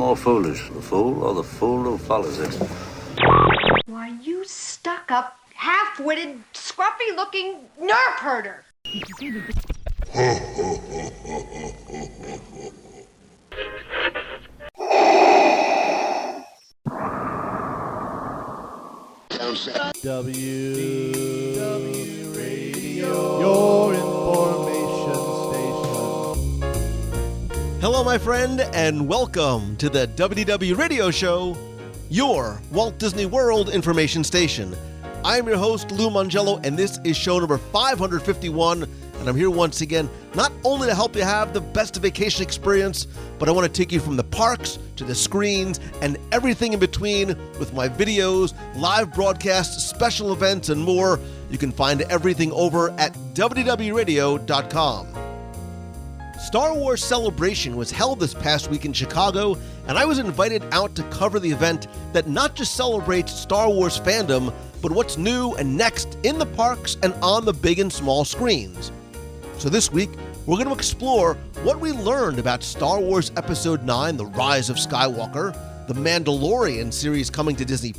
more foolish, the fool or the fool who follows it? Why, you stuck-up, half-witted, scruffy-looking nerf herder! WDW Radio, your information station. Hello, my friend, and welcome to the WDW Radio Show, your Walt Disney World information station. I'm your host, Lou Mandalo, and this is show number 551, and I'm here once again, not only to help you have the best vacation experience, but I want to take you from the parks to the screens and everything in between with my videos, live broadcasts, special events, and more. You can find everything over at WDWRadio.com. Star Wars Celebration was held this past week in Chicago, and I was invited out to cover the event that not just celebrates Star Wars fandom, but what's new and next in the parks and on the big and small screens. So this week, we're going to explore what we learned about Star Wars Episode 9, The Rise of Skywalker, the Mandalorian series coming to Disney+,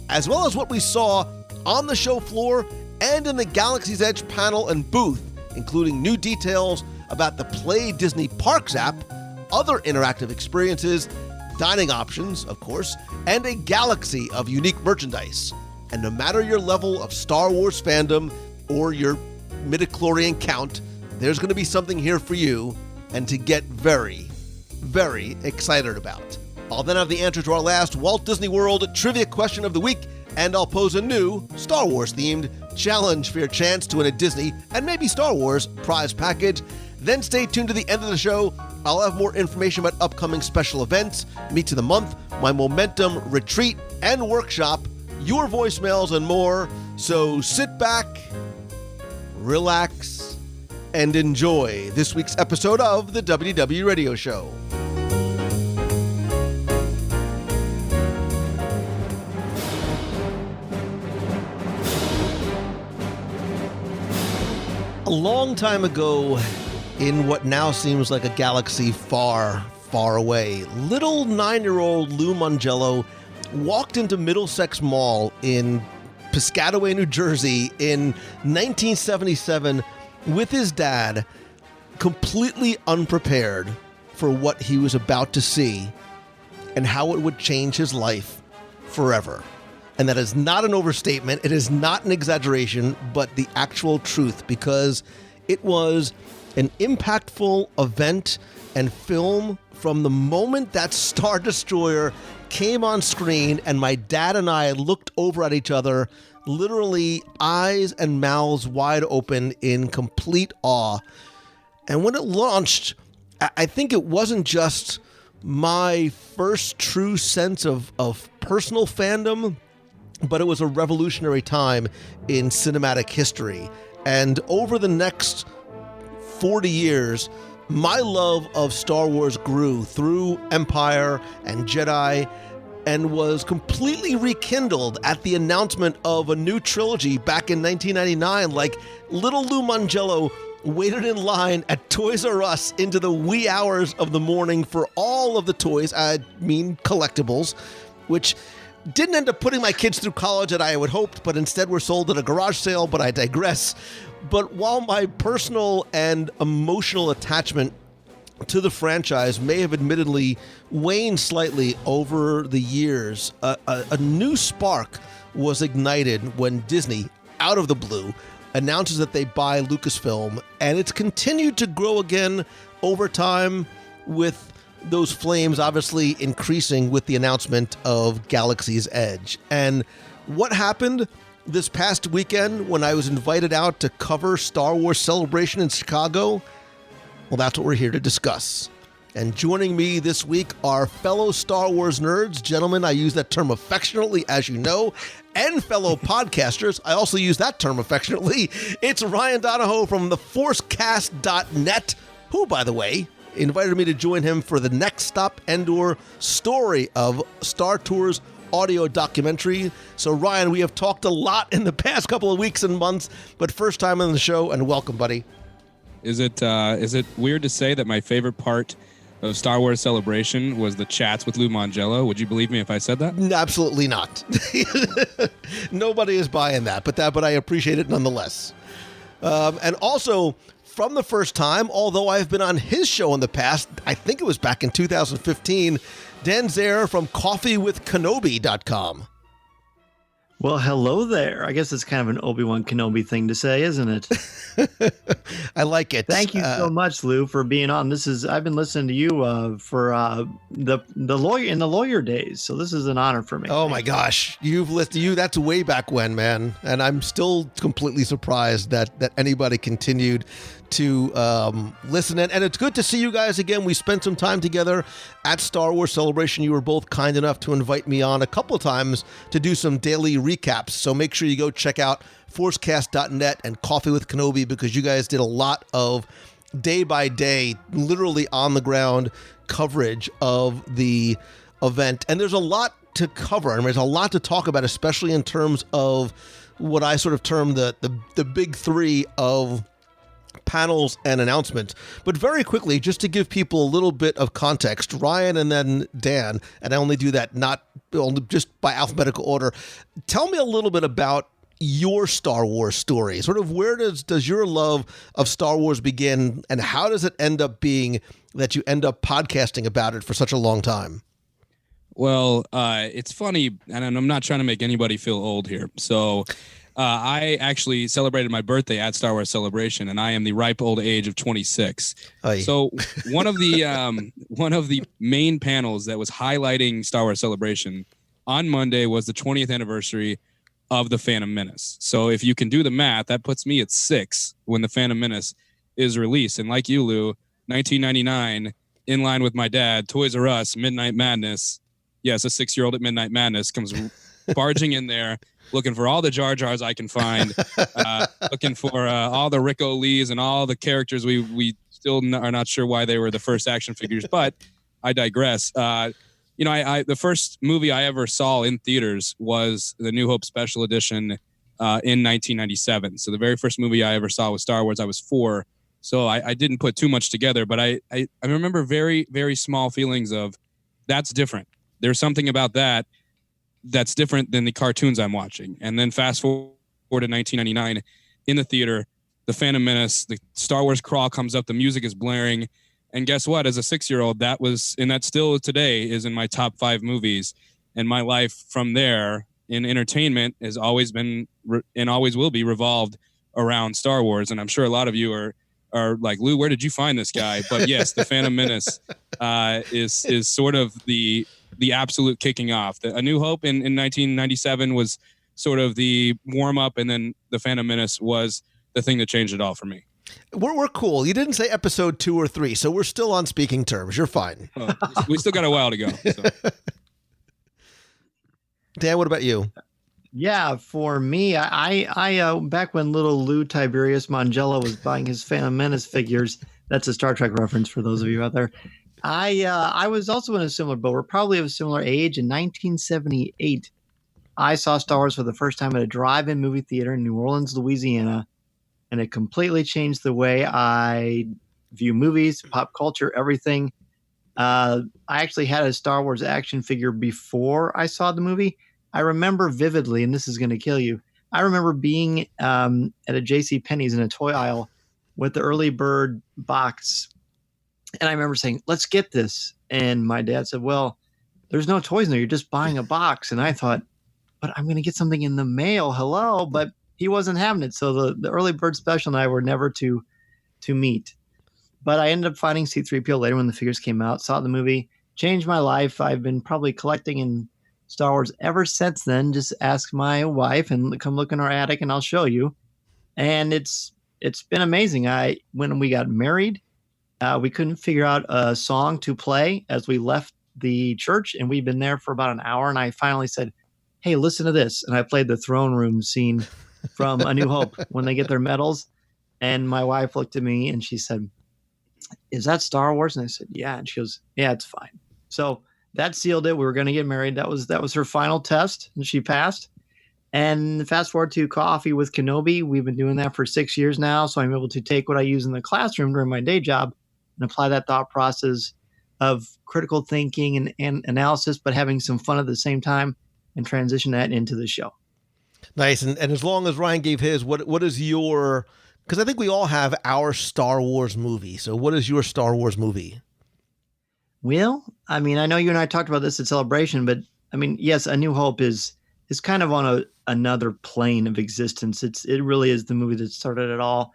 as well as what we saw on the show floor and in the Galaxy's Edge panel and booth, including new details about the Play Disney Parks app, other interactive experiences, dining options, of course, and a galaxy of unique merchandise. And no matter your level of Star Wars fandom or your midichlorian count, there's going to be something here for you and to get very, very excited about. I'll then have the answer to our last Walt Disney World trivia question of the week, and I'll pose a new Star Wars-themed challenge for your chance to win a Disney and maybe Star Wars prize package. Then stay tuned to the end of the show. I'll have more information about upcoming special events, Meets of the Month, my Momentum Retreat and Workshop, your voicemails, and more. So sit back, relax, and enjoy this week's episode of the WDW Radio Show. A long time ago, in what now seems like a galaxy far, far away, little 9-year-old Lou Mongello walked into Middlesex Mall in Piscataway, New Jersey in 1977 with his dad, completely unprepared for what he was about to see and how it would change his life forever. And that is not an overstatement. It is not an exaggeration, but the actual truth, because it was an impactful event and film from the moment that Star Destroyer came on screen and my dad and I looked over at each other, literally eyes and mouths wide open in complete awe. And when it launched, I think it wasn't just my first true sense of personal fandom, but it was a revolutionary time in cinematic history. And over the next 40 years, my love of Star Wars grew through Empire and Jedi and was completely rekindled at the announcement of a new trilogy back in 1999. Like, little Lou Mongello waited in line at Toys R Us into the wee hours of the morning for all of the toys, collectibles, which didn't end up putting my kids through college that I had hoped, but instead were sold at a garage sale, but I digress. But while my personal and emotional attachment to the franchise may have admittedly waned slightly over the years, a new spark was ignited when Disney, out of the blue, announces that they buy Lucasfilm, and it's continued to grow again over time, with those flames obviously increasing with the announcement of Galaxy's Edge. And what happened this past weekend when I was invited out to cover Star Wars Celebration in Chicago? Well, that's what we're here to discuss. And joining me this week are fellow Star Wars nerds, gentlemen, I use that term affectionately, as you know, and fellow podcasters, I also use that term affectionately. It's Ryan Donahoe from theforcecast.net, who, by the way, invited me to join him for the Next Stop Endor story of Star Tours audio documentary. So, Ryan, we have talked a lot in the past couple of weeks and months, but first time on the show, and welcome, buddy. Is it weird to say that my favorite part of Star Wars Celebration was the chats with Lou Mangello. Would you believe me if I said that? Absolutely not. Nobody is buying that, but I appreciate it nonetheless. And also, from the first time, although I've been on his show in the past, I think it was back in 2015, Dan Zare from coffeewithkenobi.com. Well, hello there. I guess it's kind of an Obi-Wan Kenobi thing to say, isn't it? I like it. Thank you so much, Lou, for being on. I've been listening to you for the lawyer days, so this is an honor for me. Oh my gosh, you've listened. That's way back when, man, and I'm still completely surprised that anybody continued to listen in. And it's good to see you guys again. We spent some time together at Star Wars Celebration. You were both kind enough to invite me on a couple of times to do some daily recaps. So make sure you go check out forcecast.net and Coffee with Kenobi, because you guys did a lot of day by day, literally on the ground coverage of the event. And there's a lot to cover. I mean, there's a lot to talk about, especially in terms of what I sort of term the big three of panels and announcements. But very quickly, just to give people a little bit of context, Ryan and then Dan, and I only do that not only just by alphabetical order. Tell me a little bit about your Star Wars story. Sort of where does your love of Star Wars begin, and how does it end up being that you end up podcasting about it for such a long time? Well, it's funny, and I'm not trying to make anybody feel old here. So I actually celebrated my birthday at Star Wars Celebration, and I am the ripe old age of 26. Aye. So one of the main panels that was highlighting Star Wars Celebration on Monday was the 20th anniversary of The Phantom Menace. So if you can do the math, that puts me at 6 when The Phantom Menace is released. And like you, Lou, 1999, in line with my dad, Toys R Us, Midnight Madness. Yes, a 6-year-old at Midnight Madness comes barging in there, looking for all the Jar Jars I can find, looking for all the Rick O'Lees and all the characters we still are not sure why they were the first action figures, but I digress. I the first movie I ever saw in theaters was the New Hope Special Edition in 1997. So the very first movie I ever saw was Star Wars. I was 4, so I didn't put too much together, but I remember very, very small feelings of that's different. There's something about that's different than the cartoons I'm watching. And then fast forward to 1999 in the theater, The Phantom Menace, the Star Wars crawl comes up, the music is blaring. And guess what? As a 6-year-old, that still today is in my top 5 movies. And my life from there in entertainment has always been and always will be revolved around Star Wars. And I'm sure a lot of you are like, Lou, where did you find this guy? But yes, The Phantom Menace is sort of the absolute kicking off. A New Hope in 1997 was sort of the warm-up, and then The Phantom Menace was the thing that changed it all for me. We're cool. You didn't say episode 2 or 3, so we're still on speaking terms. You're fine. We still got a while to go. So. Dan, what about you? Yeah, for me, I back when little Lou Tiberius Mangello was buying his Phantom Menace figures, that's a Star Trek reference for those of you out there. I was also in a similar boat. We're probably of a similar age. In 1978, I saw Star Wars for the first time at a drive-in movie theater in New Orleans, Louisiana, and it completely changed the way I view movies, pop culture, everything. I actually had a Star Wars action figure before I saw the movie. I remember vividly, and this is going to kill you, I remember being at a JCPenney's in a toy aisle with the early bird box. And I remember saying, let's get this. And my dad said, well, there's no toys in there. You're just buying a box. And I thought, but I'm going to get something in the mail. Hello. But he wasn't having it. So the early bird special and I were never to meet. But I ended up finding C-3PO later when the figures came out, saw the movie, changed my life. I've been probably collecting in Star Wars ever since then. Just ask my wife and come look in our attic and I'll show you. And it's been amazing. When we got married, we couldn't figure out a song to play as we left the church, and we'd been there for about an hour. And I finally said, hey, listen to this. And I played the throne room scene from A New Hope when they get their medals. And my wife looked at me and she said, is that Star Wars? And I said, yeah. And she goes, yeah, it's fine. So that sealed it. We were going to get married. That was her final test, and she passed. And fast forward to Coffee with Kenobi. We've been doing that for 6 years now. So I'm able to take what I use in the classroom during my day job and apply that thought process of critical thinking and analysis, but having some fun at the same time, and transition that into the show. Nice. And as long as Ryan gave his, what is your, because I think we all have our Star Wars movie. So what is your Star Wars movie? Well, I mean, I know you and I talked about this at Celebration, but I mean, yes, A New Hope is kind of on another plane of existence. It really is the movie that started it all.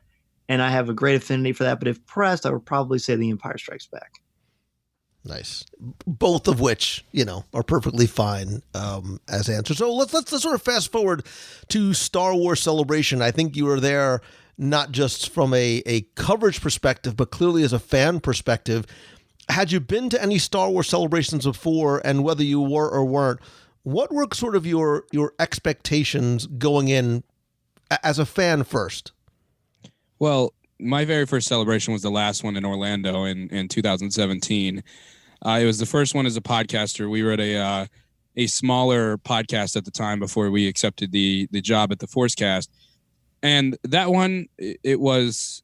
And I have a great affinity for that. But if pressed, I would probably say The Empire Strikes Back. Nice. Both of which, are perfectly fine as answers. So let's sort of fast forward to Star Wars Celebration. I think you were there not just from a coverage perspective, but clearly as a fan perspective. Had you been to any Star Wars celebrations before, and whether you were or weren't, what were sort of your expectations going in as a fan first? Well, my very first celebration was the last one in Orlando in 2017. It was the first one as a podcaster. We were at a smaller podcast at the time before we accepted the job at the Forcecast. And that one, it was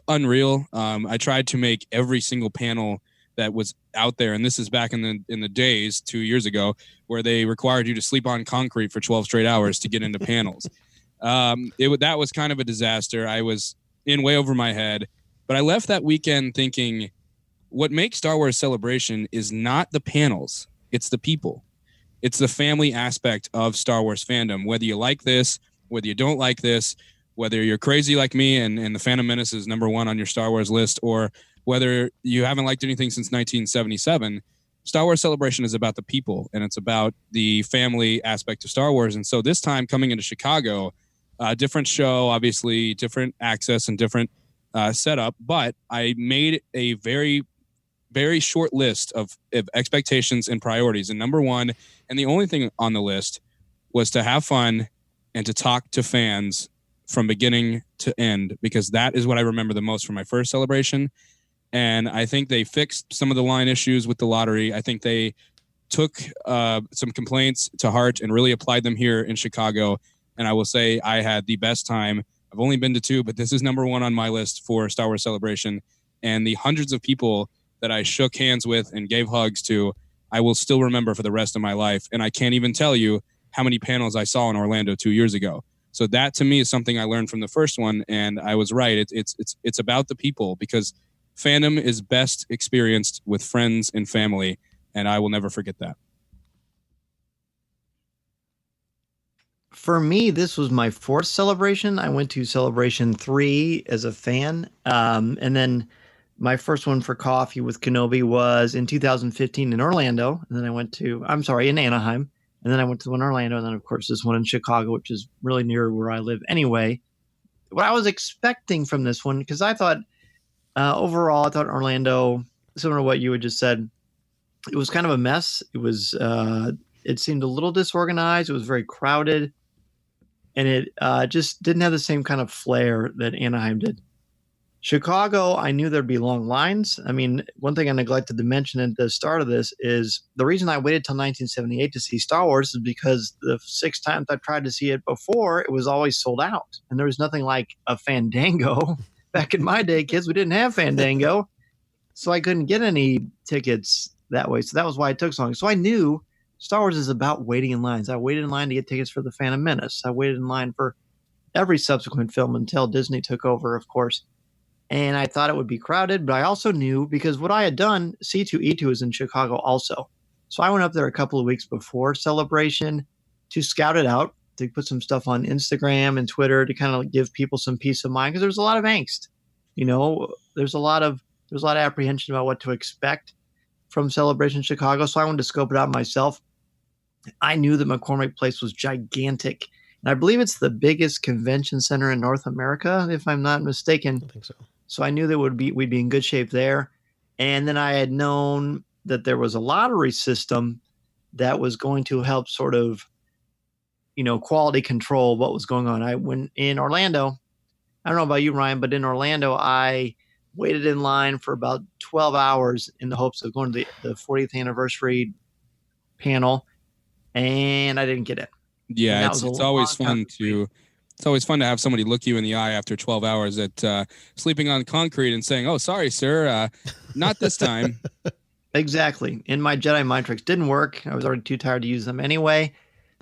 unreal. I tried to make every single panel that was out there, and this is back in the days 2 years ago where they required you to sleep on concrete for 12 straight hours to get into panels. That was kind of a disaster. I was in way over my head, but I left that weekend thinking, what makes Star Wars Celebration is not the panels, it's the people. It's the family aspect of Star Wars fandom. Whether you like this, whether you don't like this, whether you're crazy like me and the Phantom Menace is number one on your Star Wars list, or whether you haven't liked anything since 1977, Star Wars Celebration is about the people, and it's about the family aspect of Star Wars. And so this time coming into Chicago, different show, obviously, different access and different setup, but I made a very, very short list of expectations and priorities. And number one, and the only thing on the list, was to have fun and to talk to fans from beginning to end, because that is what I remember the most from my first celebration. And I think they fixed some of the line issues with the lottery. I think they took some complaints to heart and really applied them here in Chicago. And I will say I had the best time. I've only been to two, but this is number one on my list for Star Wars Celebration. And the hundreds of people that I shook hands with and gave hugs to, I will still remember for the rest of my life. And I can't even tell you how many panels I saw in Orlando 2 years ago. So that to me is something I learned from the first one. And I was right. It's about the people, because fandom is best experienced with friends and family. And I will never forget that. For me, this was my fourth celebration. I went to Celebration 3 as a fan. And then my first one for coffee with Kenobi was in 2015 in Orlando. And then I went to, in Anaheim. And then I went to the one in Orlando. And then, of course, this one in Chicago, which is really near where I live anyway. What I was expecting from this one, because I thought, overall, I thought Orlando, similar to what you had just said, it was kind of a mess. It was, it seemed a little disorganized. It was very crowded. And it just didn't have the same kind of flair that Anaheim did. Chicago, I knew there'd be long lines. I mean, one thing I neglected to mention at the start of this is the reason I waited till 1978 to see Star Wars is because the 6 times I tried to see it before, it was always sold out. And there was nothing like a Fandango. Back in my day, kids, we didn't have Fandango. So I couldn't get any tickets that way. So that was why it took so long. So I knew Star Wars is about waiting in lines. I waited in line to get tickets for The Phantom Menace. I waited in line for every subsequent film until Disney took over, of course. And I thought it would be crowded, but I also knew, because what I had done, C2E2 is in Chicago also. So I went up there a couple of weeks before Celebration to scout it out, to put some stuff on Instagram and Twitter to kind of give people some peace of mind, because there's a lot of angst. You know, there's a lot of apprehension about what to expect from Celebration Chicago. So I wanted to scope it out myself. I knew that McCormick Place was gigantic. And I believe it's the biggest convention center in North America, if I'm not mistaken. I think so. So I knew that we'd be in good shape there. And then I had known that there was a lottery system that was going to help sort of, quality control what was going on. I went in Orlando. I don't know about you, Ryan, but in Orlando, I waited in line for about 12 hours in the hopes of going to the 40th anniversary panel, and I didn't get it. Yeah, it's always fun to have somebody look you in the eye after 12 hours at sleeping on concrete and saying, "Oh, sorry, sir, not this time." Exactly. And my Jedi mind tricks didn't work. I was already too tired to use them anyway.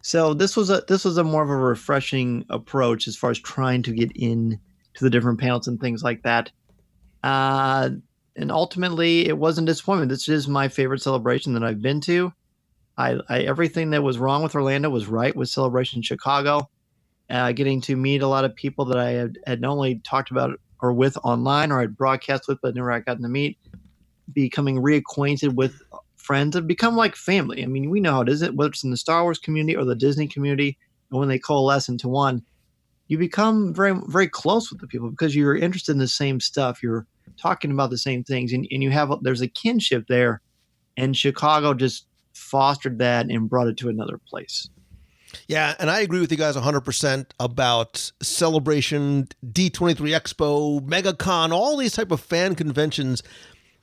So this was a more of a refreshing approach as far as trying to get in to the different panels and things like that. And ultimately, it wasn't disappointment. This is my favorite celebration that I've been to. I everything that was wrong with Orlando was right with Celebration Chicago. Getting to meet a lot of people that I had not only talked about or with online or I'd broadcast with, but never had gotten to meet. Becoming reacquainted with friends have become like family. I mean, we know how it is, whether it's in the Star Wars community or the Disney community, and when they coalesce into one, you become very, very close with the people because you're interested in the same stuff. You're talking about the same things, and there's a kinship there, and Chicago just fostered that and brought it to another place. Yeah, and I agree with you guys 100% about Celebration, D23 Expo, MegaCon, all these type of fan conventions.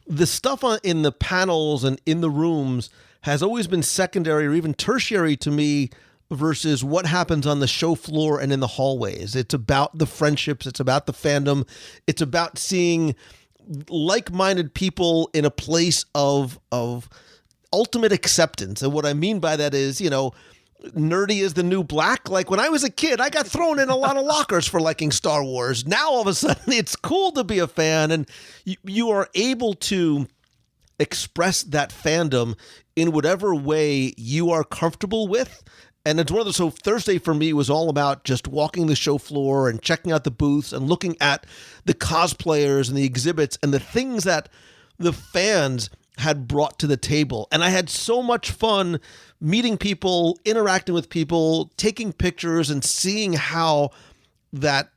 The stuff in the panels and in the rooms has always been secondary or even tertiary to me versus what happens on the show floor and in the hallways. It's about the friendships. It's about the fandom. It's about seeing like-minded people in a place of ultimate acceptance. And what I mean by that is, nerdy is the new black. Like when I was a kid, I got thrown in a lot of lockers for liking Star Wars. Now all of a sudden it's cool to be a fan, and you are able to express that fandom in whatever way you are comfortable with. And it's one of those, so Thursday for me was all about just walking the show floor and checking out the booths and looking at the cosplayers and the exhibits and the things that the fans had brought to the table. And I had so much fun meeting people, interacting with people, taking pictures, and seeing how that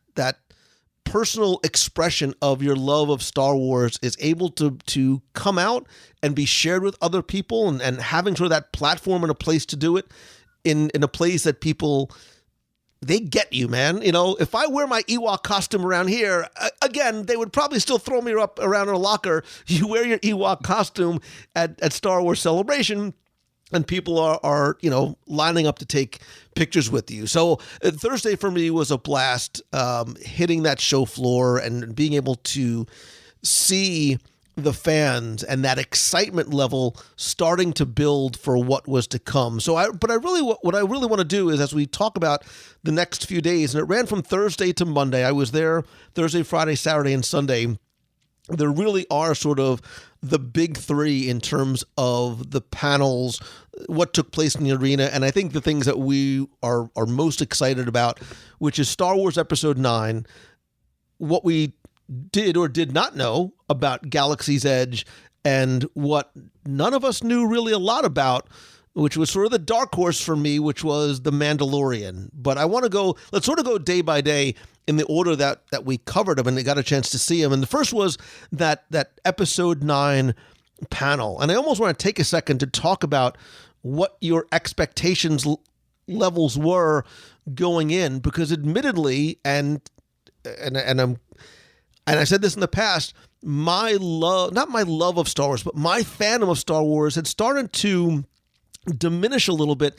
personal expression of your love of Star Wars is able to come out and be shared with other people, and having sort of that platform and a place to do it in a place that people, they get you, man. If I wear my Ewok costume around here, again, they would probably still throw me up around in a locker. You wear your Ewok costume at Star Wars Celebration, and people are lining up to take pictures with you. So Thursday for me was a blast, hitting that show floor and being able to see the fans and that excitement level starting to build for what was to come. So what I really want to do is, as we talk about the next few days, and it ran from Thursday to Monday. I was there Thursday, Friday, Saturday, and Sunday. There really are sort of the big three in terms of the panels, what took place in the arena, and I think the things that we are most excited about, which is Star Wars Episode 9, what we did or did not know about Galaxy's Edge, and what none of us knew really a lot about, which was sort of the dark horse for me, which was The Mandalorian. But I want to let's sort of go day by day in the order that we covered them and got a chance to see them. And the first was that Episode 9 panel. And I almost want to take a second to talk about what your expectations levels were going in, because admittedly, and I said this in the past, not my love of Star Wars, but my fandom of Star Wars had started to diminish a little bit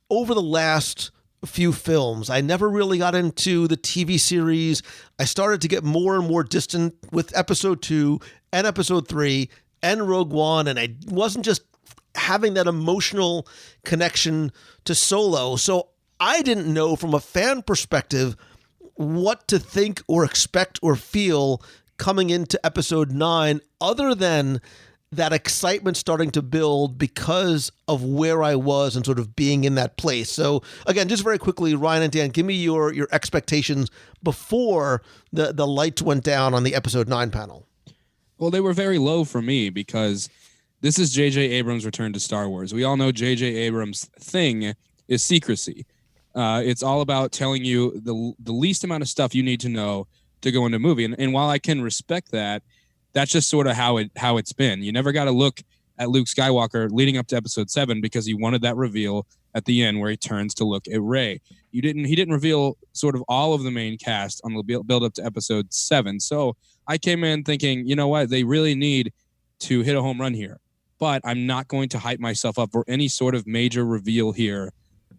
over the last few films. I never really got into the TV series. I started to get more and more distant with Episode 2 and Episode 3 and Rogue One, and I wasn't just having that emotional connection to Solo. So I didn't know from a fan perspective what to think or expect or feel coming into Episode 9, other than that excitement starting to build because of where I was and sort of being in that place. So again, just very quickly, Ryan and Dan, give me your expectations before the lights went down on the Episode 9 panel. Well, they were very low for me because this is J.J. Abrams' return to Star Wars. We all know J.J. Abrams' thing is secrecy. It's all about telling you the least amount of stuff you need to know to go into a movie. And while I can respect that, that's just sort of how it's been. You never got to look at Luke Skywalker leading up to Episode 7 because he wanted that reveal at the end where he turns to look at Rey. He didn't reveal sort of all of the main cast on the build up to Episode 7. So I came in thinking, you know what, they really need to hit a home run here. But I'm not going to hype myself up for any sort of major reveal here,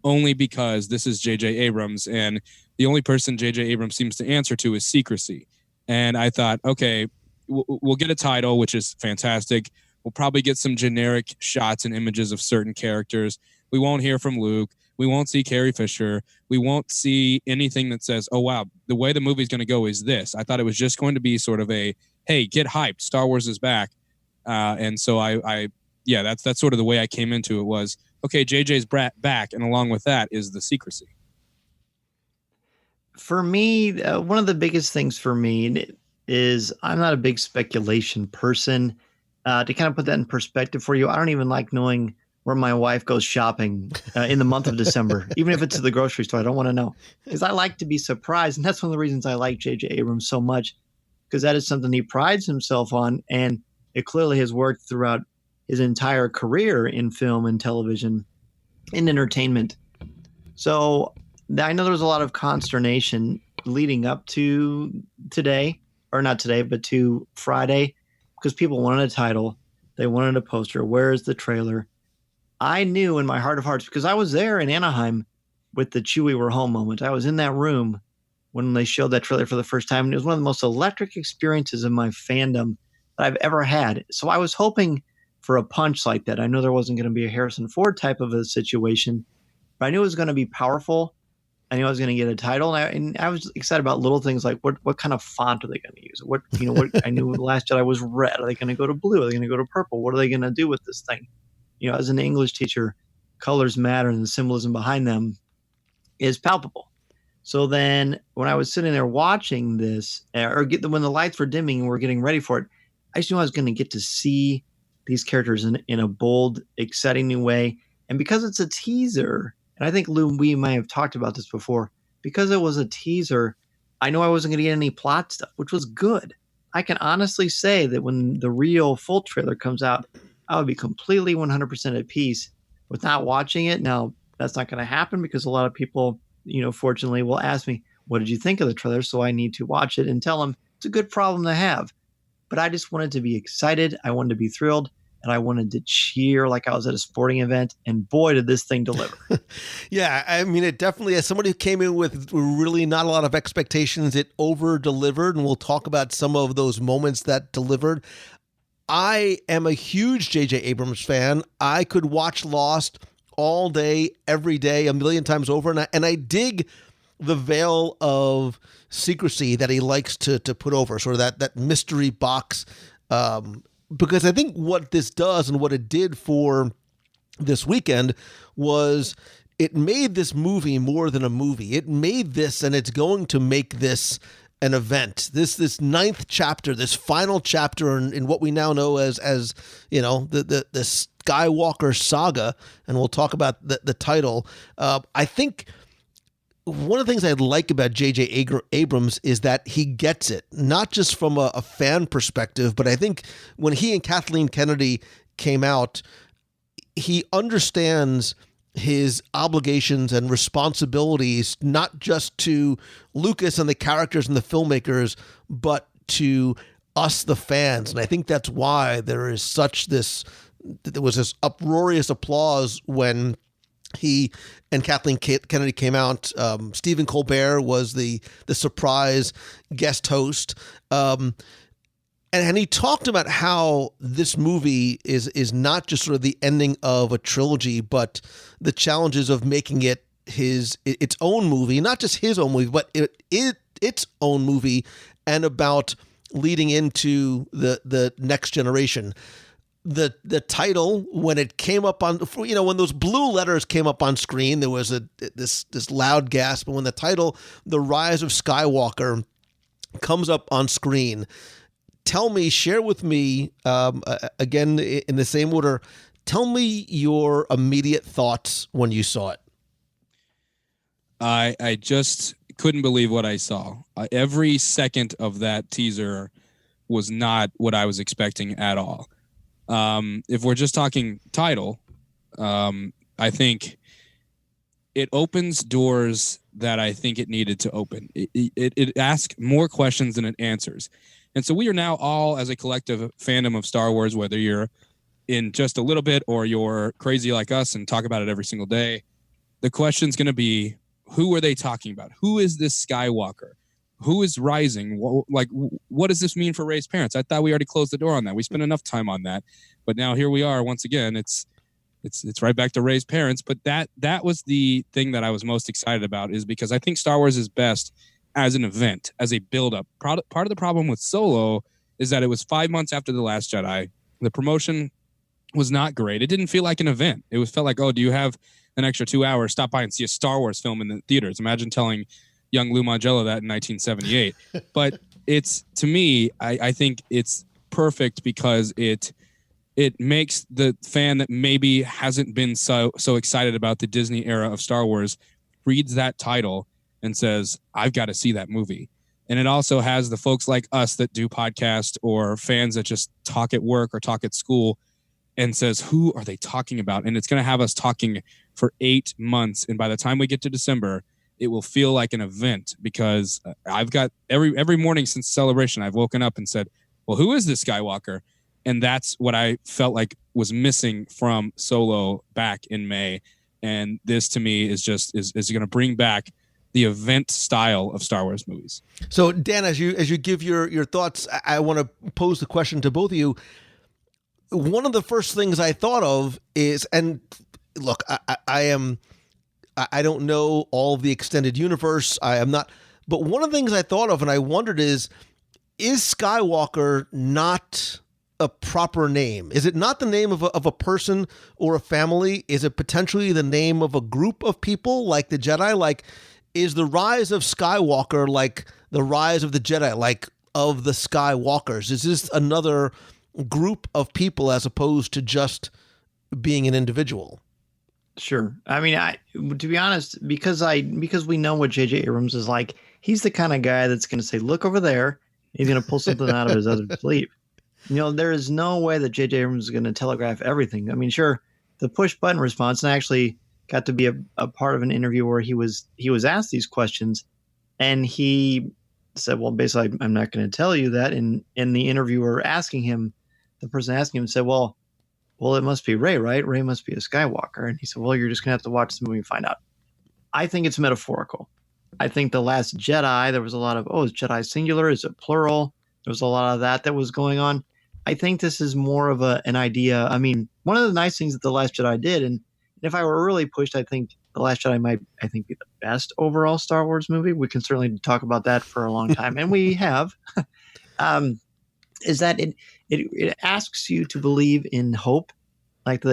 only because this is J.J. Abrams, and the only person J.J. Abrams seems to answer to is secrecy. And I thought, okay, we'll get a title, which is fantastic. We'll probably get some generic shots and images of certain characters. We won't hear from Luke. We won't see Carrie Fisher. We won't see anything that says, oh, wow, the way the movie's going to go is this. I thought it was just going to be sort of a, hey, get hyped. Star Wars is back. And so that's sort of the way I came into it was, okay, JJ's back. And along with that is the secrecy. For me, one of the biggest things for me is I'm not a big speculation person. To kind of put that in perspective for you, I don't even like knowing where my wife goes shopping in the month of December, even if it's to the grocery store. I don't want to know because I like to be surprised. And that's one of the reasons I like J.J. Abrams so much, because that is something he prides himself on. And it clearly has worked throughout his entire career in film and television and entertainment. So I know there was a lot of consternation leading up to today, or not today, but to Friday, because people wanted a title. They wanted a poster. Where is the trailer? I knew in my heart of hearts, because I was there in Anaheim with the Chewie We're Home moment. I was in that room when they showed that trailer for the first time. And it was one of the most electric experiences of my fandom that I've ever had. So I was hoping for a punch like that. I know there wasn't going to be a Harrison Ford type of a situation, but I knew it was going to be powerful. I knew I was going to get a title, and I was excited about little things like what kind of font are they going to use? What I knew The Last Jedi was red. Are they going to go to blue? Are they going to go to purple? What are they going to do with this thing? As an English teacher, colors matter, and the symbolism behind them is palpable. So then, when I was sitting there watching this, when the lights were dimming and we're getting ready for it, I just knew I was going to get to see these characters in a bold, exciting new way. And because it's a teaser. And I think, Lou, we might have talked about this before. Because it was a teaser, I know I wasn't going to get any plot stuff, which was good. I can honestly say that when the real full trailer comes out, I would be completely 100% at peace with not watching it. Now, that's not going to happen because a lot of people, fortunately, will ask me, what did you think of the trailer? So I need to watch it and tell them it's a good problem to have. But I just wanted to be excited. I wanted to be thrilled. And I wanted to cheer like I was at a sporting event. And boy, did this thing deliver. Yeah, I mean, it definitely, as somebody who came in with really not a lot of expectations, it over-delivered. And we'll talk about some of those moments that delivered. I am a huge J.J. Abrams fan. I could watch Lost all day, every day, a million times over. And I dig the veil of secrecy that he likes to put over, sort of that mystery box. Because I think what this does and what it did for this weekend was it made this movie more than a movie. It made this, and it's going to make this an event. This ninth chapter, this final chapter in what we now know as the Skywalker saga, and we'll talk about the title. I think one of the things I like about J.J. Abrams is that he gets it, not just from a fan perspective, but I think when he and Kathleen Kennedy came out, he understands his obligations and responsibilities, not just to Lucas and the characters and the filmmakers, but to us, the fans. And I think that's why there was this uproarious applause when he and Kathleen Kennedy came out. Stephen Colbert was the surprise guest host. And he talked about how this movie is not just sort of the ending of a trilogy, but the challenges of making it its own movie, not just his own movie, but its own movie, and about leading into the next generation. The title, when it came up on, when those blue letters came up on screen, there was this loud gasp. But when the title, The Rise of Skywalker, comes up on screen, share with me, again, in the same order, tell me your immediate thoughts when you saw it. I just couldn't believe what I saw. Every second of that teaser was not what I was expecting at all. If we're just talking title, I think it opens doors that I think it needed to open. It asks more questions than it answers. And so we are now all, as a collective fandom of Star Wars, whether you're in just a little bit or you're crazy like us and talk about it every single day, the question's going to be, who are they talking about? Who is this Skywalker? who is rising? What does this mean for Rey's parents? I thought we already closed the door on that. We spent enough time on that, but now here we are once again. It's right back to Rey's parents. But that was the thing that I was most excited about, is because I think Star Wars is best as an event, as a build-up. Part of the problem with Solo is that it was 5 months after The Last Jedi. The promotion was not great. It didn't feel like an event. It felt like, oh, do you have an extra 2 hours? Stop by and see a Star Wars film in the theaters. Imagine telling young Lou Mangello that in 1978. But it's, to me, I think it's perfect because it makes the fan that maybe hasn't been so excited about the Disney era of Star Wars reads that title and says, I've got to see that movie. And it also has the folks like us that do podcasts, or fans that just talk at work or talk at school, and says, who are they talking about? And it's going to have us talking for 8 months. And by the time we get to December, it will feel like an event, because I've got every morning since Celebration, I've woken up and said, well, who is this Skywalker? And that's what I felt like was missing from Solo back in May. And this, to me, is going to bring back the event style of Star Wars movies. So, Dan, as you give your thoughts, I want to pose the question to both of you. One of the first things I thought of is, and look, I don't know all of the extended universe. I am not, but one of the things I thought of and I wondered is Skywalker not a proper name? Is it not the name of a person or a family? Is it potentially the name of a group of people like the Jedi? Like, is the rise of Skywalker like the rise of the Jedi, like of the Skywalkers? Is this another group of people as opposed to just being an individual? Sure. I mean, to be honest, because we know what J.J. Abrams is like, he's the kind of guy that's going to say, look over there. He's going to pull something out of his other sleeve. There is no way that J.J. Abrams is going to telegraph everything. I mean, sure, the push button response, and I actually got to be a part of an interview where he was asked these questions, and he said, well, basically, I'm not going to tell you that. And the interviewer asking him, the person asking him said, well, it must be Rey, right? Rey must be a Skywalker. And he said, well, you're just going to have to watch the movie and find out. I think it's metaphorical. I think The Last Jedi, there was a lot of, is Jedi singular? Is it plural? There was a lot of that was going on. I think this is more of an idea. I mean, one of the nice things that The Last Jedi did, and if I were really pushed, I think The Last Jedi might, be the best overall Star Wars movie. We can certainly talk about that for a long time, and we have. Is that it asks you to believe in hope, like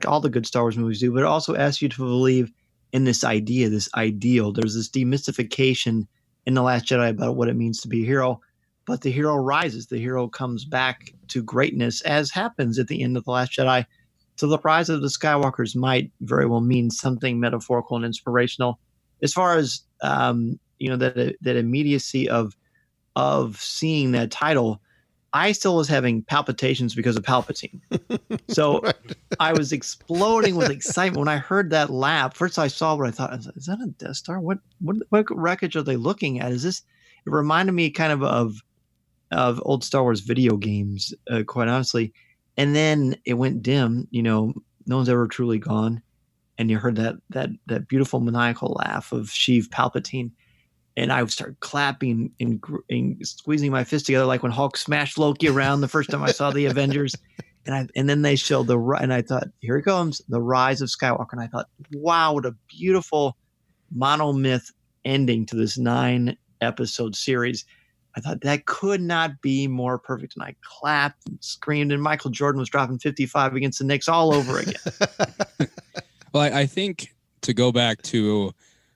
all the good Star Wars movies do, but it also asks you to believe in this idea, this ideal. There's this demystification in The Last Jedi about what it means to be a hero, but the hero rises. The hero comes back to greatness, as happens at the end of The Last Jedi. So the rise of the Skywalkers might very well mean something metaphorical and inspirational. As far as that immediacy of seeing that title, I still was having palpitations because of Palpatine. So right. I was exploding with excitement when I heard that laugh. First I saw what I thought, is that a Death Star? What wreckage are they looking at? Is this? It reminded me kind of old Star Wars video games, quite honestly. And then it went dim. No one's ever truly gone. And you heard that beautiful maniacal laugh of Sheev Palpatine. And I would start clapping and squeezing my fist together, like when Hulk smashed Loki around the first time I saw the Avengers. And then they showed and I thought, here it comes, the rise of Skywalker. And I thought, wow, what a beautiful monomyth ending to this 9-episode series. I thought that could not be more perfect. And I clapped and screamed, and Michael Jordan was dropping 55 against the Knicks all over again. Well, I think, to go back to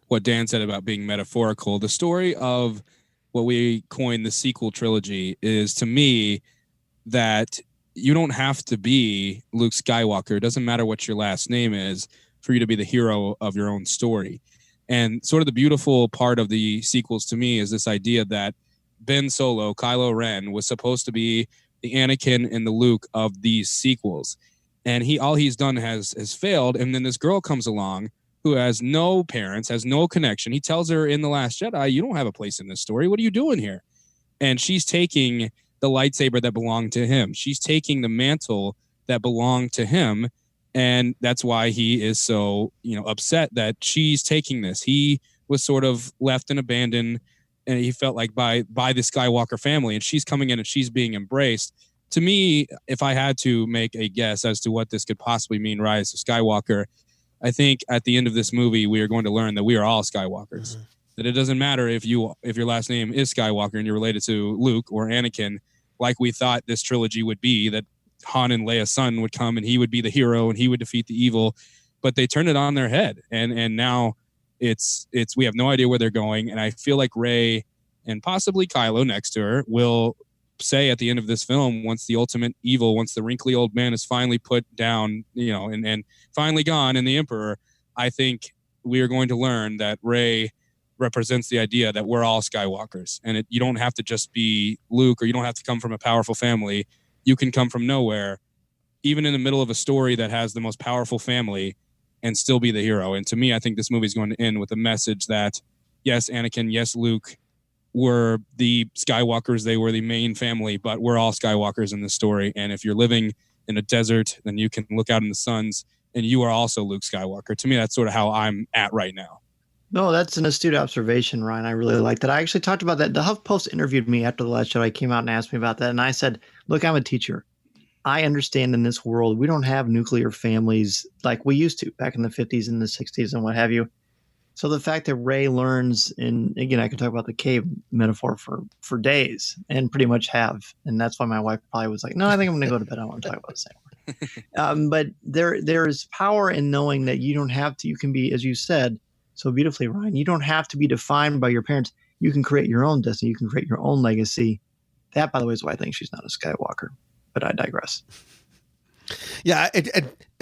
what Dan said about being metaphorical, the story of what we coined the sequel trilogy is, to me, that you don't have to be Luke Skywalker. It doesn't matter what your last name is for you to be the hero of your own story. And sort of the beautiful part of the sequels to me is this idea that Ben Solo, Kylo Ren, was supposed to be the Anakin and the Luke of these sequels. And all he's done has failed. And then this girl comes along who has no parents, has no connection. He tells her in The Last Jedi, you don't have a place in this story. What are you doing here? And she's taking the lightsaber that belonged to him. She's taking the mantle that belonged to him. And that's why he is so, upset that she's taking this. He was sort of left and abandoned and he felt like by the Skywalker family, and she's coming in and she's being embraced. To me, if I had to make a guess as to what this could possibly mean, Rise of Skywalker, I think at the end of this movie, we are going to learn that we are all Skywalkers. That it doesn't matter if your last name is Skywalker and you're related to Luke or Anakin, like we thought this trilogy would be, that Han and Leia's son would come and he would be the hero and he would defeat the evil. But they turned it on their head, and now it's we have no idea where they're going. And I feel like Rey and possibly Kylo next to her will say at the end of this film, once the ultimate evil, once the wrinkly old man is finally put down, and finally gone, and the Emperor, I think we are going to learn that Rey represents the idea that we're all Skywalkers, and you don't have to just be Luke, or you don't have to come from a powerful family. You can come from nowhere, even in the middle of a story that has the most powerful family, and still be the hero. And to me, I think this movie is going to end with a message that, yes, Anakin, yes, Luke were the Skywalkers. They were the main family, but we're all Skywalkers in this story. And if you're living in a desert, then you can look out in the suns, and you are also Luke Skywalker. To me, that's sort of how I'm at right now. No, that's an astute observation, Ryan. I really like that. I actually talked about that. The HuffPost interviewed me after The Last Jedi came out and asked me about that. And I said, look, I'm a teacher. I understand in this world, we don't have nuclear families like we used to back in the 50s and the 60s and what have you. So the fact that Rey learns, and again, I can talk about the cave metaphor for days and pretty much have. And that's why my wife probably was like, no, I think I'm going to go to bed. I want to talk about this anymore. But there is power in knowing that you don't have to, you can be, as you said so beautifully, Ryan, you don't have to be defined by your parents. You can create your own destiny. You can create your own legacy. That, by the way, is why I think she's not a Skywalker. But I digress. Yeah,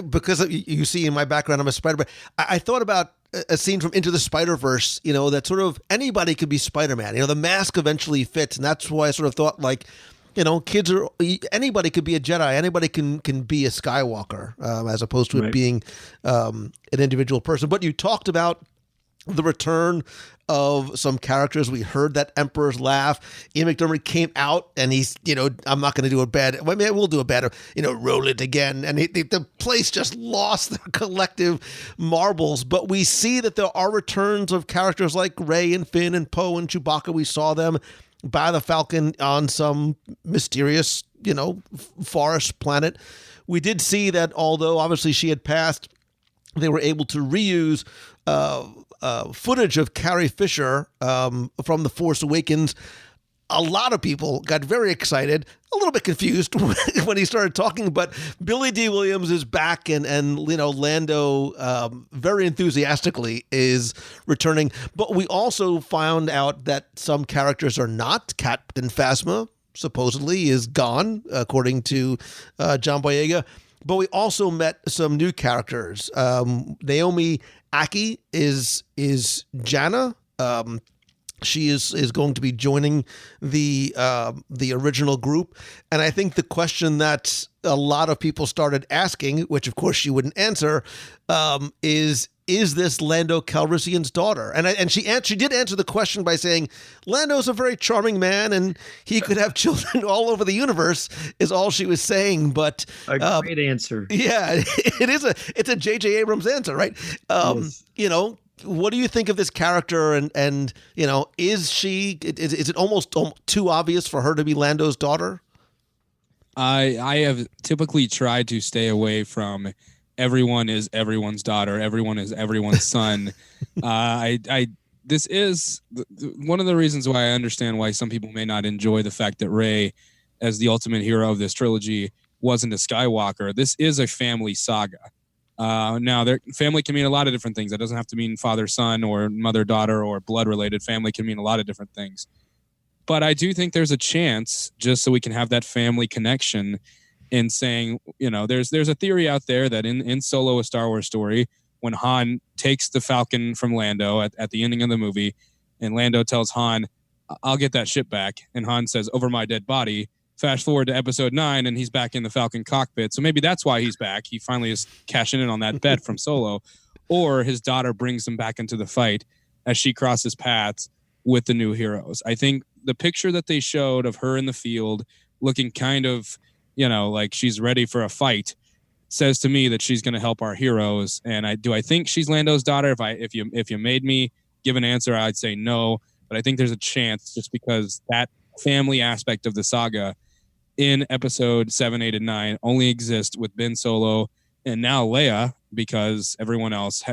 because you see in my background, I'm a Spider-Man. I thought about a scene from Into the Spider-Verse, that sort of anybody could be Spider-Man. The mask eventually fits, and that's why I sort of thought, like, anybody could be a Jedi. Anybody can be a Skywalker, as opposed to it being an individual person. But you talked about the return of some characters. We heard that Emperor's laugh. Ian McDermott came out and he's, I'm not going to do a bad, I mean, we'll do a bad, roll it again. And the place just lost their collective marbles. But we see that there are returns of characters like Rey and Finn and Poe and Chewbacca. We saw them by the Falcon on some mysterious, forest planet. We did see that although obviously she had passed, they were able to reuse footage of Carrie Fisher from The Force Awakens. A lot of people got very excited, a little bit confused when he started talking, but Billy D. Williams is back, and Lando very enthusiastically is returning. But we also found out that some characters are not. Captain Phasma supposedly is gone, according to John Boyega. But we also met some new characters. Naomi Aki is Janna. She is going to be joining the original group. And I think the question that a lot of people started asking, which of course she wouldn't answer, is this Lando Calrissian's daughter? And she did answer the question by saying Lando's a very charming man and he could have children all over the universe, is all she was saying. But a great answer. Yeah, it's a J.J. Abrams answer, right? Yes. What do you think of this character? And is it almost too obvious for her to be Lando's daughter? I have typically tried to stay away from everyone is everyone's daughter, everyone is everyone's son. This is one of the reasons why I understand why some people may not enjoy the fact that Rey, as the ultimate hero of this trilogy, wasn't a Skywalker. This is a family saga. Now, family can mean a lot of different things. That doesn't have to mean father-son or mother-daughter or blood-related. Family can mean a lot of different things. But I do think there's a chance, just so we can have that family connection, in saying, there's a theory out there that in Solo, a Star Wars story, when Han takes the Falcon from Lando at the ending of the movie, and Lando tells Han, I'll get that ship back. And Han says, over my dead body. Fast forward to episode 9 and he's back in the Falcon cockpit. So maybe that's why he's back. He finally is cashing in on that bet from Solo. Or his daughter brings him back into the fight as she crosses paths with the new heroes. I think the picture that they showed of her in the field looking kind of, like she's ready for a fight says to me that she's going to help our heroes. And I think she's Lando's daughter. If you made me give an answer, I'd say no. but I think there's a chance just because that family aspect of the saga in episode 7, 8, and 9 only exists with Ben Solo and now Leia because everyone else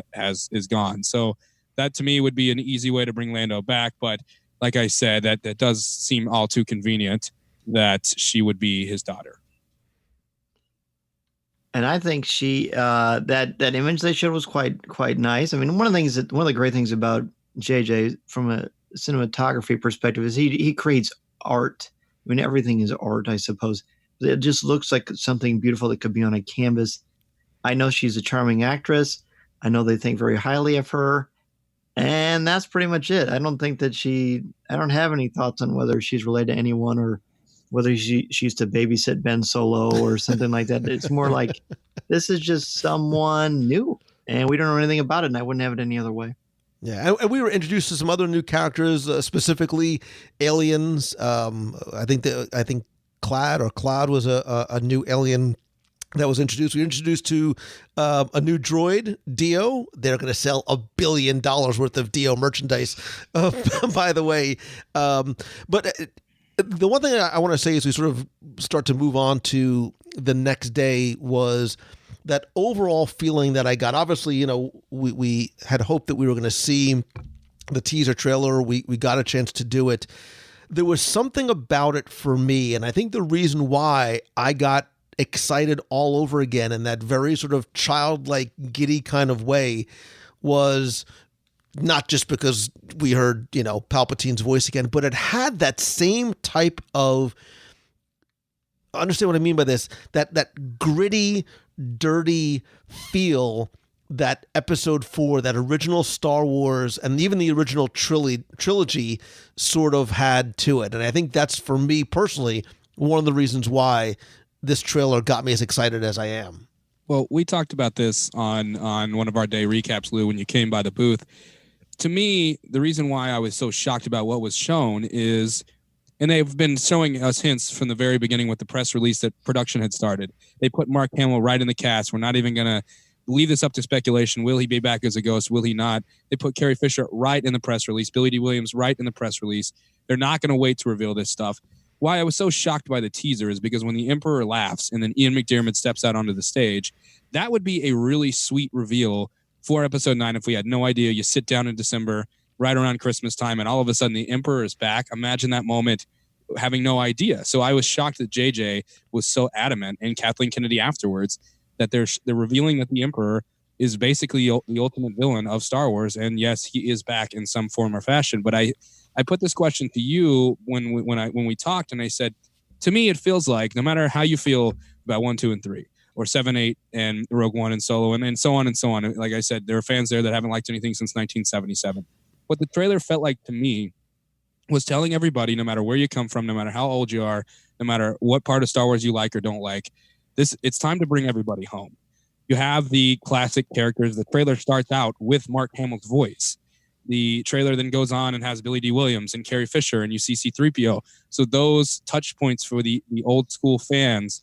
is gone. So that to me would be an easy way to bring Lando back. But like I said, that does seem all too convenient that she would be his daughter. And I think she that image they showed was quite nice. I mean, one of the great things about JJ from a cinematography perspective is he creates art. I mean, everything is art, I suppose. It just looks like something beautiful that could be on a canvas. I know she's a charming actress. I know they think very highly of her. And that's pretty much it. I don't think that I don't have any thoughts on whether she's related to anyone or whether she used to babysit Ben Solo or something like that. It's more like this is just someone new and we don't know anything about it, and I wouldn't have it any other way. Yeah, and we were introduced to some other new characters, specifically aliens. I think Cloud was a new alien that was introduced. We were introduced to a new droid, Dio. They're going to sell $1 billion worth of Dio merchandise, by the way. But the one thing I want to say as we sort of start to move on to the next day was that overall feeling that I got. Obviously, you know, we had hoped that we were going to see the teaser trailer. We got a chance to do it. There was something about it for me, and I think the reason why I got excited all over again in that very sort of childlike, giddy kind of way was not just because we heard, you know, Palpatine's voice again, but it had that same type of, understand what I mean by this, that gritty, dirty feel that episode 4, that original Star Wars and even the original trilogy sort of had to it. And I think that's, for me personally, one of the reasons why this trailer got me as excited as I am. Well, we talked about this on one of our day recaps, Lou, when you came by the booth. To me, the reason why I was so shocked about what was shown is, and they've been showing us hints from the very beginning with the press release that production had started. They put Mark Hamill right in the cast. We're not even going to leave this up to speculation. Will he be back as a ghost? Will he not? They put Carrie Fisher right in the press release. Billy D. Williams right in the press release. They're not going to wait to reveal this stuff. Why I was so shocked by the teaser is because when the Emperor laughs and then Ian McDiarmid steps out onto the stage, that would be a really sweet reveal for episode 9 if we had no idea. You sit down in December, right around Christmas time, and all of a sudden the Emperor is back. Imagine that moment having no idea. So I was shocked that JJ was so adamant, and Kathleen Kennedy afterwards, that they're revealing that the Emperor is basically the ultimate villain of Star Wars. And yes, he is back in some form or fashion. But I put this question to you when we talked, and I said, to me, it feels like no matter how you feel about 1, 2, and 3, or 7, 8, and Rogue One and Solo, and so on and so on. Like I said, there are fans there that haven't liked anything since 1977. What the trailer felt like to me was telling everybody, no matter where you come from, no matter how old you are, no matter what part of Star Wars you like or don't like, it's time to bring everybody home. You have the classic characters. The trailer starts out with Mark Hamill's voice. The trailer then goes on and has Billy D. Williams and Carrie Fisher, and you see C-3PO. So those touch points for the old school fans,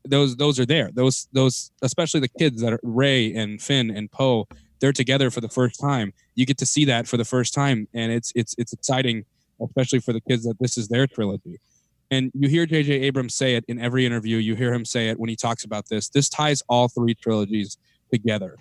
those are there. Those especially the kids that are Rey and Finn and Poe, they're together for the first time. You get to see that for the first time, and it's exciting, especially for the kids that this is their trilogy. And you hear J.J. Abrams say it in every interview. You hear him say it when he talks about this. This ties all 3 trilogies together.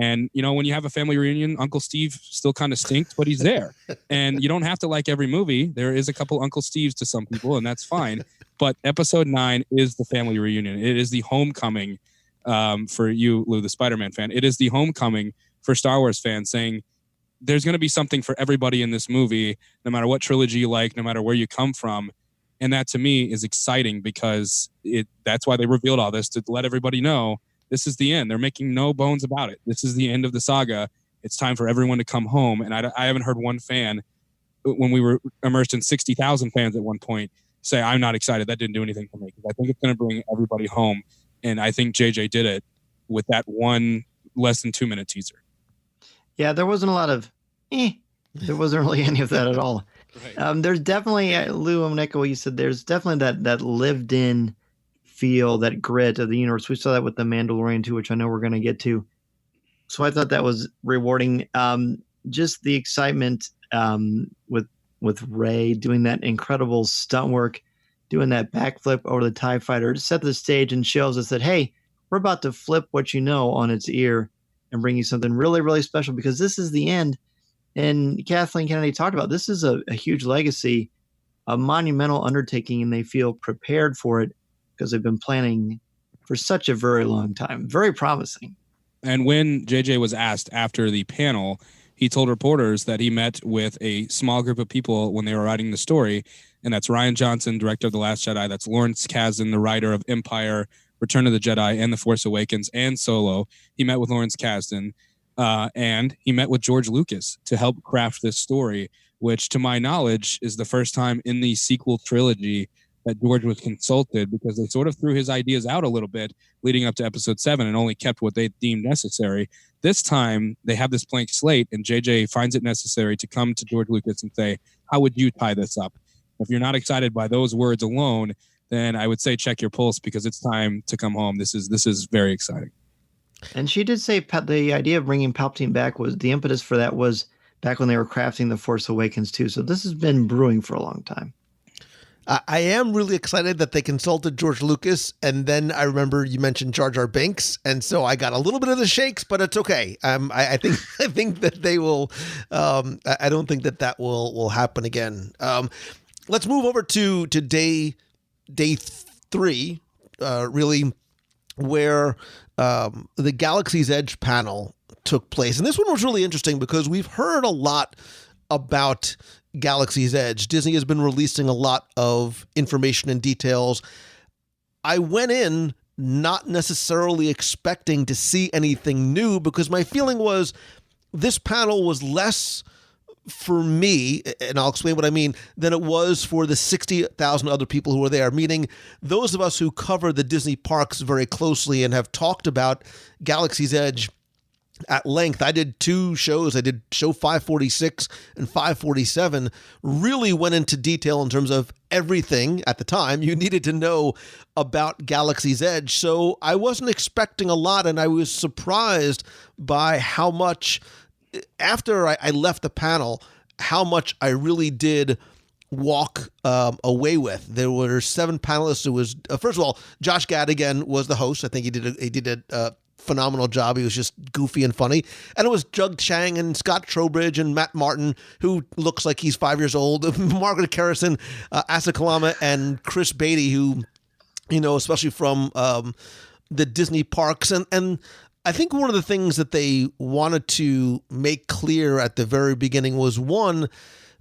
And, you know, when you have a family reunion, Uncle Steve still kind of stinks, but he's there. And you don't have to like every movie. There is a couple Uncle Steves to some people, and that's fine. But episode 9 is the family reunion. It is the homecoming for you, Lou, the Spider-Man fan. It is the homecoming for Star Wars fans, saying there's going to be something for everybody in this movie, no matter what trilogy you like, no matter where you come from. And that, to me, is exciting because that's why they revealed all this, to let everybody know this is the end. They're making no bones about it. This is the end of the saga. It's time for everyone to come home. And I haven't heard one fan, when we were immersed in 60,000 fans at one point, say, I'm not excited. That didn't do anything for me. Because I think it's going to bring everybody home. And I think JJ did it with that one less than 2-minute teaser. Yeah, there wasn't a lot of There wasn't really any of that at all. Right. There's definitely, Lou, I'm echo what you said, there's definitely that lived in feel, that grit of the universe. We saw that with The Mandalorian too, which I know we're going to get to. So I thought that was rewarding. Just the excitement with with Rey doing that incredible stunt work, doing that backflip over the TIE fighter to set the stage and shows us that, hey, we're about to flip what you know on its ear and bring you something really, really special, because this is the end. And Kathleen Kennedy talked about this is a huge legacy, a monumental undertaking, and they feel prepared for it because they've been planning for such a very long time. Very promising. And when JJ was asked after the panel, he told reporters that he met with a small group of people when they were writing the story. And that's Rian Johnson, director of The Last Jedi. That's Lawrence Kasdan, the writer of Empire, Return of the Jedi, and The Force Awakens, and Solo. He met with Lawrence Kasdan, and he met with George Lucas to help craft this story, which, to my knowledge, is the first time in the sequel trilogy that George was consulted, because they sort of threw his ideas out a little bit leading up to Episode 7 and only kept what they deemed necessary. This time, they have this blank slate, and JJ finds it necessary to come to George Lucas and say, how would you tie this up? If you're not excited by those words alone, then I would say check your pulse, because it's time to come home. This is very exciting. And she did say the idea of bringing Palpatine back was the impetus for that was back when they were crafting The Force Awakens too. So this has been brewing for a long time. I am really excited that they consulted George Lucas, and then I remember you mentioned Jar Jar Binks, and so I got a little bit of the shakes, but it's okay. I think that they will. I don't think that will happen again. Let's move over to day 3, really, where the Galaxy's Edge panel took place, and this one was really interesting because we've heard a lot about Galaxy's Edge. Disney has been releasing a lot of information and details. I went in not necessarily expecting to see anything new, because my feeling was this panel was less for me, and I'll explain what I mean, than it was for the 60,000 other people who were there, meaning those of us who cover the Disney parks very closely and have talked about Galaxy's Edge at length. I did 2 shows. I did show 546 and 547, really went into detail in terms of everything at the time you needed to know about Galaxy's Edge. So I wasn't expecting a lot, and I was surprised by how much, after I left the panel, how much I really did walk away with. There were 7 panelists. It was, first of all, Josh Gad again was the host. I think he did a phenomenal job. He was just goofy and funny. And it was Jug Chang and Scott Trowbridge and Matt Martin, who looks like he's 5 years old, Margaret Carrison, Asa Kalama, and Chris Beatty, who, you know, especially from the Disney parks. And I think one of the things that they wanted to make clear at the very beginning was, one,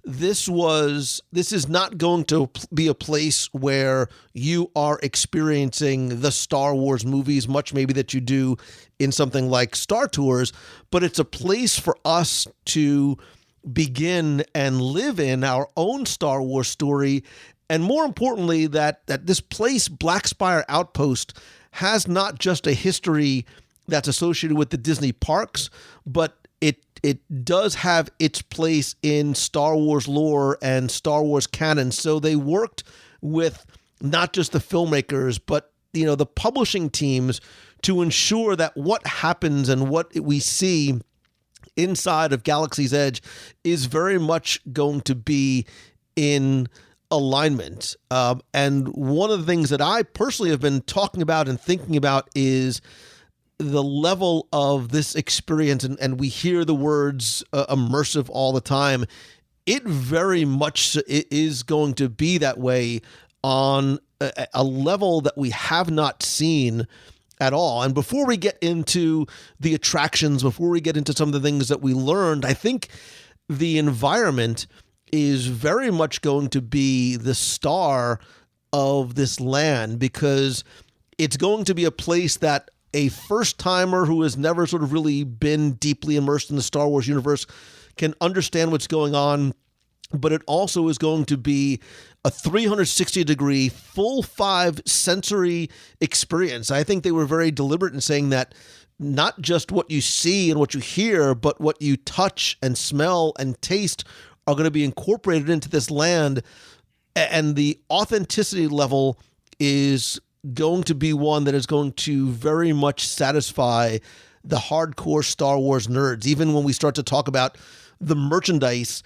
this is not going to be a place where you are experiencing the Star Wars movies, much maybe that you do in something like Star Tours, but it's a place for us to begin and live in our own Star Wars story. And more importantly, that this place, Black Spire Outpost, has not just a history that's associated with the Disney parks, but it does have its place in Star Wars lore and Star Wars canon. So they worked with not just the filmmakers, but, you know, the publishing teams to ensure that what happens and what we see inside of Galaxy's Edge is very much going to be in alignment. And one of the things that I personally have been talking about and thinking about is the level of this experience, and we hear the words immersive all the time. It very much is going to be that way on a level that we have not seen at all. And before we get into the attractions, before we get into some of the things that we learned, I think the environment is very much going to be the star of this land, because it's going to be a place that a first-timer who has never sort of really been deeply immersed in the Star Wars universe can understand what's going on, but it also is going to be a 360-degree, full 5 sensory experience. I think they were very deliberate in saying that not just what you see and what you hear, but what you touch and smell and taste are going to be incorporated into this land, and the authenticity level is going to be one that is going to very much satisfy the hardcore Star Wars nerds. Even when we start to talk about the merchandise,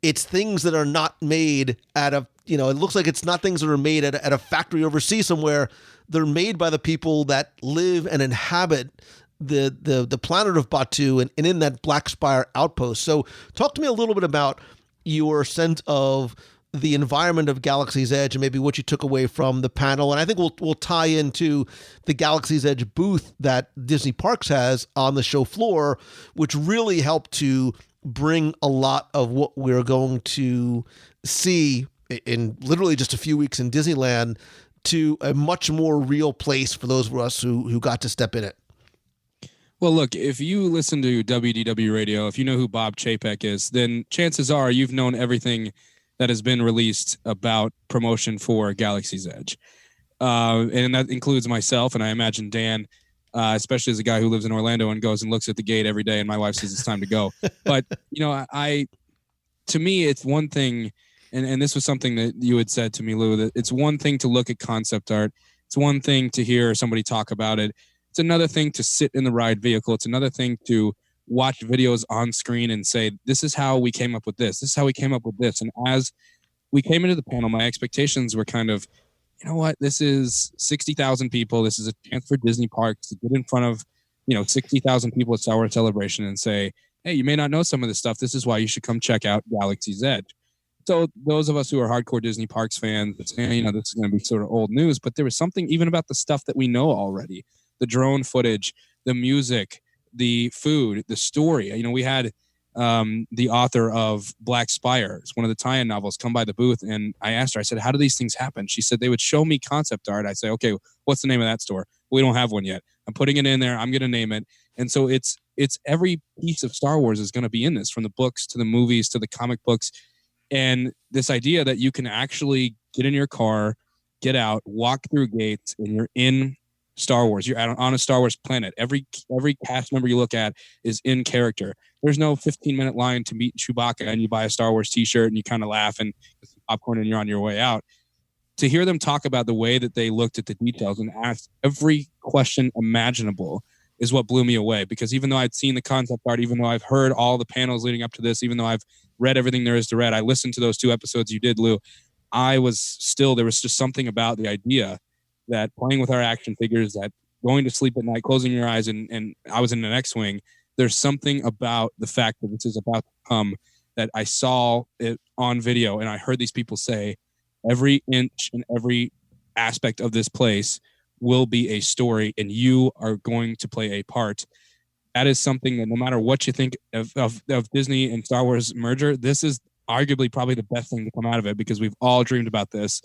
it's things that are not made at a, it looks like it's not things that are made at a factory overseas somewhere. They're made by the people that live and inhabit the planet of Batu and in that Black Spire outpost. So talk to me a little bit about your sense of the environment of Galaxy's Edge and maybe what you took away from the panel. And I think we'll tie into the Galaxy's Edge booth that Disney Parks has on the show floor, which really helped to bring a lot of what we're going to see in literally just a few weeks in Disneyland to a much more real place for those of us who got to step in it. Well, look, if you listen to WDW radio, if you know who Bob Chapek is, then chances are you've known everything that has been released about promotion for Galaxy's Edge. And that includes myself, and I imagine Dan, especially as a guy who lives in Orlando and goes and looks at the gate every day, and my wife says it's time to go. But, to me, it's one thing, and this was something that you had said to me, Lou, that it's one thing to look at concept art. It's one thing to hear somebody talk about it. It's another thing to sit in the ride vehicle. It's another thing to watch videos on screen and say, this is how we came up with this. This is how we came up with this. And as we came into the panel, my expectations were kind of, you know what, this is 60,000 people. This is a chance for Disney Parks to get in front of, 60,000 people at Star Wars Celebration and say, hey, you may not know some of this stuff. This is why you should come check out Galaxy's Edge. So those of us who are hardcore Disney Parks fans, this is going to be sort of old news, but there was something even about the stuff that we know already. The drone footage, the music, the food, the story. We had the author of Black Spire, it's one of the tie-in novels, come by the booth, and I asked her, I said, how do these things happen? She said they would show me concept art. I say, okay, what's the name of that store? We don't have one yet. I'm putting it in there. I'm going to name it. And so it's every piece of Star Wars is going to be in this, from the books to the movies to the comic books. And this idea that you can actually get in your car, get out, walk through gates, and you're in Star Wars. You're on a Star Wars planet. Every cast member you look at is in character. There's no 15-minute line to meet Chewbacca and you buy a Star Wars t-shirt and you kind of laugh and get some popcorn and you're on your way out. To hear them talk about the way that they looked at the details and asked every question imaginable is what blew me away. Because even though I'd seen the concept art, even though I've heard all the panels leading up to this, even though I've read everything there is to read, I listened to those 2 episodes you did, Lou, there was just something about the idea that playing with our action figures, that going to sleep at night, closing your eyes, and I was in an X-Wing, there's something about the fact that this is about to come that I saw it on video and I heard these people say, every inch and every aspect of this place will be a story and you are going to play a part. That is something that no matter what you think of Disney and Star Wars merger, this is arguably probably the best thing to come out of it, because we've all dreamed about this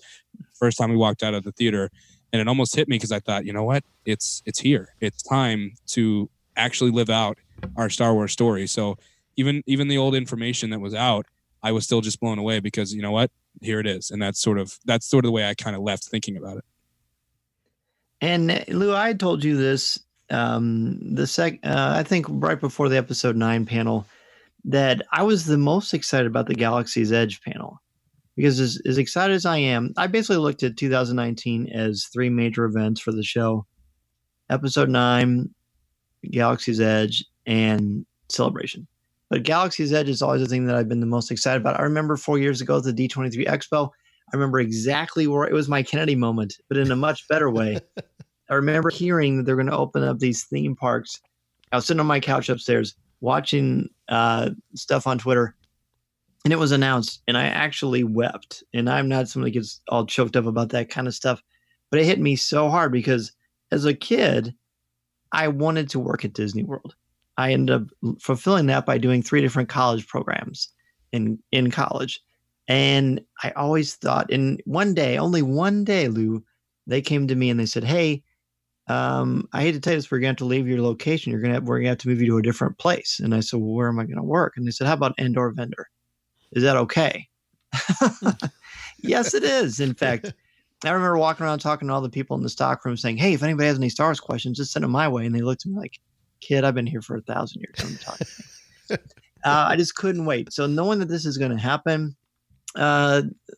first time we walked out of the theater. And it almost hit me because I thought, you know what? It's here. It's time to actually live out our Star Wars story. So even the old information that was out, I was still just blown away because, you know what? Here it is. And that's sort of the way I kind of left thinking about it. And Lou, I told you this I think right before the episode 9 panel, that I was the most excited about the Galaxy's Edge panel. Because as excited as I am, I basically looked at 2019 as 3 major events for the show. Episode 9, Galaxy's Edge, and Celebration. But Galaxy's Edge is always the thing that I've been the most excited about. I remember 4 years ago at the D23 Expo, I remember exactly where it was my Kennedy moment, but in a much better way. I remember hearing that they're going to open up these theme parks. I was sitting on my couch upstairs watching stuff on Twitter, and it was announced, and I actually wept. And I'm not somebody that gets all choked up about that kind of stuff, but it hit me so hard because as a kid, I wanted to work at Disney World. I ended up fulfilling that by doing 3 different college programs in college. And I always thought, and one day, only one day, Lou, they came to me and they said, hey, I hate to tell you this, we're going to have to leave your location. We're going to have to move you to a different place. And I said, well, where am I going to work? And they said, how about indoor vendor? Is that okay? Yes, it is. In fact, I remember walking around talking to all the people in the stock room saying, hey, if anybody has any Star Wars questions, just send them my way. And they looked at me like, kid, I've been here for 1,000 years. Come talk to me. I just couldn't wait. So knowing that this is going to happen,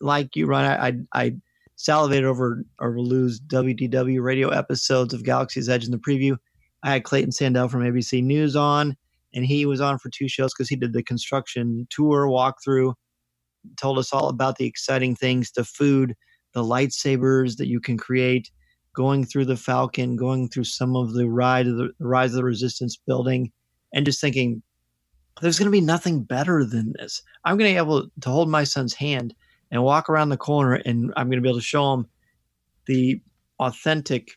like you, Ron, I salivated over Lou's WDW radio episodes of Galaxy's Edge in the preview. I had Clayton Sandell from ABC News on, and he was on for 2 shows because he did the construction tour walkthrough. told us all about the exciting things, the food, the lightsabers that you can create, going through the Falcon, going through some of the Rise of the Resistance building, and just thinking, there's going to be nothing better than this. I'm going to be able to hold my son's hand and walk around the corner, and I'm going to be able to show him the authentic,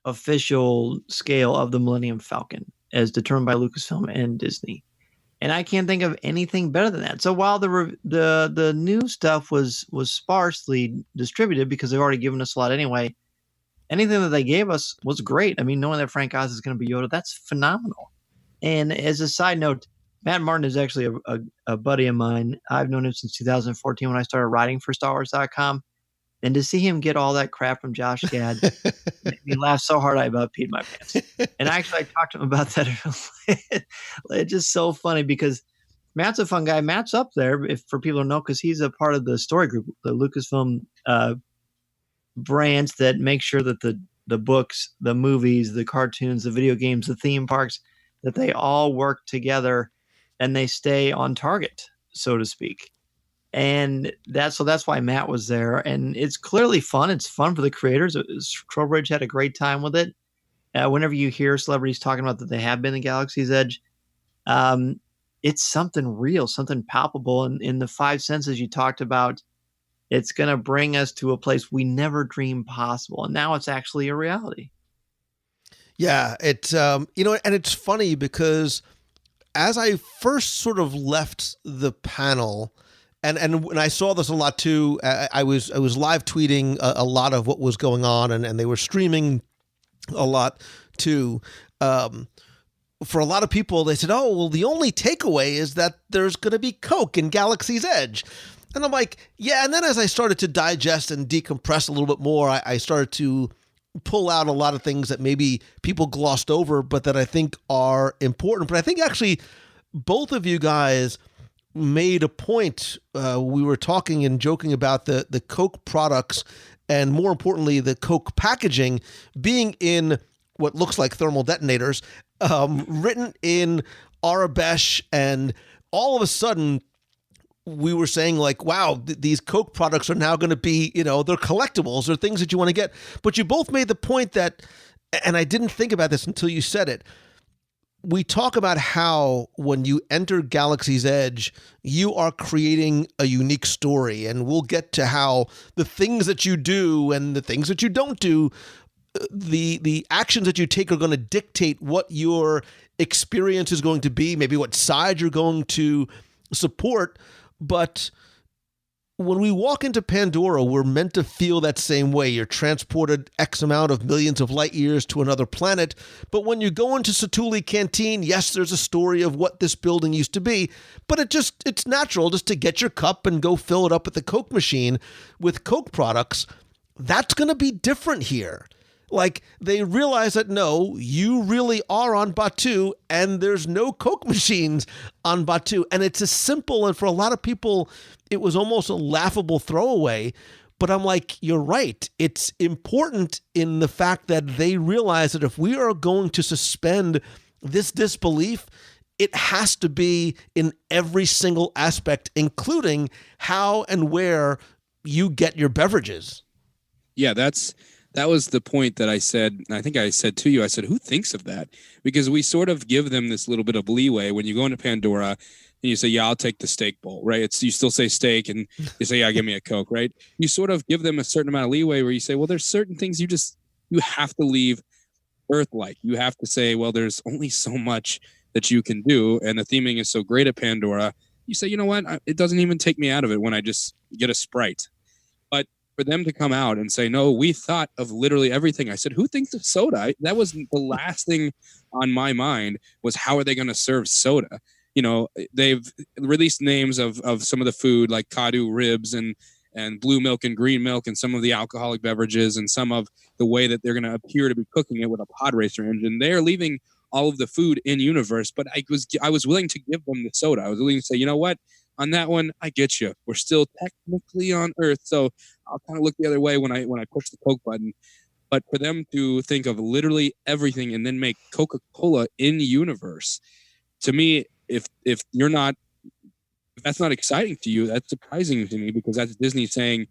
official scale of the Millennium Falcon as determined by Lucasfilm and Disney. And I can't think of anything better than that. So while the new stuff was sparsely distributed because they've already given us a lot anyway, anything that they gave us was great. I mean, knowing that Frank Oz is going to be Yoda, that's phenomenal. And as a side note, Matt Martin is actually a buddy of mine. I've known him since 2014 when I started writing for StarWars.com. And to see him get all that crap from Josh Gad made me laugh so hard I about peed my pants. And actually, I talked to him about that. It's just so funny because Matt's a fun guy. Matt's up there, if for people to know, because he's a part of the story group, the Lucasfilm branch that makes sure that the books, the movies, the cartoons, the video games, the theme parks, that they all work together and they stay on target, so to speak. And that's why Matt was there. And it's clearly fun. It's fun for the creators. Trowbridge had a great time with it. Whenever you hear celebrities talking about that they have been in Galaxy's Edge, it's something real, something palpable. And in the five senses you talked about, it's going to bring us to a place we never dreamed possible. And now it's actually a reality. Yeah, it's, and it's funny because as I first sort of left the panel, and when I saw this a lot too, I was live tweeting a lot of what was going on, and they were streaming a lot too. For a lot of people, they said, "Oh, well, the only takeaway is that there's going to be Coke in Galaxy's Edge," and I'm like, "Yeah." And then as I started to digest and decompress a little bit more, I started to pull out a lot of things that maybe people glossed over, but that I think are important. But I think actually both of you guys made a point. We were talking and joking about the Coke products, and more importantly, the Coke packaging being in what looks like thermal detonators, written in Arabesh, and all of a sudden we were saying like, wow, these Coke products are now going to be, they're collectibles, they're things that you want to get. But you both made the point that, and I didn't think about this until you said it, we talk about how when you enter Galaxy's Edge, you are creating a unique story, and we'll get to how the things that you do and the things that you don't do, the actions that you take are going to dictate what your experience is going to be, maybe what side you're going to support. But when we walk into Pandora, we're meant to feel that same way. You're transported X amount of millions of light years to another planet. But when you go into Satuli Canteen, yes, there's a story of what this building used to be, but it's natural just to get your cup and go fill it up at the Coke machine with Coke products. That's going to be different here. Like, they realize that, no, you really are on Batuu, and there's no Coke machines on Batuu. And it's as simple, and for a lot of people, it was almost a laughable throwaway. But I'm like, you're right. It's important in the fact that they realize that if we are going to suspend this disbelief, it has to be in every single aspect, including how and where you get your beverages. Yeah, that was the point that I said. I think I said to you, I said, who thinks of that? Because we sort of give them this little bit of leeway when you go into Pandora and you say, yeah, I'll take the steak bowl, right? You still say steak and you say, yeah, give me a Coke, right? You sort of give them a certain amount of leeway where you say, well, there's certain things you have to leave Earth-like. You have to say, well, there's only so much that you can do. And the theming is so great at Pandora. You say, you know what? It doesn't even take me out of it when I just get a Sprite. But for them to come out and say, no, we thought of literally everything. I said, who thinks of soda? That was the last thing on my mind, was how are they going to serve soda? They've released names of some of the food, like Kadu ribs and blue milk and green milk, and some of the alcoholic beverages, and some of the way that they're going to appear to be cooking it with a pod racer engine. They're leaving all of the food in universe, but I was willing to give them the soda. I was willing to say, you know what? On that one, I get you. We're still technically on Earth, so I'll kind of look the other way when I push the Coke button. But for them to think of literally everything and then make Coca-Cola in universe, to me, if you're not If that's not exciting to you, that's surprising to me, because that's Disney saying,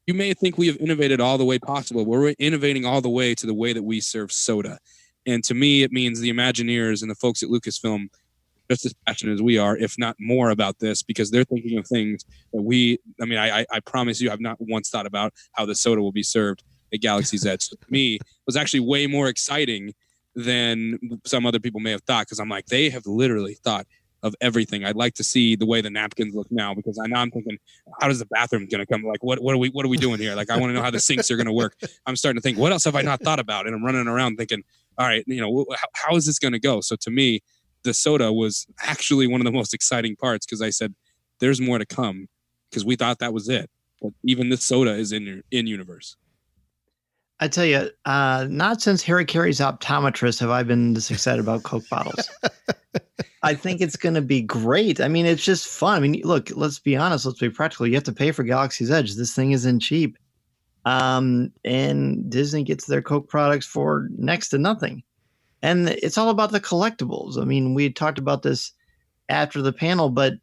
you may think we have innovated all the way possible, but we're innovating all the way to the way that we serve soda. And to me, it means the Imagineers and the folks at Lucasfilm are just as passionate as we are, if not more, about this, because they're thinking of things that I promise you, I've not once thought about how the soda will be served at Galaxy's Edge. So to me, it was actually way more exciting than some other people may have thought, because I'm like, they have literally thought of everything. I'd like to see the way the napkins look now, because I'm thinking, how is the bathroom going to come? Like, what are we doing here? Like, I want to know how the sinks are going to work. I'm starting to think, what else have I not thought about? And I'm running around thinking, all right, how is this going to go? So to me, the soda was actually one of the most exciting parts, because I said, there's more to come, because we thought that was it. But even this soda is in universe. I tell you, not since Harry Carey's optometrist have I been this excited about Coke bottles. I think it's going to be great. I mean, it's just fun. I mean, look, let's be honest. Let's be practical. You have to pay for Galaxy's Edge. This thing isn't cheap. And Disney gets their Coke products for next to nothing. And it's all about the collectibles. I mean, we talked about this after the panel, but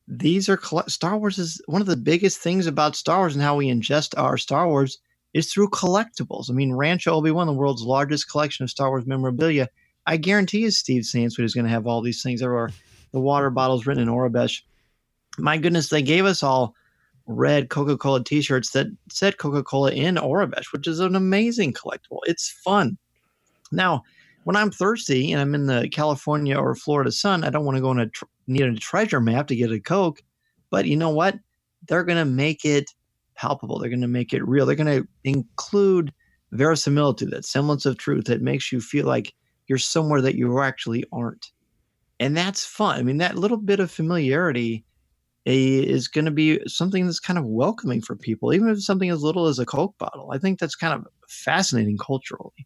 these are Star Wars is one of the biggest things about Star Wars, and how we ingest our Star Wars is through collectibles. I mean, Rancho Obi-Wan, the world's largest collection of Star Wars memorabilia. I guarantee you Steve Sansweet is going to have all these things everywhere. The water bottles written in Aurebesh. My goodness, they gave us all red Coca-Cola t-shirts that said Coca-Cola in Aurebesh, which is an amazing collectible. It's fun. Now, when I'm thirsty and I'm in the California or Florida sun, I don't want to go on need a treasure map to get a Coke. But you know what? They're going to make it palpable. They're going to make it real. They're going to include verisimilitude, that semblance of truth that makes you feel like you're somewhere that you actually aren't. And that's fun. I mean, that little bit of familiarity is going to be something that's kind of welcoming for people, even if it's something as little as a Coke bottle. I think that's kind of fascinating culturally.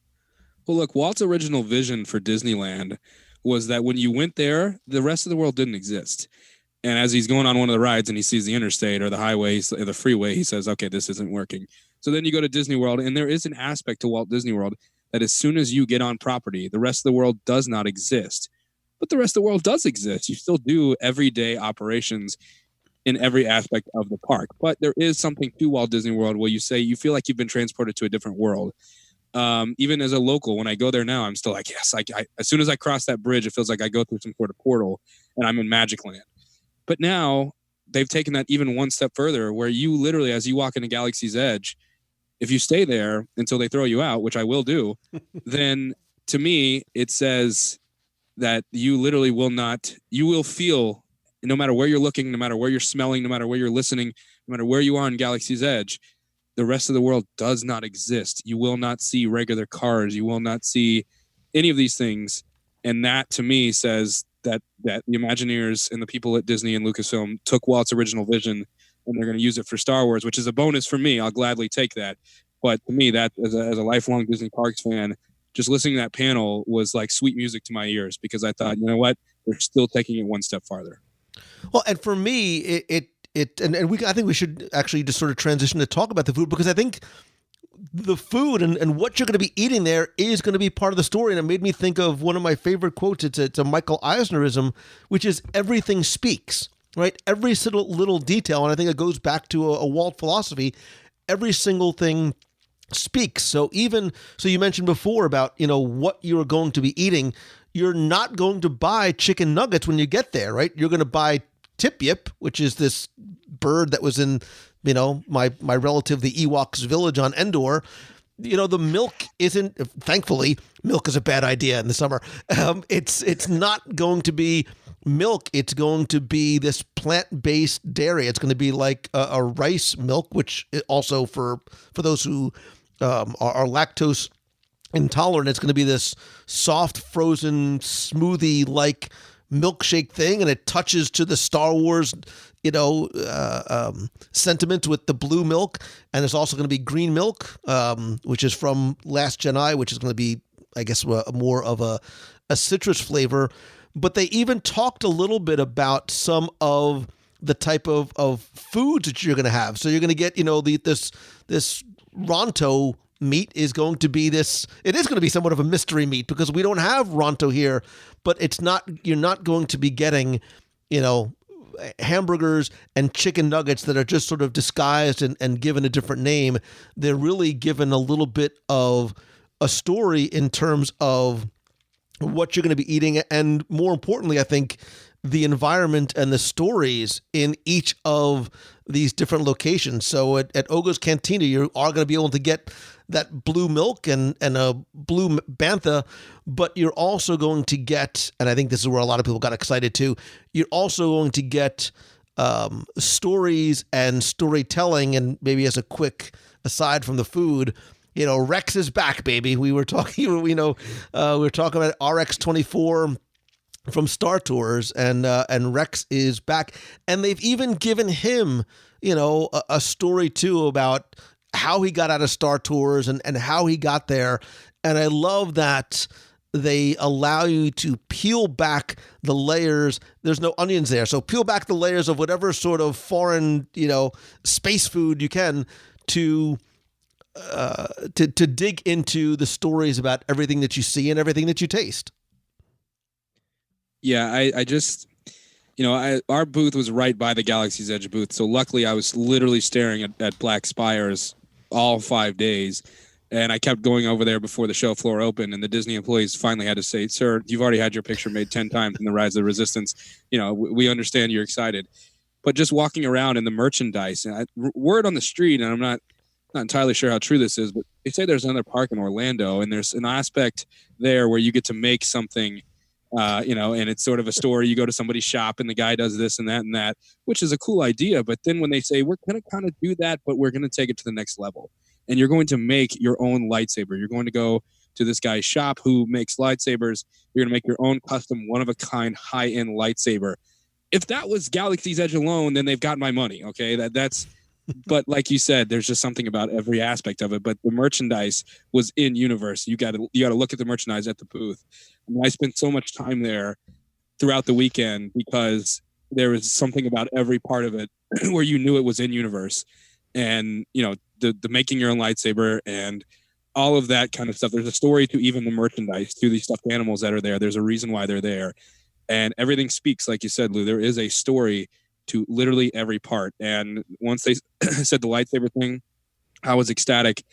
Well, look, Walt's original vision for Disneyland was that when you went there, the rest of the world didn't exist. And as he's going on one of the rides and he sees the interstate or the highway or the freeway, he says, okay, this isn't working. So then you go to Disney World, and there is an aspect to Walt Disney World that as soon as you get on property, the rest of the world does not exist. But the rest of the world does exist. You still do everyday operations in every aspect of the park. But there is something to Walt Disney World where you say you feel like you've been transported to a different world. Even as a local, when I go there now, I'm still like, yes, as soon as I cross that bridge, it feels like I go through some sort of portal and I'm in Magic Land. But now they've taken that even one step further, where you literally, as you walk into Galaxy's Edge, if you stay there until they throw you out, which I will do, then to me, it says that you literally you will feel, no matter where you're looking, no matter where you're smelling, no matter where you're listening, no matter where you are in Galaxy's Edge, the rest of the world does not exist. You will not see regular cars. You will not see any of these things. And that, to me, says that the Imagineers and the people at Disney and Lucasfilm took Walt's original vision, and they're going to use it for Star Wars, which is a bonus for me. I'll gladly take that. But to me, that as a lifelong Disney Parks fan, just listening to that panel was like sweet music to my ears, because I thought, you know what, they're still taking it one step farther. Well, and for me, I think we should actually just sort of transition to talk about the food, because I think the food and what you're going to be eating there is going to be part of the story. And it made me think of one of my favorite quotes. It's a Michael Eisnerism, which is everything speaks, right? Every little detail. And I think it goes back to a Walt philosophy. Every single thing speaks. So you mentioned before about, what you're going to be eating. You're not going to buy chicken nuggets when you get there, right? You're going to buy Tip Yip, which is this bird that was in, my relative, the Ewoks village on Endor. The milk isn't, thankfully, milk is a bad idea in the summer. It's not going to be milk. It's going to be this plant-based dairy. It's going to be like a rice milk, which also for those who are lactose intolerant, it's going to be this soft, frozen, smoothie-like milkshake thing, and it touches to the Star Wars, sentiment with the blue milk. And there's also going to be green milk, which is from Last Jedi, which is going to be, I guess, more of a citrus flavor. But they even talked a little bit about some of the type of foods that you're going to have. So you're going to get, this Ronto meat is going to be it is going to be somewhat of a mystery meat, because we don't have Ronto here, but you're not going to be getting, hamburgers and chicken nuggets that are just sort of disguised and given a different name. They're really given a little bit of a story in terms of what you're going to be eating, and more importantly, I think the environment and the stories in each of these different locations. So at Oga's Cantina, you are going to be able to get that blue milk and a blue bantha, but you're also going to get, and I think this is where a lot of people got excited too, you're also going to get stories and storytelling. And maybe as a quick aside from the food, Rex is back, baby. We were talking, we were talking about RX-24 from Star Tours, and Rex is back, and they've even given him, a story too about how he got out of Star Tours and how he got there. And I love that they allow you to peel back the layers. There's no onions there, so peel back the layers of whatever sort of foreign, space food you can to dig into the stories about everything that you see and everything that you taste. Yeah, I just, our booth was right by the Galaxy's Edge booth. So luckily I was literally staring at Black Spires all 5 days. And I kept going over there before the show floor opened. And the Disney employees finally had to say, "Sir, you've already had your picture made 10 times in the Rise of the Resistance. We understand you're excited." But just walking around in the merchandise, and word on the street, and I'm not entirely sure how true this is, but they say there's another park in Orlando. And there's an aspect there where you get to make something, and it's sort of a story. You go to somebody's shop and the guy does this and that, which is a cool idea. But then when they say, we're going to kind of do that, but we're going to take it to the next level, and you're going to make your own lightsaber. You're going to go to this guy's shop who makes lightsabers. You're going to make your own custom, one-of-a-kind, high-end lightsaber. If that was Galaxy's Edge alone, then they've got my money. Okay, that's. But like you said, there's just something about every aspect of it. But the merchandise was in universe. You got to look at the merchandise at the booth. I spent so much time there throughout the weekend because there was something about every part of it where you knew it was in universe, and the making your own lightsaber and all of that kind of stuff. There's a story to even the merchandise, to these stuffed animals that are there. There's a reason why they're there, and everything speaks, like you said, Lou. There is a story to literally every part. And once they said the lightsaber thing, I was ecstatic.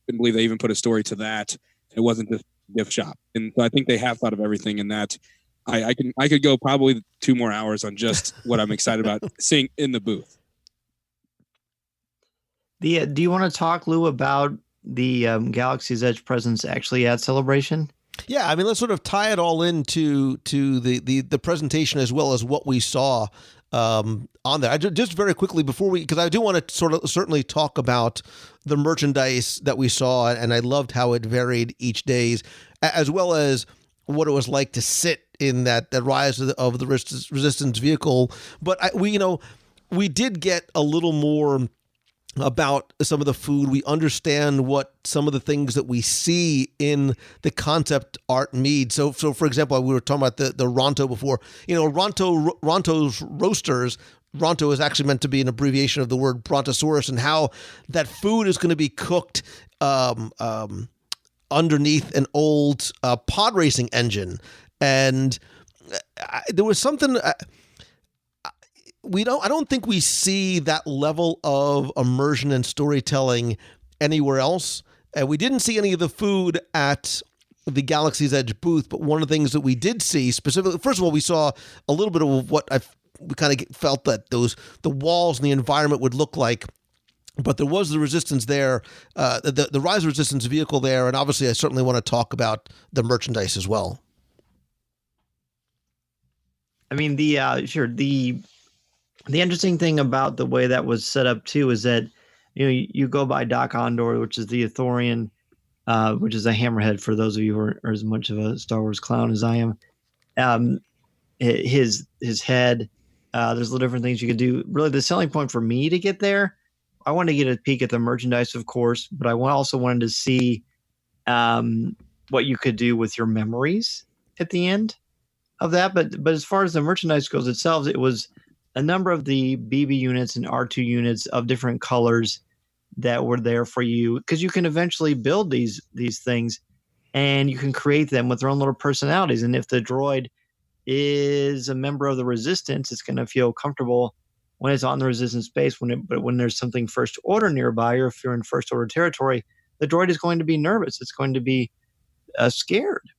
Couldn't believe they even put a story to that. It wasn't just a gift shop. And so I think they have thought of everything in that. I could go probably 2 more hours on just what I'm excited about seeing in the booth. Do you want to talk, Lou, about the Galaxy's Edge presence actually at Celebration? Yeah, I mean, let's sort of tie it all into the presentation as well as what we saw on there. Just very quickly before because I do want to sort of certainly talk about the merchandise that we saw, and I loved how it varied each days, as well as what it was like to sit in that Rise of the Resistance vehicle. But we did get a little more about some of the food. We understand what some of the things that we see in the concept art mean. So for example, we were talking about the Ronto before. Ronto's Roasters. Ronto is actually meant to be an abbreviation of the word Brontosaurus, and how that food is going to be cooked underneath an old pod racing engine. And there was something. I don't think we see that level of immersion and storytelling anywhere else. And we didn't see any of the food at the Galaxy's Edge booth, but one of the things that we did see specifically, first of all, we saw a little bit of what we kind of felt that the walls and the environment would look like. But there was the Resistance there, the Rise of Resistance vehicle there, and obviously I certainly want to talk about the merchandise as well. I mean, the interesting thing about the way that was set up too is that you go by Doc Ondor, which is the Ithorian, which is a hammerhead for those of you who are as much of a Star Wars clown as I am. His head. There's little different things you could do. Really, the selling point for me to get there, I wanted to get a peek at the merchandise, of course, but I also wanted to see what you could do with your memories at the end of that. But as far as the merchandise goes itself, it was a number of the BB units and R2 units of different colors that were there for you, because you can eventually build these things and you can create them with their own little personalities. And if the droid is a member of the resistance, it's going to feel comfortable when it's on the resistance base. But when there's something first order nearby, or if you're in first order territory, the droid is going to be nervous. It's going to be scared.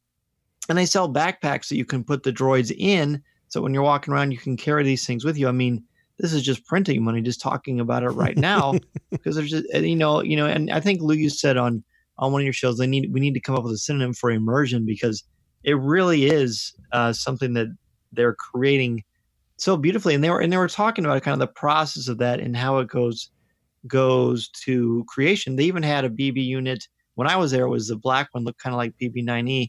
And they sell backpacks that you can put the droids in. So when you're walking around, you can carry these things with you. I mean, this is just printing money, just talking about it right now, because there's just, and I think Lou, you said on one of your shows, we need to come up with a synonym for immersion, because it really is something that they're creating so beautifully. And they were talking about kind of the process of that and how it goes to creation. They even had a BB unit when I was there. It was the black one, looked kind of like BB-9E,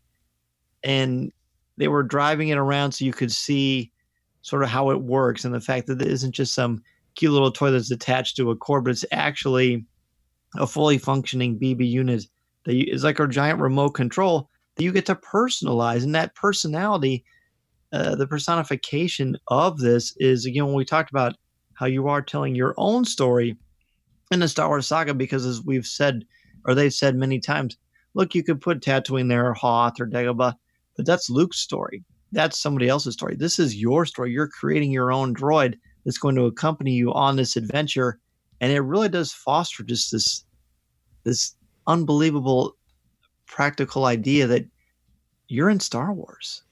and they were driving it around so you could see sort of how it works, and the fact that it isn't just some cute little toy that's attached to a cord, but it's actually a fully functioning BB unit that is like a giant remote control that you get to personalize. And that personality, the personification of this is, again, when we talked about how you are telling your own story in the Star Wars saga, because as we've said, or they've said many times, look, you could put Tatooine there, or Hoth, or Dagobah, but that's Luke's story. That's somebody else's story. This is your story. You're creating your own droid that's going to accompany you on this adventure. And it really does foster just this unbelievable practical idea that you're in Star Wars.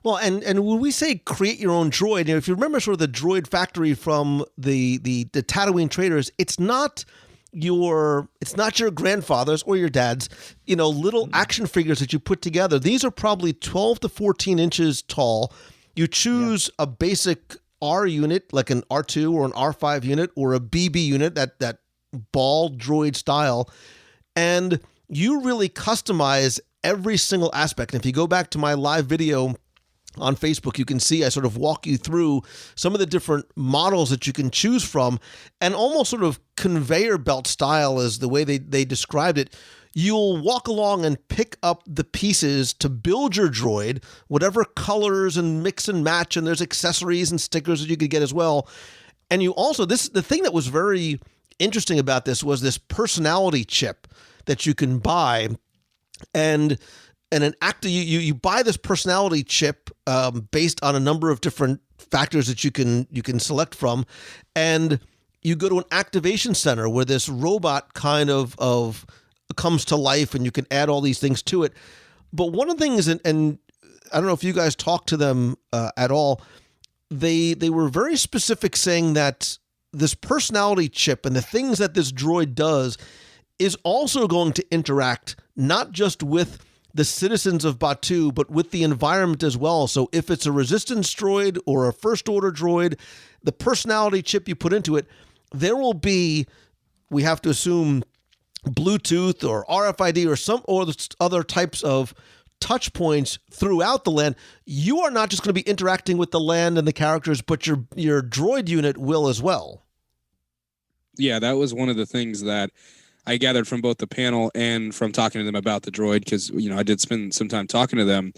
Well, and when we say create your own droid, if you remember sort of the droid factory from the Tatooine traders, it's not your grandfather's or your dad's, little action figures that you put together. These are probably 12 to 14 inches tall. You choose a basic R unit, like an R2 or an R5 unit, or a BB unit, that ball droid style, and you really customize every single aspect. And if you go back to my live video on Facebook, you can see I sort of walk you through some of the different models that you can choose from, and almost sort of conveyor belt style is the way they described it. You'll walk along and pick up the pieces to build your droid, whatever colors, and mix and match, and there's accessories and stickers that you could get as well. And you also, the thing that was very interesting about this was this personality chip that you can buy, and an actor, you buy this personality chip based on a number of different factors that you can select from, and you go to an activation center where this robot kind of comes to life, and you can add all these things to it. But one of the things, and I don't know if you guys talked to them at all, they were very specific, saying that this personality chip and the things that this droid does is also going to interact not just with the citizens of Batuu, but with the environment as well. So if it's a resistance droid or a first order droid, the personality chip you put into it, there will be, we have to assume, Bluetooth or RFID or some or other types of touch points throughout the land. You are not just going to be interacting with the land and the characters, but your droid unit will as well. Yeah, that was one of the things that I gathered from both the panel and from talking to them about the droid, because I did spend some time talking to them,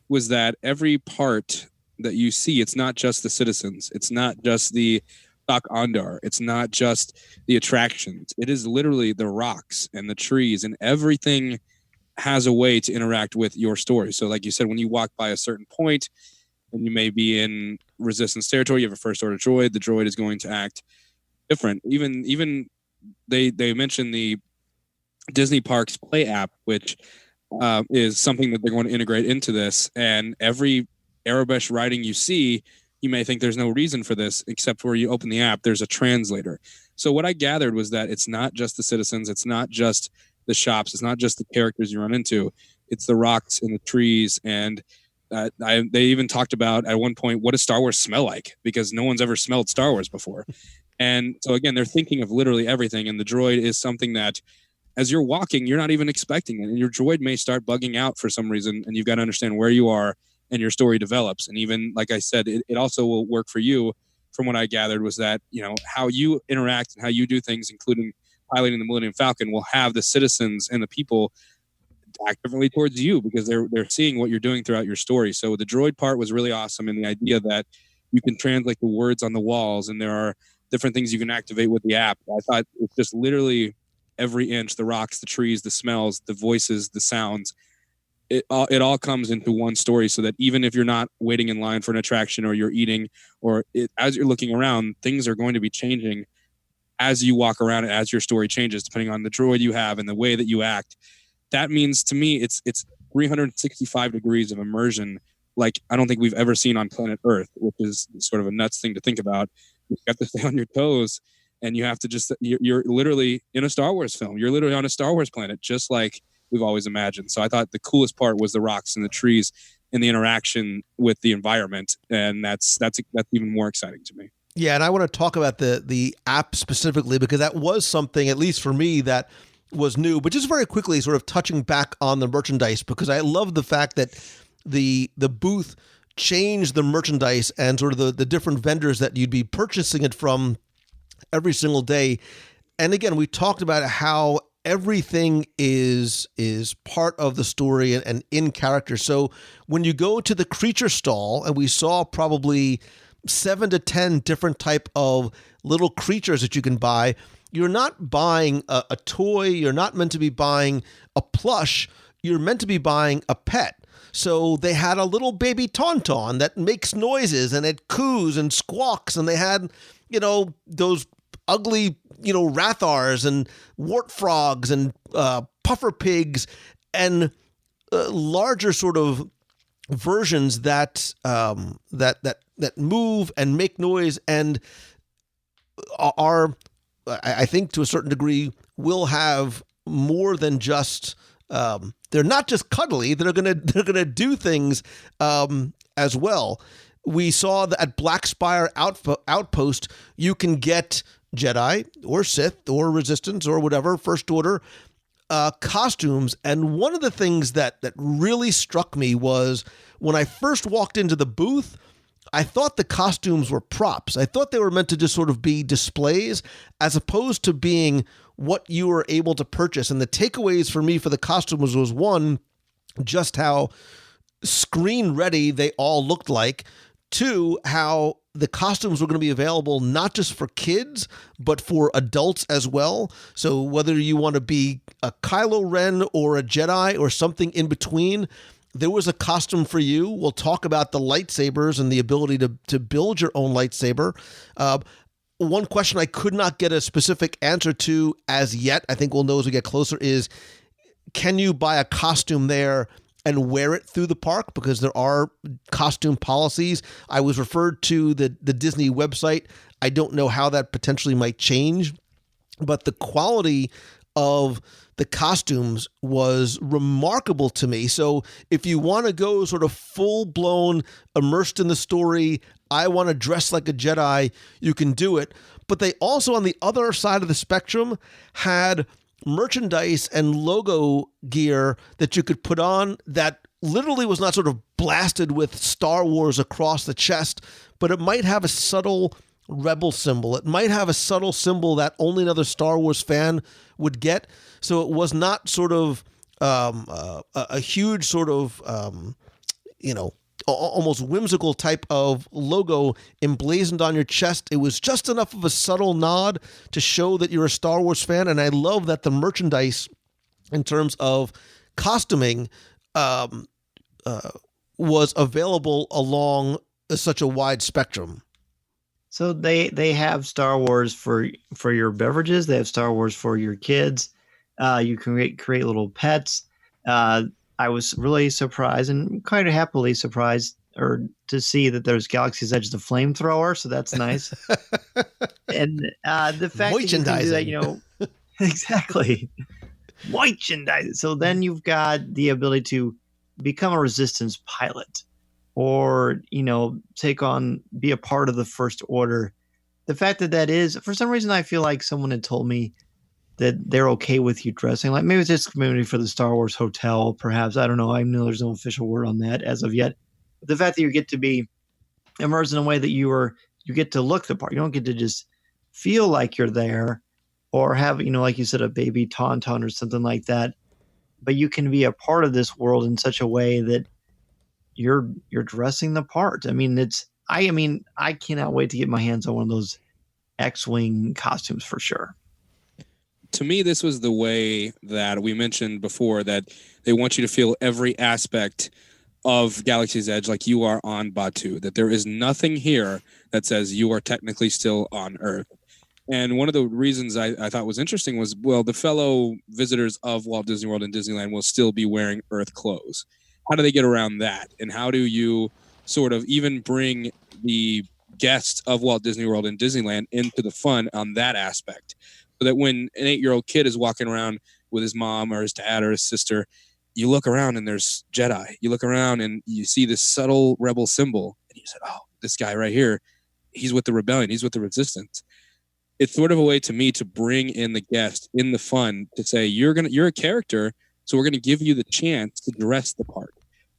was that every part that you see, it's not just the citizens, it's not just the Doc Ondar, it's not just the attractions, it is literally the rocks and the trees, and everything has a way to interact with your story. So like you said, when you walk by a certain point and you may be in resistance territory, you have a first order droid, the droid is going to act different. Even they mentioned the Disney Parks Play app, which is something that they're going to integrate into this. And every Arabic writing you see, you may think there's no reason for this, except where you open the app, there's a translator. So what I gathered was that it's not just the citizens, it's not just the shops, it's not just the characters you run into, it's the rocks and the trees. And they even talked about at one point, what does Star Wars smell like? Because no one's ever smelled Star Wars before. And so again, they're thinking of literally everything. And the droid is something that as you're walking, you're not even expecting it. And your droid may start bugging out for some reason. And you've got to understand where you are and your story develops. And even, like I said, it also will work for you. From what I gathered was that, how you interact and how you do things, including piloting the Millennium Falcon, will have the citizens and the people act differently towards you because they're seeing what you're doing throughout your story. So the droid part was really awesome. And the idea that you can translate the words on the walls and there are different things you can activate with the app. I thought it's just literally every inch, the rocks, the trees, the smells, the voices, the sounds. it all comes into one story, so that even if you're not waiting in line for an attraction or you're eating as you're looking around, things are going to be changing as you walk around and as your story changes, depending on the droid you have and the way that you act. That means to me, it's 365 degrees of immersion like I don't think we've ever seen on planet Earth, which is sort of a nuts thing to think about. You have to stay on your toes, and you have to you're literally in a Star Wars film. You're literally on a Star Wars planet, just like we've always imagined. So I thought the coolest part was the rocks and the trees and the interaction with the environment, and that's even more exciting to me. Yeah, and I want to talk about the app specifically, because that was something, at least for me, that was new. But just very quickly, sort of touching back on the merchandise, because I love the fact that the booth changed the merchandise and sort of the different vendors that you'd be purchasing it from every single day. And again, we talked about how everything is part of the story and in character. So when you go to the creature stall, and we saw probably 7 to 10 different type of little creatures that you can buy, you're not buying a toy. You're not meant to be buying a plush. You're meant to be buying a pet. So they had a little baby Tauntaun that makes noises, and it coos and squawks, and they had, those ugly, Rathars and wart frogs and puffer pigs and larger sort of versions that move and make noise and are, I think, to a certain degree, will have more than just. They're not just cuddly; they're gonna do things as well. We saw that at Black Spire Outpost, you can get Jedi or Sith or Resistance or whatever First Order costumes. And one of the things that really struck me was when I first walked into the booth, I thought the costumes were props. I thought they were meant to just sort of be displays as opposed to being what you were able to purchase. And the takeaways for me for the costumes was, one, just how screen ready they all looked like. Two, how the costumes were going to be available not just for kids, but for adults as well. So whether you want to be a Kylo Ren or a Jedi or something in between, there was a costume for you. We'll talk about the lightsabers and the ability to build your own lightsaber. One question I could not get a specific answer to as yet, I think we'll know as we get closer, is can you buy a costume there and wear it through the park? Because there are costume policies. I was referred to the Disney website. I don't know how that potentially might change, but the quality of the costumes was remarkable to me. So if you want to go sort of full-blown immersed in the story, I want to dress like a Jedi, you can do it. But they also, on the other side of the spectrum, had merchandise and logo gear that you could put on that literally was not sort of blasted with Star Wars across the chest, but it might have a subtle Rebel symbol. It might have a subtle symbol that only another Star Wars fan would get. So it was not sort of a huge sort of, almost whimsical type of logo emblazoned on your chest. It was just enough of a subtle nod to show that you're a Star Wars fan. And I love that the merchandise in terms of costuming was available along such a wide spectrum. So they have Star Wars for your beverages. They have Star Wars for your kids. You can create little pets. I was really surprised and quite happily surprised to see that there's Galaxy's Edge the flamethrower. So that's nice. And the fact that you can do that, exactly. Merchandise. So then you've got the ability to become a Resistance pilot, or be a part of the First Order. The fact that is, for some reason, I feel like someone had told me that they're okay with you dressing like, maybe it's just community for the Star Wars hotel, perhaps. I don't know. I know there's no official word on that as of yet. But the fact that you get to be immersed in a way that you get to look the part. You don't get to just feel like you're there, or have, like you said, a baby Tauntaun or something like that. But you can be a part of this world in such a way that you're dressing the part. I cannot wait to get my hands on one of those X-Wing costumes for sure. to me, this was the way that we mentioned before, that they want you to feel every aspect of Galaxy's Edge like you are on Batu, that there is nothing here that says you are technically still on Earth. And one of the reasons I thought was interesting was, well, the fellow visitors of Walt Disney World and Disneyland will still be wearing Earth clothes. How do they get around that? And how do you sort of even bring the guests of Walt Disney World and Disneyland into the fun on that aspect? So that when an 8-year-old kid is walking around with his mom or his dad or his sister, you look around and there's Jedi. You look around and you see this subtle rebel symbol, and you said, oh, this guy right here, he's with the rebellion, he's with the resistance. It's sort of a way to me to bring in the guest in the fun, to say you're a character, so we're gonna give you the chance to dress the part,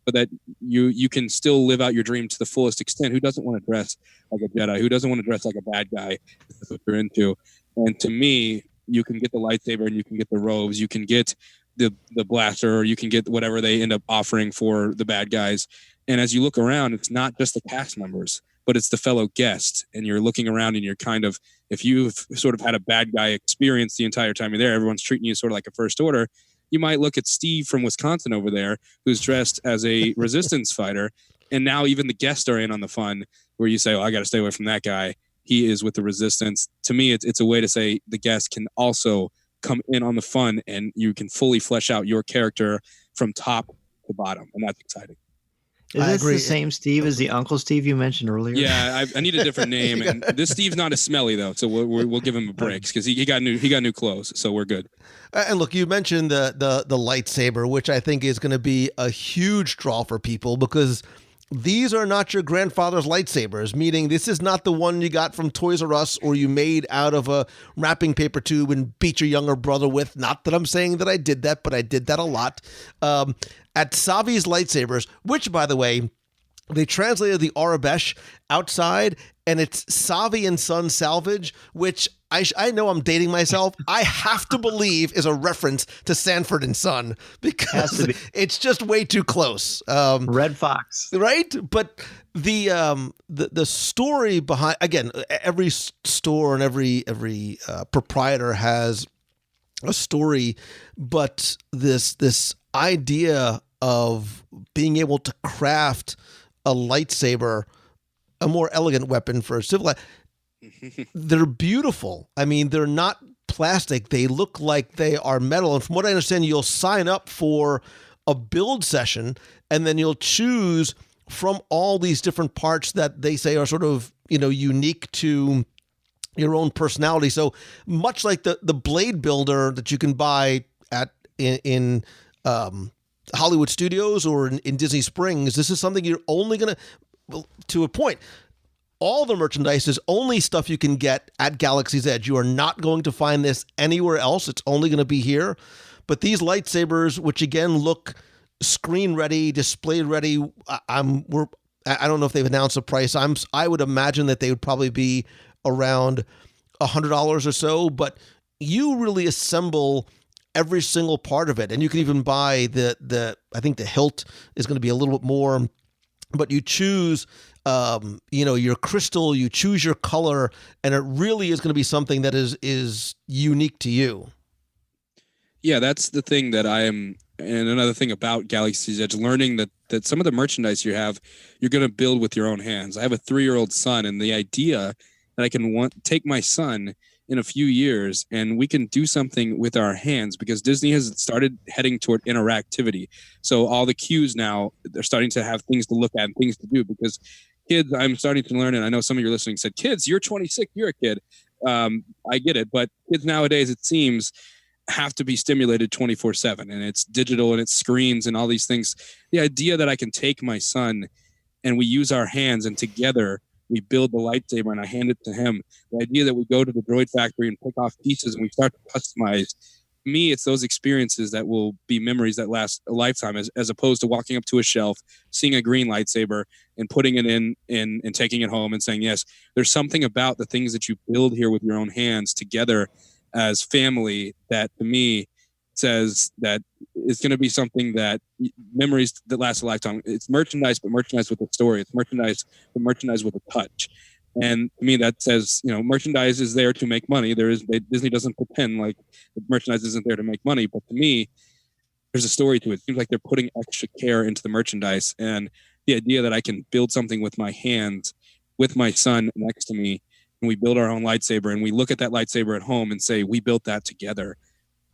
so that you can still live out your dream to the fullest extent. Who doesn't want to dress like a Jedi? Who doesn't want to dress like a bad guy? That's what you're into. And to me, you can get the lightsaber and you can get the robes, you can get the blaster, or you can get whatever they end up offering for the bad guys. And as you look around, it's not just the cast members, but it's the fellow guests. And you're looking around and you're kind of, if you've sort of had a bad guy experience the entire time you're there, everyone's treating you sort of like a first order. You might look at Steve from Wisconsin over there, who's dressed as a resistance fighter. And now even the guests are in on the fun, where you say, oh, I got to stay away from that guy. He is with the resistance. To me, it's a way to say the guests can also come in on the fun, and you can fully flesh out your character from top to bottom. And that's exciting. Is this the same Steve as the Uncle Steve you mentioned earlier? Yeah, I need a different name. And this Steve's not as smelly though, so we'll give him a break, because he got new clothes, so we're good. And look, you mentioned the lightsaber, which I think is going to be a huge draw for people, because these are not your grandfather's lightsabers, meaning this is not the one you got from Toys R Us or you made out of a wrapping paper tube and beat your younger brother with. Not that I'm saying that I did that, but I did that a lot. At Savi's lightsabers, which, by the way, they translated the Arabesh outside, and it's Savi and Son Salvage, which I know I'm dating myself. I have to believe is a reference to Sanford and Son, because it's just way too close. Red Fox, right? But the story behind, again, every store and every proprietor has a story, but this idea of being able to craft a lightsaber, a more elegant weapon for a civilized, they're beautiful. I mean, they're not plastic. They look like they are metal. And from what I understand, you'll sign up for a build session, and then you'll choose from all these different parts that they say are sort of, unique to your own personality. So much like the blade builder that you can buy in Hollywood Studios or in Disney Springs, this is something you're only going to a point. All the merchandise is only stuff you can get at Galaxy's Edge. You are not going to find this anywhere else. It's only going to be here. But these lightsabers, which again look screen ready, display ready, I don't know if they've announced a price. I would imagine that they would probably be around $100 or so. But you really assemble every single part of it, and you can even buy I think the hilt is going to be a little bit more. But you choose, your crystal, you choose your color, and it really is going to be something that is unique to you. Yeah, that's the thing that and another thing about Galaxy's Edge, learning that some of the merchandise you're going to build with your own hands. I have a 3-year-old son, and the idea that I can take my son in a few years and we can do something with our hands, because Disney has started heading toward interactivity. So all the cues now, they're starting to have things to look at and things to do, because kids, I'm starting to learn, and I know some of your listening said, kids, you're 26, you're a kid. I get it. But kids nowadays, it seems, have to be stimulated 24/7, and it's digital and it's screens and all these things. The idea that I can take my son and we use our hands and together we build the lightsaber and I hand it to him. The idea that we go to the droid factory and pick off pieces and we start to customize. Me, it's those experiences that will be memories that last a lifetime, as opposed to walking up to a shelf, seeing a green lightsaber and putting it in and taking it home and saying, yes, there's something about the things that you build here with your own hands together as family that to me says that it's going to be something that memories that last a lifetime. It's merchandise, but merchandise with a story. It's merchandise, but merchandise with a touch. And to me, that says, merchandise is there to make money. Disney doesn't pretend like the merchandise isn't there to make money. But to me, there's a story to it. It seems like they're putting extra care into the merchandise, and the idea that I can build something with my hands, with my son next to me, and we build our own lightsaber, and we look at that lightsaber at home and say, we built that together.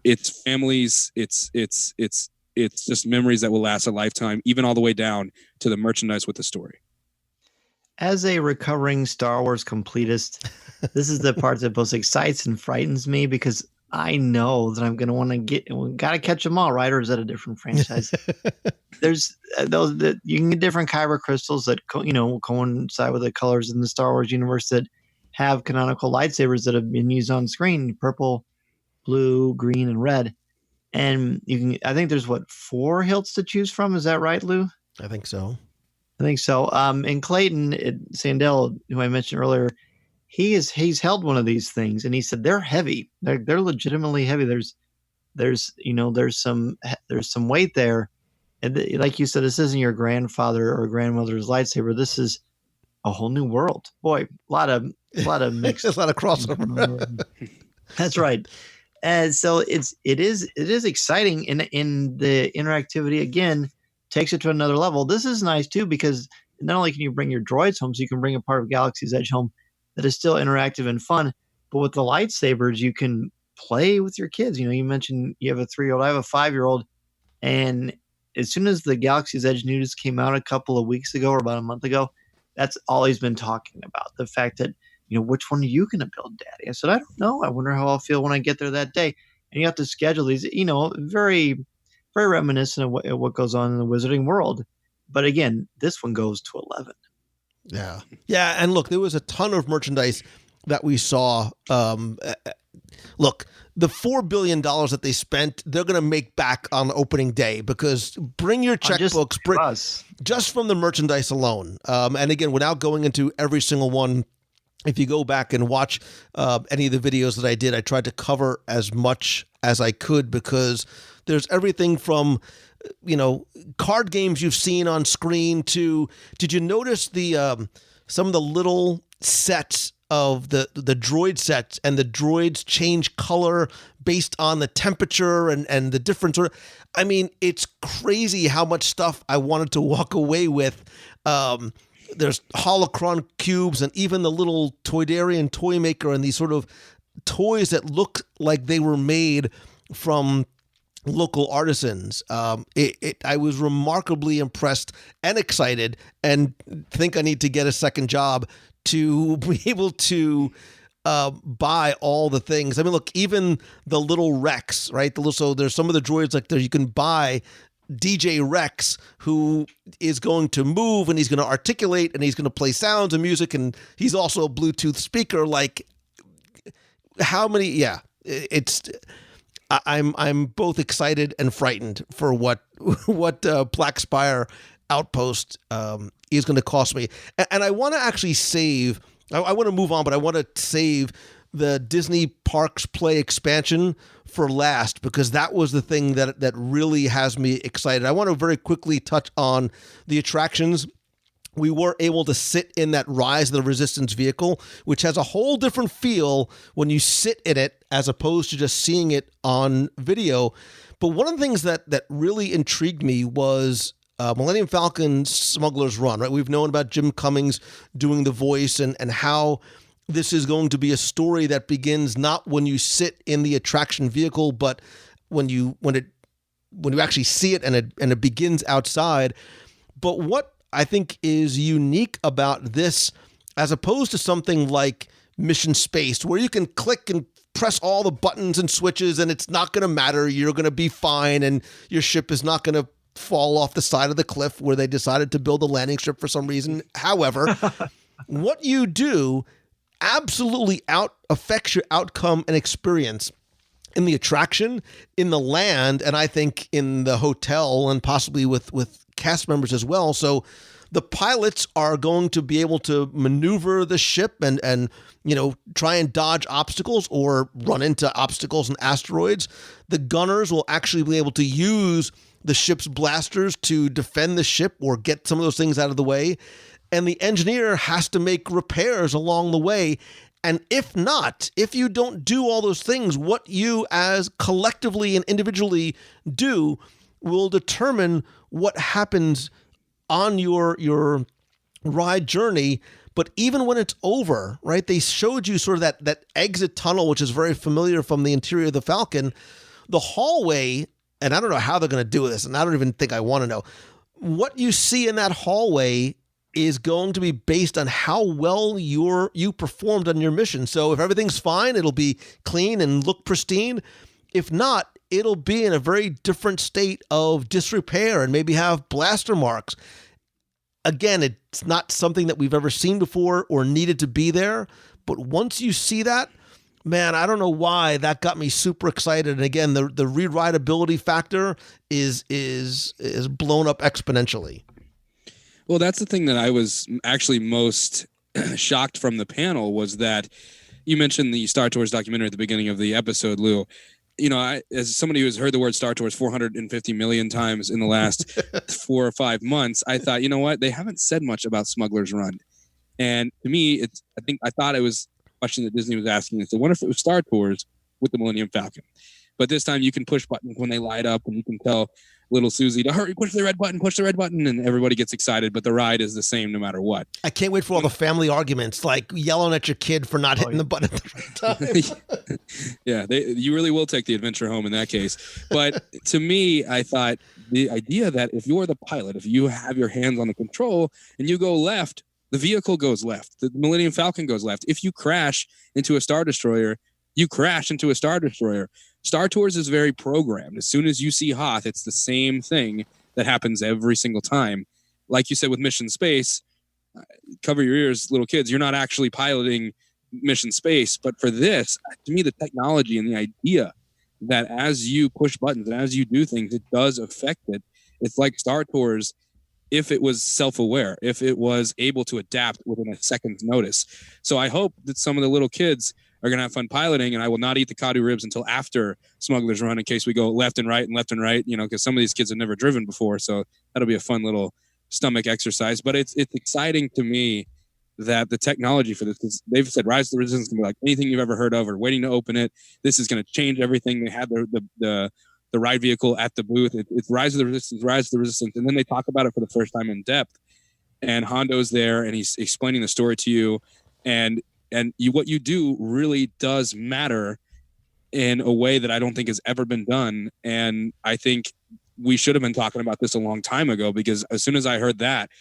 It's families. It's just memories that will last a lifetime, even all the way down to the merchandise with the story. As a recovering Star Wars completist, this is the part that both excites and frightens me, because I know that I'm going to want to got to catch them all, right? Or is that a different franchise? There's those that you can get different kyber crystals that coincide with the colors in the Star Wars universe that have canonical lightsabers that have been used on screen: purple, blue, green, and red. And I think there's 4 hilts to choose from. Is that right, Lou? I think so. And Clayton Sandell, who I mentioned earlier, he's held one of these things, and he said they're heavy. They're legitimately heavy. There's some weight there, and like you said, this isn't your grandfather or grandmother's lightsaber. This is a whole new world. Boy, a lot of mixed, a lot of crossover. That's right. And so it is exciting, and in the interactivity again takes it to another level. This is nice too, because not only can you bring your droids home, so you can bring a part of Galaxy's Edge home that is still interactive and fun, but with the lightsabers, you can play with your kids. You mentioned you have a 3-year-old, I have a 5-year-old, and as soon as the Galaxy's Edge news came out a couple of weeks ago or about a month ago, that's all he's been talking about. The fact that, which one are you going to build, Daddy? I said, I don't know. I wonder how I'll feel when I get there that day. And you have to schedule these, very, very reminiscent of what goes on in the wizarding world. But again, this one goes to 11. Yeah. Yeah. And look, there was a ton of merchandise that we saw. Look, the $4 billion that they spent, they're going to make back on opening day, because bring your checkbooks just from the merchandise alone. And again, without going into every single one, if you go back and watch any of the videos that I did, I tried to cover as much as I could, because there's everything from, card games you've seen on screen to, did you notice some of the little sets of the droid sets, and the droids change color based on the temperature and the different sort of, I mean, it's crazy how much stuff I wanted to walk away with. There's holocron cubes and even the little Toydarian toy maker and these sort of toys that look like they were made from local artisans. I was remarkably impressed and excited, and think I need to get a second job to be able to buy all the things. I mean, look, even the little Rex, right? So there's some of the droids like there you can buy DJ Rex, who is going to move and he's going to articulate and he's going to play sounds and music, and he's also a Bluetooth speaker. Like, how many? Yeah, I'm both excited and frightened for what Black Spire Outpost is going to cost me. And I want to actually save. I want to move on, but I want to save the Disney Parks Play expansion for last, because that was the thing that really has me excited. I want to very quickly touch on the attractions. We were able to sit in that Rise of the Resistance vehicle, which has a whole different feel when you sit in it as opposed to just seeing it on video. But one of the things that really intrigued me was Millennium Falcon Smuggler's Run, right? We've known about Jim Cummings doing the voice and how this is going to be a story that begins not when you sit in the attraction vehicle, but when you actually see it and it begins outside. But what I think is unique about this, as opposed to something like Mission Space, where you can click and press all the buttons and switches and it's not going to matter, you're going to be fine, and your ship is not going to fall off the side of the cliff where they decided to build a landing strip for some reason. However, what you do absolutely affects your outcome and experience in the attraction, in the land, and I think in the hotel, and possibly with cast members as well. So the pilots are going to be able to maneuver the ship and try and dodge obstacles or run into obstacles and asteroids. The gunners will actually be able to use the ship's blasters to defend the ship or get some of those things out of the way. and the engineer has to make repairs along the way. And if not, if you don't do all those things, what you as collectively and individually do will determine what happens on your ride journey. But even when it's over, right, they showed you sort of that exit tunnel, which is very familiar from the interior of the Falcon. The hallway, and I don't know how they're going to do this, and I don't even think I want to know. What you see in that hallway is going to be based on how well you performed on your mission. So if everything's fine, it'll be clean and look pristine. If not, it'll be in a very different state of disrepair and maybe have blaster marks. Again, it's not something that we've ever seen before or needed to be there. But once you see that, man, I don't know why that got me super excited. And again, the rewritability factor is blown up exponentially. Well, that's the thing that I was actually most shocked from the panel was that you mentioned the Star Tours documentary at the beginning of the episode, Lou. You know, as somebody who's heard the word Star Tours 450 million times in the last 4 or 5 months, I thought, you know what? They haven't said much about Smuggler's Run. And to me, I thought it was a question that Disney was asking. It's, I wonder if it was Star Tours with the Millennium Falcon. But this time you can push buttons when they light up and you can tell little Susie to hurry, push the red button, and everybody gets excited, but the ride is the same no matter what. I can't wait for all the family arguments, like yelling at your kid for not hitting the button at the right time. Yeah, you really will take the adventure home in that case. But to me, I thought the idea that if you're the pilot, if you have your hands on the control and you go left, the vehicle goes left. The Millennium Falcon goes left. If you crash into a Star Destroyer, you crash into a Star Destroyer. Star Tours is very programmed. As soon as you see Hoth, it's the same thing that happens every single time. Like you said with Mission Space, cover your ears, little kids, you're not actually piloting Mission Space. But for this, to me, the technology and the idea that as you push buttons and as you do things, it does affect it. It's like Star Tours if it was self-aware, if it was able to adapt within a second's notice. So I hope that some of the little kids are going to have fun piloting, and I will not eat the Kadu ribs until after Smuggler's Run in case we go left and right, you know, because some of these kids have never driven before. So that'll be a fun little stomach exercise. But it's exciting to me that the technology for this, because they've said Rise of the Resistance can be like anything you've ever heard of or waiting to open it. This is going to change everything. They have the ride vehicle at the booth. It's Rise of the Resistance. And then they talk about it for the first time in depth. And Hondo's there, and he's explaining the story to you. And what you do really does matter in a way that I don't think has ever been done. And I think we should have been talking about this a long time ago, because as soon as I heard that,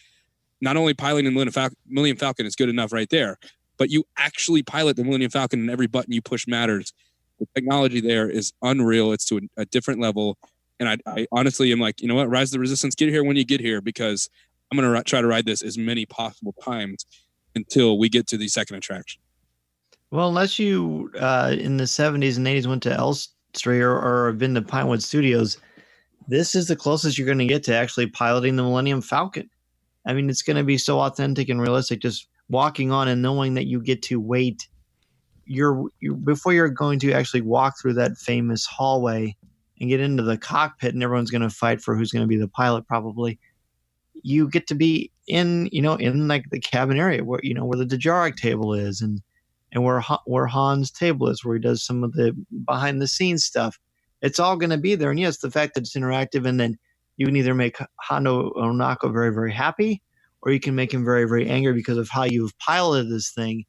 not only piloting the Millennium Falcon is good enough right there, but you actually pilot the Millennium Falcon and every button you push matters. The technology there is unreal. It's to a different level. And I honestly am like, you know what, Rise of the Resistance, get here when you get here, because I'm going to try to ride this as many possible times until we get to the second attraction. Well, unless you in the 70s and 80s went to Elstree or have been to Pinewood Studios, this is the closest you're going to get to actually piloting the Millennium Falcon. I mean, it's going to be so authentic and realistic, just walking on and knowing that you get to wait before you're going to actually walk through that famous hallway and get into the cockpit, and everyone's going to fight for who's going to be the pilot probably. You get to be in like the cabin area where the Dejarik table is and where Han's table is, where he does some of the behind the scenes stuff. It's all going to be there. And yes, the fact that it's interactive, and then you can either make Hondo Ohnaka very, very happy, or you can make him very, very angry because of how you've piloted this thing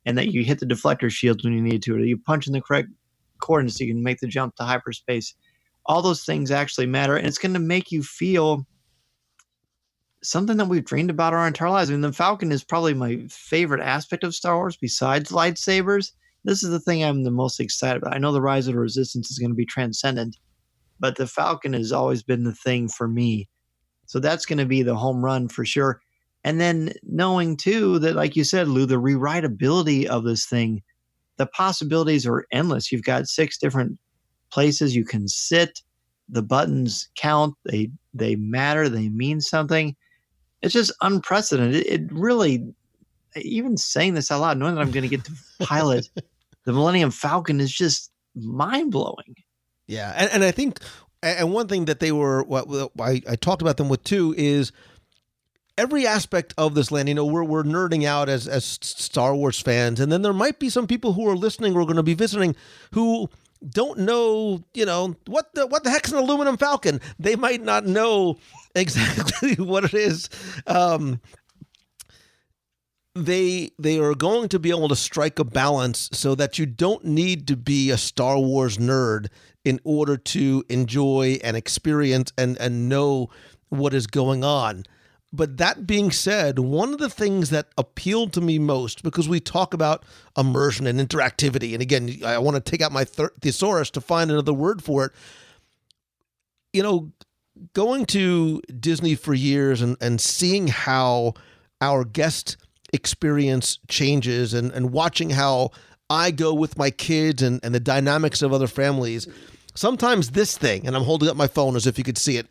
and that you hit the deflector shields when you need to, or you punch in the correct coordinates so you can make the jump to hyperspace. All those things actually matter, and it's going to make you feel something that we've dreamed about our entire lives. I mean, the Falcon is probably my favorite aspect of Star Wars besides lightsabers. This is the thing I'm the most excited about. I know the Rise of the Resistance is going to be transcendent, but the Falcon has always been the thing for me. So that's going to be the home run for sure. And then knowing too that, like you said, Lou, the rewritability of this thing, the possibilities are endless. You've got 6 different places you can sit. The buttons count. They matter. They mean something. It's just unprecedented. It really, even saying this out loud, knowing that I'm going to get to pilot the Millennium Falcon is just mind-blowing. Yeah, and I think, and one thing that they were, what I talked about them with too, is every aspect of this land. We're nerding out as Star Wars fans, and then there might be some people who are listening or going to be visiting who don't know, what the heck's an aluminum falcon. They might not know exactly what it is. They are going to be able to strike a balance so that you don't need to be a Star Wars nerd in order to enjoy and experience and know what is going on. But that being said, one of the things that appealed to me most, because we talk about immersion and interactivity, and again, I want to take out my thesaurus to find another word for it. Going to Disney for years and seeing how our guest experience changes and watching how I go with my kids and the dynamics of other families, sometimes this thing, and I'm holding up my phone as if you could see it,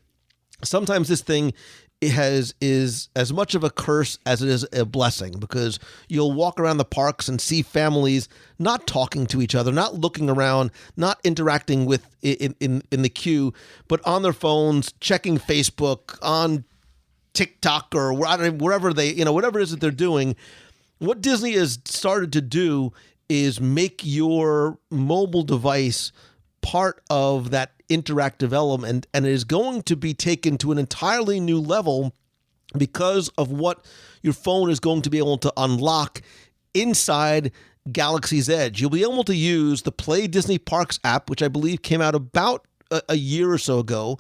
sometimes this thing is as much of a curse as it is a blessing, because you'll walk around the parks and see families not talking to each other, not looking around, not interacting with in the queue, but on their phones, checking Facebook, on TikTok or wherever they, whatever it is that they're doing. What Disney has started to do is make your mobile device part of that interactive element, and it is going to be taken to an entirely new level because of what your phone is going to be able to unlock inside Galaxy's Edge. You'll be able to use the Play Disney Parks app, which I believe came out about a year or so ago,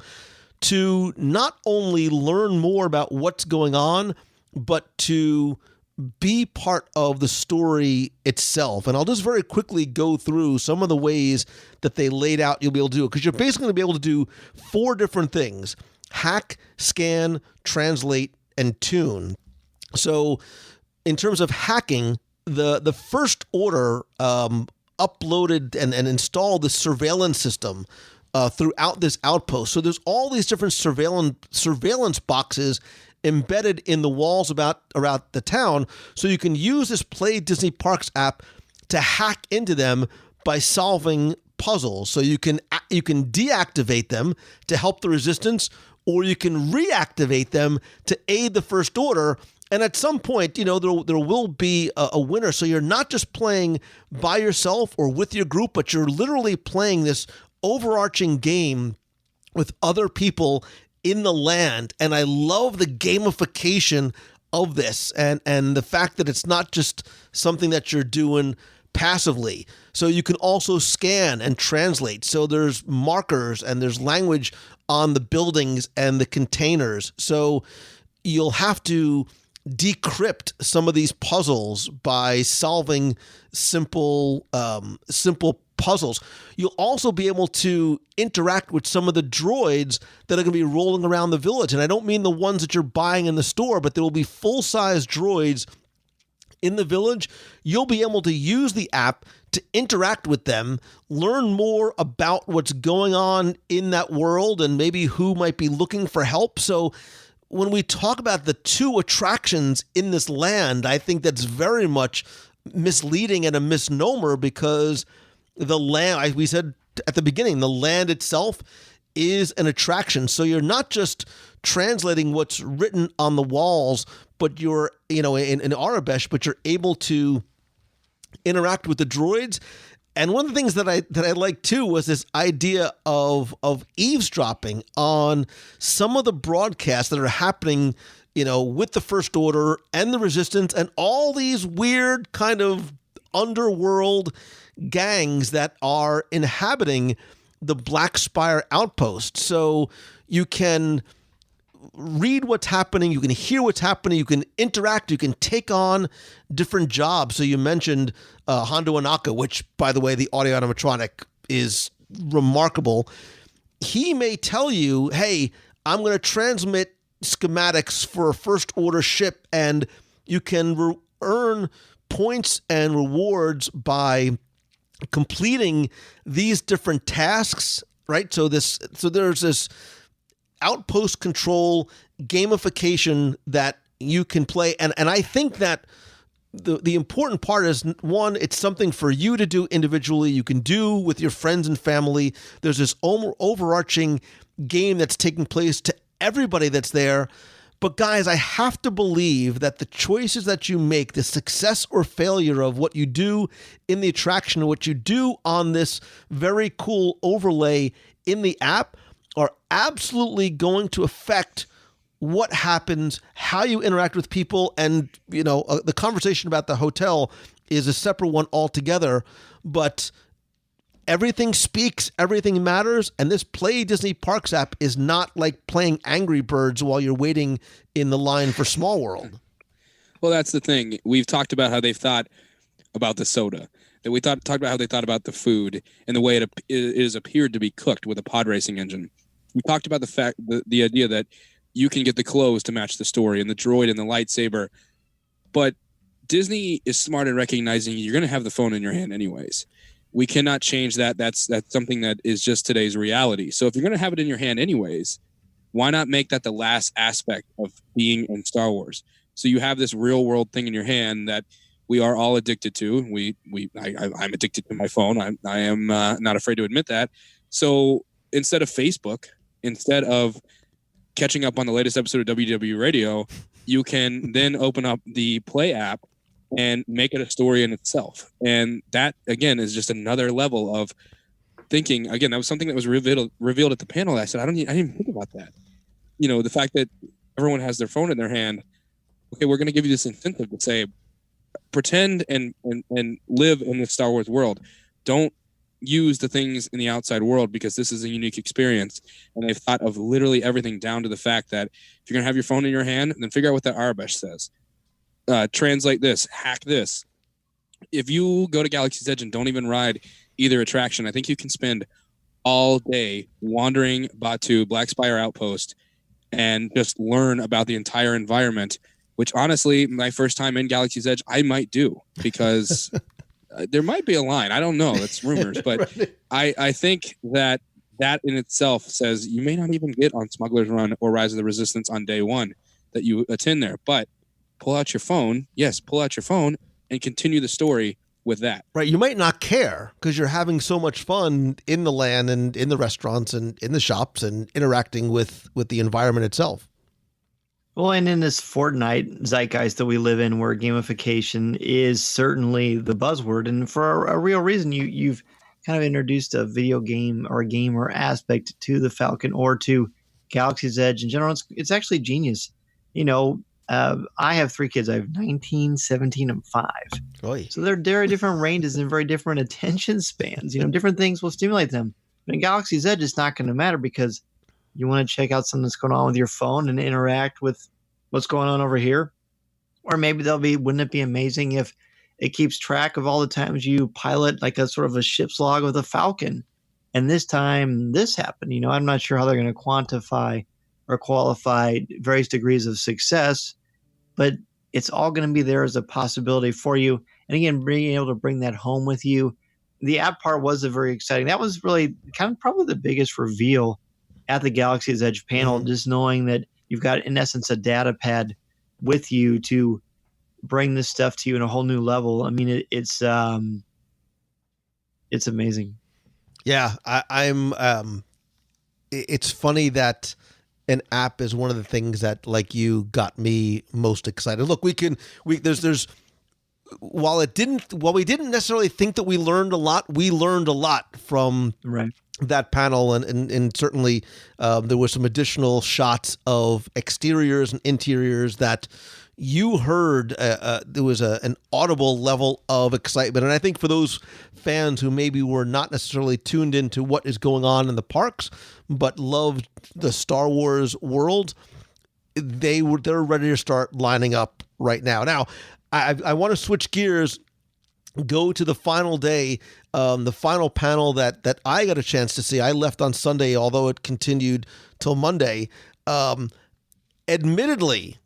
to not only learn more about what's going on, but to be part of the story itself. And I'll just very quickly go through some of the ways that they laid out you'll be able to do it, because you're basically going to be able to do 4 different things: hack, scan, translate, and tune. So in terms of hacking, the First Order uploaded and installed the surveillance system throughout this outpost. So there's all these different surveillance boxes embedded in the walls around the town, so you can use this Play Disney Parks app to hack into them by solving puzzles. So you can deactivate them to help the Resistance, or you can reactivate them to aid the First Order. And at some point, there will be a winner. So you're not just playing by yourself or with your group, but you're literally playing this overarching game with other people in the land. And I love the gamification of this and the fact that it's not just something that you're doing passively. So you can also scan and translate. So there's markers and there's language on the buildings and the containers. So you'll have to decrypt some of these puzzles by solving simple puzzles. You'll also be able to interact with some of the droids that are going to be rolling around the village. And I don't mean the ones that you're buying in the store, but there will be full-size droids in the village. You'll be able to use the app to interact with them, learn more about what's going on in that world and maybe who might be looking for help. So when we talk about the 2 attractions in this land, I think that's very much misleading and a misnomer, because the land, we said at the beginning, the land itself is an attraction. So you're not just translating what's written on the walls, but you're, in Arabesh, but you're able to interact with the droids. And one of the things that I liked too was this idea of eavesdropping on some of the broadcasts that are happening, with the First Order and the Resistance and all these weird kind of underworld gangs that are inhabiting the Black Spire outpost. So you can read what's happening, you can hear what's happening, you can interact, you can take on different jobs. So you mentioned Hondo Anaka, which, by the way, the audio animatronic is remarkable. He may tell you, hey, I'm going to transmit schematics for a First Order ship, and you can earn points and rewards by completing these different tasks, right? So there's this outpost control gamification that you can play. And I think that the important part is, one, it's something for you to do individually. You can do with your friends and family. There's this overarching game that's taking place to everybody that's there. But guys, I have to believe that the choices that you make, the success or failure of what you do in the attraction, what you do on this very cool overlay in the app, are absolutely going to affect what happens, how you interact with people. And, the conversation about the hotel is a separate one altogether, but everything speaks, everything matters, and this Play Disney Parks app is not like playing Angry Birds while you're waiting in the line for Small World. Well, that's the thing. We've talked about how they've thought about the soda. That we talked about how they thought about the food and the way it is appeared to be cooked with a pod racing engine. We talked about the idea that you can get the clothes to match the story and the droid and the lightsaber, but Disney is smart in recognizing you're going to have the phone in your hand anyways. We cannot change that. That's something that is just today's reality. So if you're going to have it in your hand anyways, why not make that the last aspect of being in Star Wars? So you have this real world thing in your hand that we are all addicted to. I'm addicted to my phone. I am not afraid to admit that. So instead of Facebook, instead of catching up on the latest episode of WDW Radio, you can then open up the Play app and make it a story in itself. And that, again, is just another level of thinking. Again, that was something that was revealed at the panel. I said, I didn't even think about that. The fact that everyone has their phone in their hand. Okay, we're going to give you this incentive to say, pretend and live in the Star Wars world. Don't use the things in the outside world, because this is a unique experience. And they've thought of literally everything down to the fact that if you're going to have your phone in your hand, then figure out what that Arabesh says. Translate this, hack this. If you go to Galaxy's Edge and don't even ride either attraction, I think you can spend all day wandering Batu, Black Spire Outpost, and just learn about the entire environment, which honestly, my first time in Galaxy's Edge, I might do, because there might be a line. I don't know. That's rumors. But right. I think that in itself says you may not even get on Smuggler's Run or Rise of the Resistance on day one that you attend there. But pull out your phone. Yes, pull out your phone and continue the story with that. Right. You might not care because you're having so much fun in the land and in the restaurants and in the shops and interacting with the environment itself. Well, and in this Fortnite zeitgeist that we live in, where gamification is certainly the buzzword, and for a real reason, you've kind of introduced a video game or a gamer aspect to the Falcon or to Galaxy's Edge in general. It's actually genius. I have 3 kids. I have 19, 17, and 5. Oy. So they're very different ranges and very different attention spans. Different things will stimulate them. But in Galaxy's Edge, it's not going to matter, because you want to check out something that's going on with your phone and interact with what's going on over here. Or maybe wouldn't it be amazing if it keeps track of all the times you pilot like a sort of a ship's log with a Falcon, and this time this happened? I'm not sure how they're going to quantify or qualify various degrees of success, but it's all going to be there as a possibility for you. And again, being able to bring that home with you. The app part was very exciting. That was really kind of probably the biggest reveal at the Galaxy's Edge panel, just knowing that you've got, in essence, a data pad with you to bring this stuff to you in a whole new level. I mean, it's amazing. Yeah, I'm. It's funny that an app is one of the things that, like you, got me most excited. Look, there's while we didn't necessarily think that we learned a lot from right. that panel, and certainly there were some additional shots of exteriors and interiors that you heard. There was an audible level of excitement, and I think for those fans who maybe were not necessarily tuned into what is going on in the parks, but loved the Star Wars world, they're ready to start lining up right now. Now, I want to switch gears, go to the final day, the final panel that I got a chance to see. I left on Sunday, although it continued till Monday. Admittedly,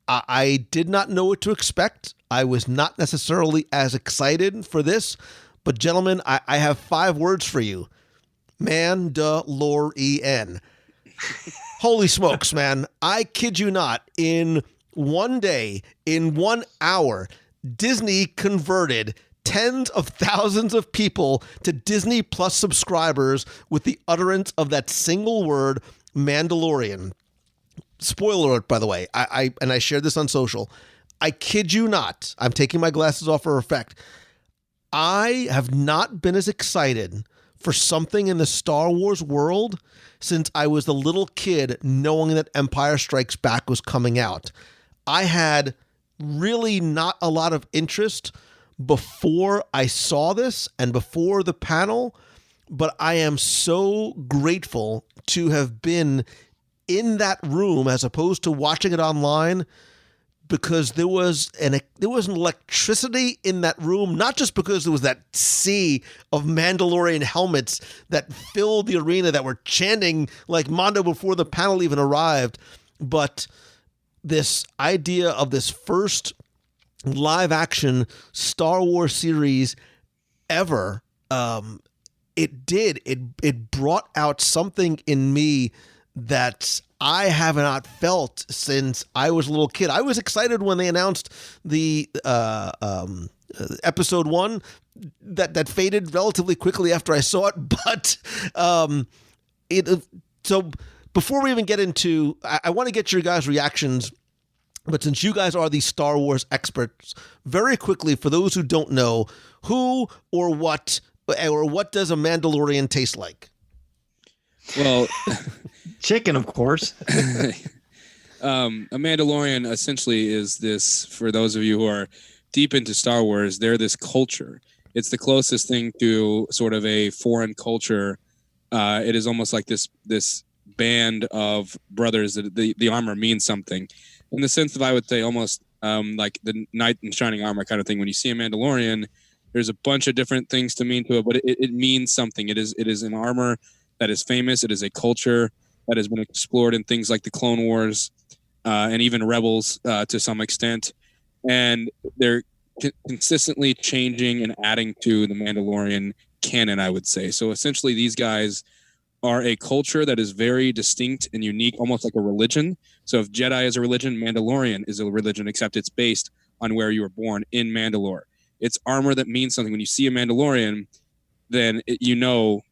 I did not know what to expect. I was not necessarily as excited for this, but gentlemen, I have 5 words for you. Mandalorian. Holy smokes, man. I kid you not. In one day, in 1 hour, Disney converted tens of thousands of people to Disney Plus subscribers with the utterance of that single word, Mandalorian. spoiler alert, by the way, I shared this on social. I kid you not. I'm taking my glasses off for effect. I have not been as excited for something in the Star Wars world since I was a little kid knowing that Empire Strikes Back was coming out. I had really not a lot of interest before I saw this and before the panel, but I am so grateful to have been in that room as opposed to watching it online, because there was an electricity in that room, not just because there was that sea of Mandalorian helmets that filled the arena that were chanting like Mondo before the panel even arrived, but this idea of this first live action Star Wars series ever, it brought out something in me that I have not felt since I was a little kid. I was excited when they announced the episode 1 that faded relatively quickly after I saw it. But so before we even get into, I want to get your guys' reactions. But since you guys are the Star Wars experts, very quickly, for those who don't know, who or what does a Mandalorian taste like? Well, Chicken, of course. a Mandalorian essentially is this, for those of you who are deep into Star Wars, they're this culture. It's the closest thing to sort of a foreign culture. It is almost like this band of brothers that the armor means something. In the sense that I would say almost like the knight in shining armor kind of thing. When you see a Mandalorian, there's a bunch of different things to mean to it, but it means something. It is an armor that is famous. It is a culture that has been explored in things like the Clone Wars and even Rebels to some extent. And they're consistently changing and adding to the Mandalorian canon, I would say. So essentially, these guys are a culture that is very distinct and unique, almost like a religion. So if Jedi is a religion, Mandalorian is a religion, except it's based on where you were born in Mandalore. It's armor that means something. When you see a Mandalorian, then you know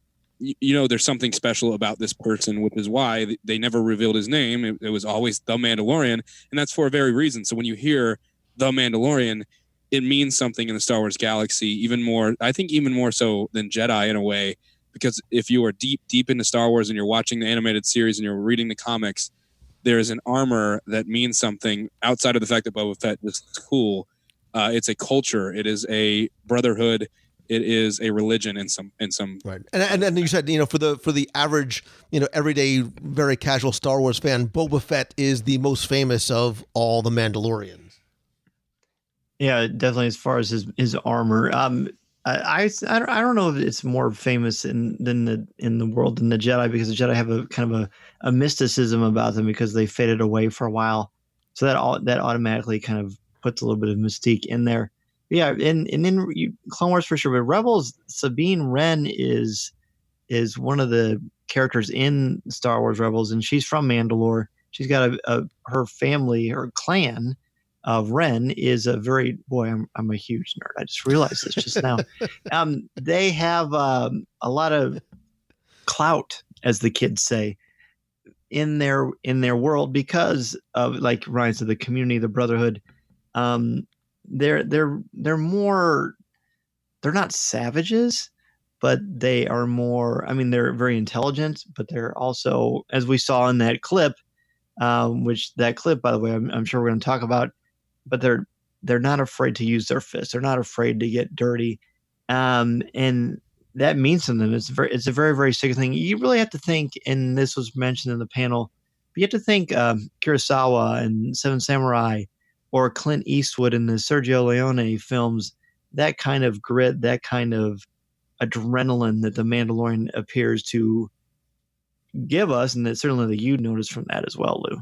there's something special about this person, which is why they never revealed his name. It was always the Mandalorian, and that's for a very reason. So when you hear the Mandalorian, it means something in the Star Wars galaxy, even more so than Jedi in a way, because if you are deep into Star Wars and you're watching the animated series and you're reading the comics, there is an armor that means something outside of the fact that Boba Fett is cool. It's a culture. It is a brotherhood. It is a religion in some right. And then you said, for the average, everyday, very casual Star Wars fan, Boba Fett is the most famous of all the Mandalorians. Yeah, definitely. As far as his armor, I don't know if it's more famous in the world than the Jedi, because the Jedi have a kind of a mysticism about them because they faded away for a while, so that automatically kind of puts a little bit of mystique in there. Yeah, and in Clone Wars for sure, but Rebels, Sabine Wren is one of the characters in Star Wars Rebels, and she's from Mandalore. She's got her family, her clan of Wren is a very I'm a huge nerd. I just realized this just now. They have a lot of clout, as the kids say, in their world because of, like Ryan said, the community, the brotherhood. They're more, they're not savages, but they are more, they're very intelligent, but they're also, as we saw in that clip, which that clip, by the way, I'm sure we're going to talk about, but they're not afraid to use their fists. They're not afraid to get dirty. And that means to them. It's a very, very sick thing. You really have to think, and this was mentioned in the panel, but you have to think Kurosawa and Seven Samurai, or Clint Eastwood in the Sergio Leone films, that kind of grit, that kind of adrenaline that the Mandalorian appears to give us, and that certainly that you noticed from that as well, Lou.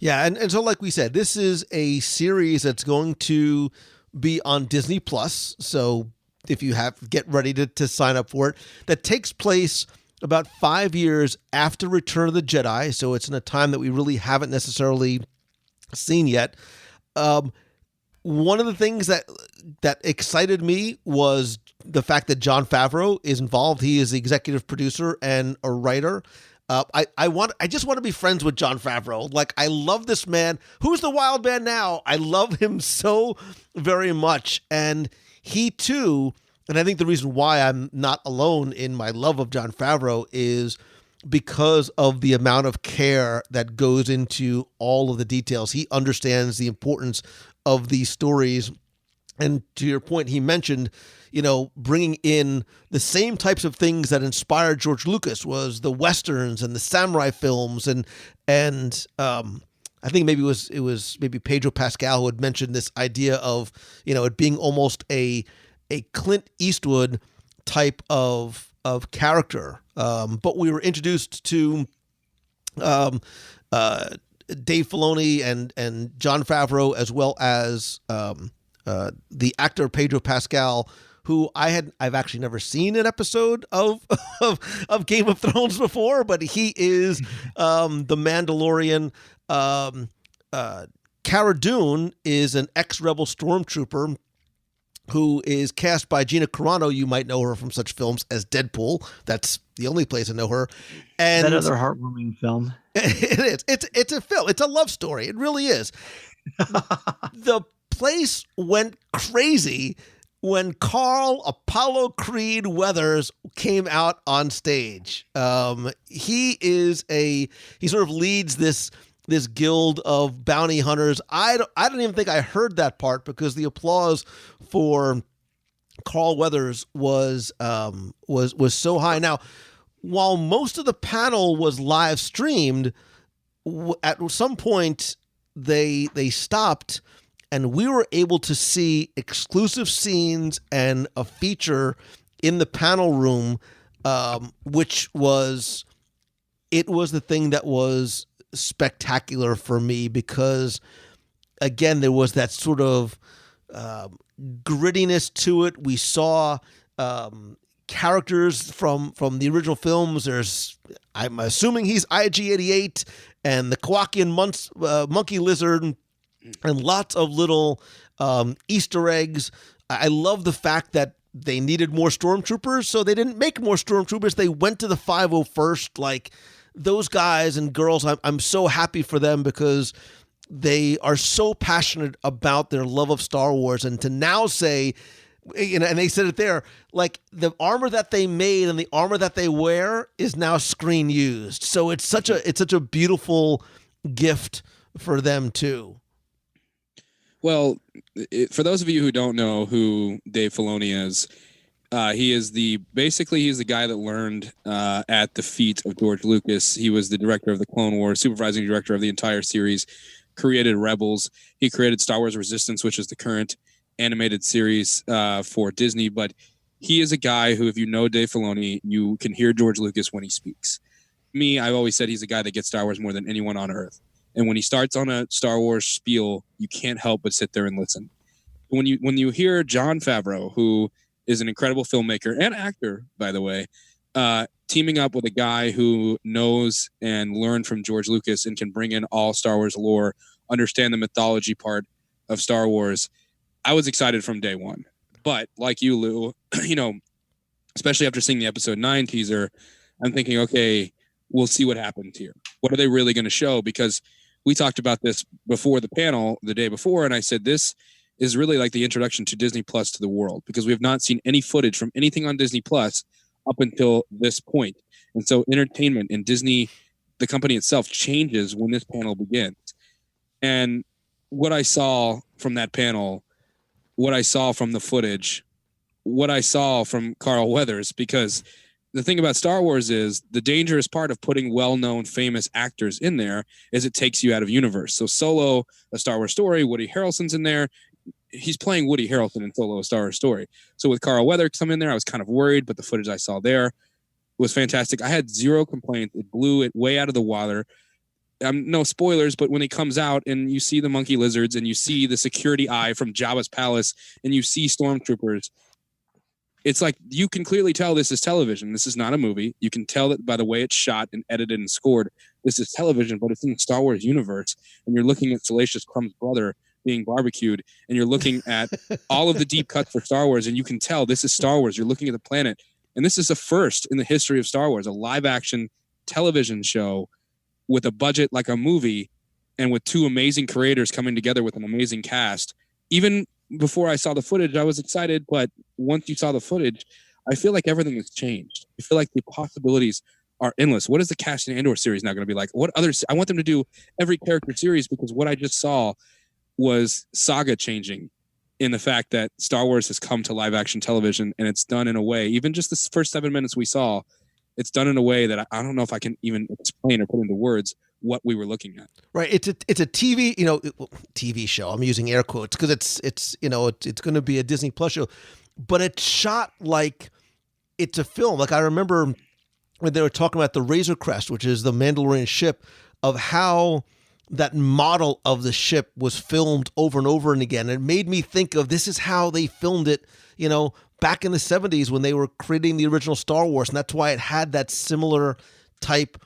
Yeah, and so like we said, this is a series that's going to be on Disney Plus. So if you get ready to sign up for it, that takes place about 5 years after Return of the Jedi. So it's in a time that we really haven't necessarily seen yet. One of the things that excited me was the fact that Jon Favreau is involved. He is the executive producer and a writer. I just want to be friends with Jon Favreau. Like, I love this man. Who's the wild man now? I love him so very much. And he too, and I think the reason why I'm not alone in my love of Jon Favreau is because of the amount of care that goes into all of the details. He understands the importance of these stories. And to your point, he mentioned, bringing in the same types of things that inspired George Lucas was the Westerns and the samurai films. And I think maybe it was Pedro Pascal who had mentioned this idea of, it being almost a Clint Eastwood type of character. But we were introduced to Dave Filoni and Jon Favreau, as well as the actor Pedro Pascal, who I've actually never seen an episode of Game of Thrones before, but he is the Mandalorian. Cara Dune is an ex-rebel stormtrooper who is cast by Gina Carano. You might know her from such films as Deadpool. That's the only place I know her. And that other heartwarming film. It is. It's a film. It's a love story. It really is. The place went crazy when Carl Apollo Creed Weathers came out on stage. He sort of leads this guild of bounty hunters. I don't even think I heard that part because the applause for Carl Weathers was so high. Now, while most of the panel was live streamed, at some point they stopped, and we were able to see exclusive scenes and a feature in the panel room, which was the thing that was spectacular for me, because again, there was that sort of grittiness to it. We saw characters from the original films. I'm assuming he's IG-88 and the Kowakian monkey lizard, and lots of little Easter eggs. I love the fact that they needed more stormtroopers, so they didn't make more stormtroopers. They went to the 501st. Like, those guys and girls, I'm so happy for them, because they are so passionate about their love of Star Wars. And to now say, and they said it there, like, the armor that they made and the armor that they wear is now screen used. So it's such a beautiful gift for them too. Well, for those of you who don't know who Dave Filoni is, he's the guy that learned at the feet of George Lucas. He was the director of the Clone Wars, supervising director of the entire series, created Rebels. He created Star Wars Resistance, which is the current animated series for Disney. But he is a guy who, if you know Dave Filoni, you can hear George Lucas when he speaks. I've always said he's a guy that gets Star Wars more than anyone on earth. And when he starts on a Star Wars spiel, you can't help but sit there and listen. When you hear Jon Favreau, who is an incredible filmmaker and actor, by the way, teaming up with a guy who knows and learned from George Lucas and can bring in all Star Wars lore, understand the mythology part of Star Wars, I was excited from day one. But like you, Lou, especially after seeing the episode 9 teaser, I'm thinking, okay, we'll see what happens here. What are they really going to show? Because we talked about this before the panel the day before, and I said this is really like the introduction to Disney Plus to the world, because we have not seen any footage from anything on Disney Plus up until this point. And so entertainment and Disney, the company itself, changes when this panel begins. And what I saw from that panel, what I saw from the footage, what I saw from Carl Weathers, because the thing about Star Wars is the dangerous part of putting well-known, famous actors in there is it takes you out of universe. So Solo, A Star Wars Story, Woody Harrelson's in there. He's playing Woody Harrelson in Solo, A Star Wars Story. So with Carl Weathers coming in there, I was kind of worried, but the footage I saw there was fantastic. I had zero complaints. It blew it way out of the water. No spoilers, but when he comes out and you see the monkey lizards and you see the security eye from Jabba's palace and you see stormtroopers, it's like you can clearly tell this is television. This is not a movie. You can tell that by the way it's shot and edited and scored. This is television, but it's in the Star Wars universe. And you're looking at Salacious Crumb's brother being barbecued, and you're looking at all of the deep cuts for Star Wars, and you can tell this is Star Wars. You're looking at the planet, and this is the first in the history of Star Wars, a live-action television show with a budget like a movie and with two amazing creators coming together with an amazing cast. Even before I saw the footage, I was excited, but once you saw the footage, I feel like everything has changed. I feel like the possibilities are endless. What is the Cassian Andor series now going to be like? What others? I want them to do every character series, because what I just saw was saga changing in the fact that Star Wars has come to live action television, and it's done in a way, even just the first 7 minutes we saw, it's done in a way that I don't know if I can even explain or put into words what we were looking at. Right. It's a TV, TV show. I'm using air quotes because it's going to be a Disney Plus show, but it's shot like it's a film. Like I remember when they were talking about the Razor Crest, which is the Mandalorian ship, of how that model of the ship was filmed over and over and again. It made me think of this is how they filmed it, back in the 70s when they were creating the original Star Wars. And that's why it had that similar type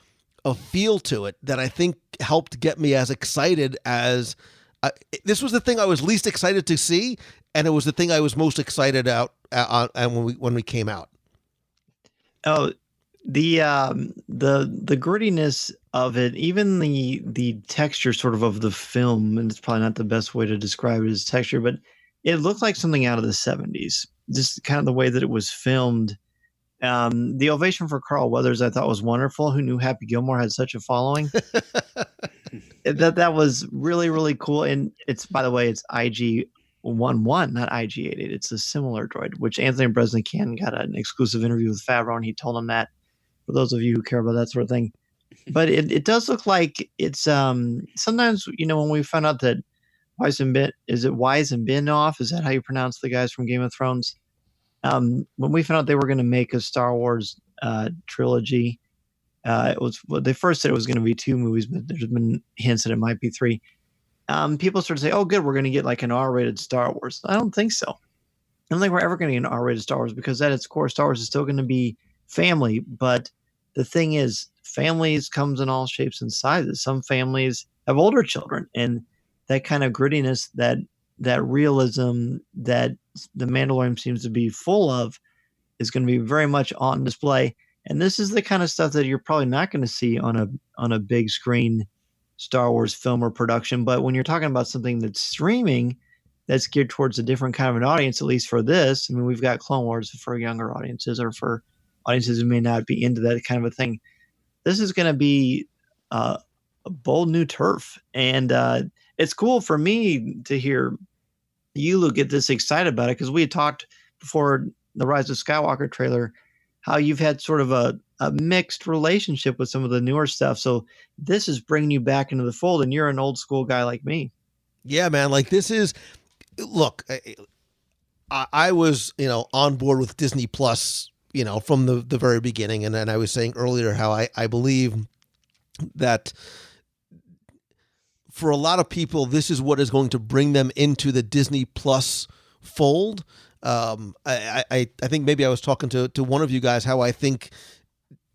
of feel to it that I think helped get me as excited as this was the thing I was least excited to see. And it was the thing I was most excited when we came out. Oh, the grittiness of it, even the texture sort of the film, and it's probably not the best way to describe it as texture, but it looked like something out of the 70s. Just kind of the way that it was filmed. The ovation for Carl Weathers I thought was wonderful. Who knew Happy Gilmore had such a following? that was really, really cool. And it's, by the way, it's IG-11, not IG-88. It's a similar droid, which Anthony Breznican got an exclusive interview with Favreau, and he told him that, for those of you who care about that sort of thing. But it does look like it's sometimes, when we found out that Wise and Benioff, is that how you pronounce the guys from Game of Thrones? When we found out they were going to make a Star Wars trilogy, they first said it was going to be 2 movies, but there's been hints that it might be 3. People started to say, oh, good, we're going to get like an R-rated Star Wars. I don't think so. I don't think we're ever going to get an R-rated Star Wars, because at its core, Star Wars is still going to be family. But the thing is, families comes in all shapes and sizes. Some families have older children, and that kind of grittiness, that realism that the Mandalorian seems to be full of, is going to be very much on display. And this is the kind of stuff that you're probably not going to see on a big screen Star Wars film or production. But when you're talking about something that's streaming, that's geared towards a different kind of an audience, at least for this. I mean, we've got Clone Wars for younger audiences, or for audiences who may not be into that kind of a thing. This is going to be a bold new turf. And it's cool for me to hear you get this excited about it, because we had talked before the Rise of Skywalker trailer how you've had sort of a mixed relationship with some of the newer stuff. So this is bringing you back into the fold, and you're an old school guy like me. Yeah, man. Like this is, look, I was, on board with Disney Plus, from the very beginning. And then I was saying earlier how I believe that for a lot of people, this is what is going to bring them into the Disney Plus fold. I think maybe I was talking to one of you guys how I think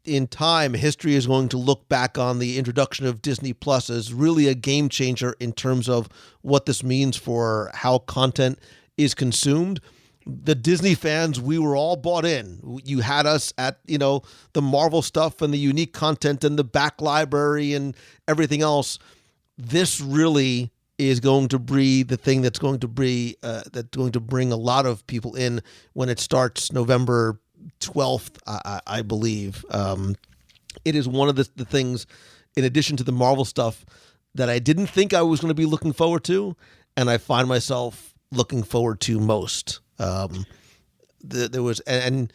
in time history is going to look back on the introduction of Disney Plus as really a game changer in terms of what this means for how content is consumed. The Disney fans, we were all bought in. You had us at, the Marvel stuff and the unique content and the back library and everything else. This really is going to be the thing that's going to bring a lot of people in when it starts November 12th, I believe. It is one of the things, in addition to the Marvel stuff, that I didn't think I was going to be looking forward to, and I find myself looking forward to most. There was, and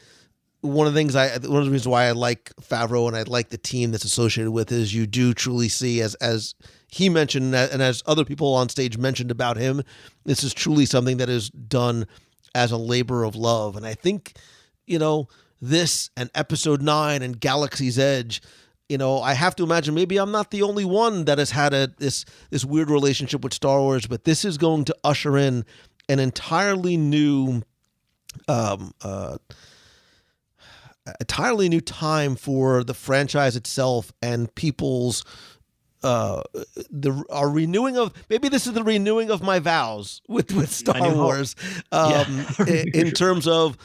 one of the reasons why I like Favreau and I like the team that's associated with it is you do truly see, as he mentioned, and as other people on stage mentioned about him, this is truly something that is done as a labor of love. And I think, this and Episode 9 and Galaxy's Edge, I have to imagine maybe I'm not the only one that has had this weird relationship with Star Wars, but this is going to usher in an entirely new time for the franchise itself and people's our renewing of, maybe this is the renewing of my vows with Star Wars, in terms of,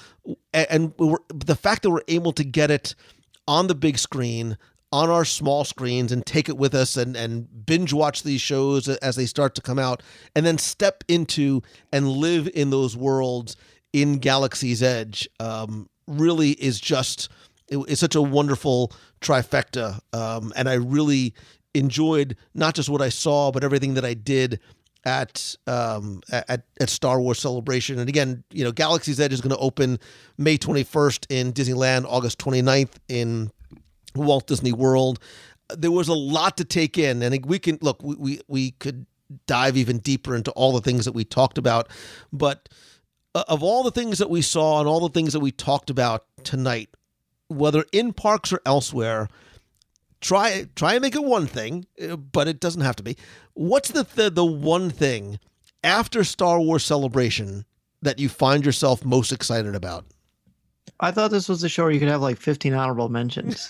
and the fact that we're able to get it on the big screen on our small screens and take it with us and binge watch these shows as they start to come out, and then step into and live in those worlds in Galaxy's Edge, really is just, it's such a wonderful trifecta. And I really enjoyed not just what I saw, but everything that I did at Star Wars Celebration. And again, Galaxy's Edge is going to open May 21st in Disneyland, August 29th in Walt Disney World. There was a lot to take in, and we can look. We could dive even deeper into all the things that we talked about, but of all the things that we saw and all the things that we talked about tonight, whether in parks or elsewhere, try and make it one thing, but it doesn't have to be. What's the one thing after Star Wars Celebration that you find yourself most excited about? I thought this was a show where you could have like 15 honorable mentions.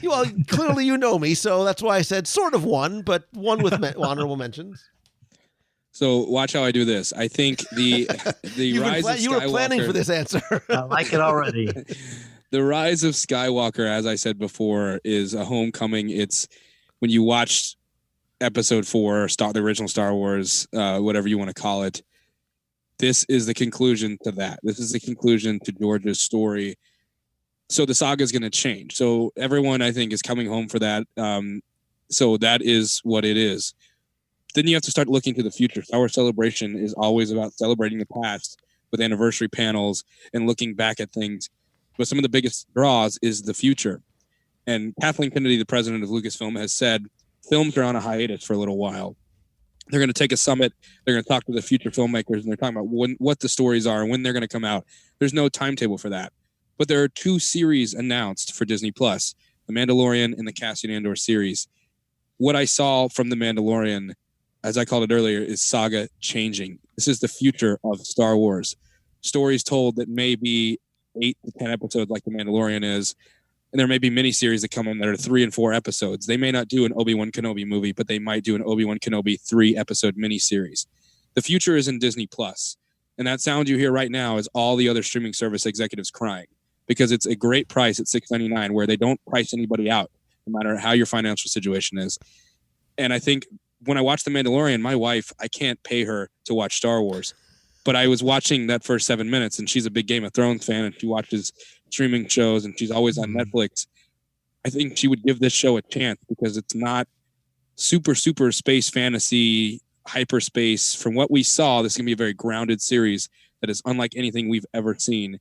Well, clearly you know me, so that's why I said sort of one, but one with honorable mentions. So watch how I do this. I think the rise of Skywalker. You were planning for this answer. I like it already. The rise of Skywalker, as I said before, is a homecoming. It's when you watched Episode 4, the original Star Wars, whatever you want to call it. This is the conclusion to that. This is the conclusion to George's story. So the saga is going to change. So everyone, I think, is coming home for that. So that is what it is. Then you have to start looking to the future. Star Wars Celebration is always about celebrating the past with anniversary panels and looking back at things. But some of the biggest draws is the future. And Kathleen Kennedy, the president of Lucasfilm, has said films are on a hiatus for a little while. They're going to take a summit. They're going to talk to the future filmmakers, and they're talking about what the stories are and when they're going to come out. There's no timetable for that. But there are 2 series announced for Disney+, The Mandalorian and the Cassian Andor series. What I saw from The Mandalorian, as I called it earlier, is saga changing. This is the future of Star Wars. Stories told that may be 8 to 10 episodes like The Mandalorian is, and there may be miniseries that come in that are 3 and 4 episodes. They may not do an Obi-Wan Kenobi movie, but they might do an Obi-Wan Kenobi 3-episode miniseries. The future is in Disney+. And that sound you hear right now is all the other streaming service executives crying, because it's a great price at $6.99 where they don't price anybody out, no matter how your financial situation is. And I think when I watched The Mandalorian, my wife, I can't pay her to watch Star Wars. But I was watching that first 7 minutes, and she's a big Game of Thrones fan, and she watches streaming shows, and she's always on Netflix. I think she would give this show a chance because it's not super space fantasy, hyperspace. From what we saw, this is going to be a very grounded series that is unlike anything we've ever seen.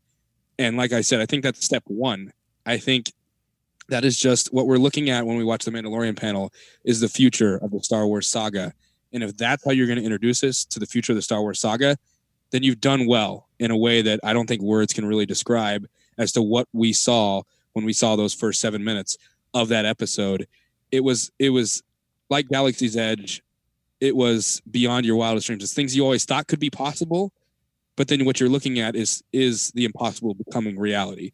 And like I said, I think that's step one. I think that is just what we're looking at when we watch the Mandalorian panel is the future of the Star Wars saga. And if that's how you're going to introduce us to the future of the Star Wars saga, then you've done well in a way that I don't think words can really describe as to what we saw when we saw those first 7 minutes of that episode. It was like Galaxy's Edge. It was beyond your wildest dreams. It's things you always thought could be possible, but then what you're looking at is the impossible becoming reality.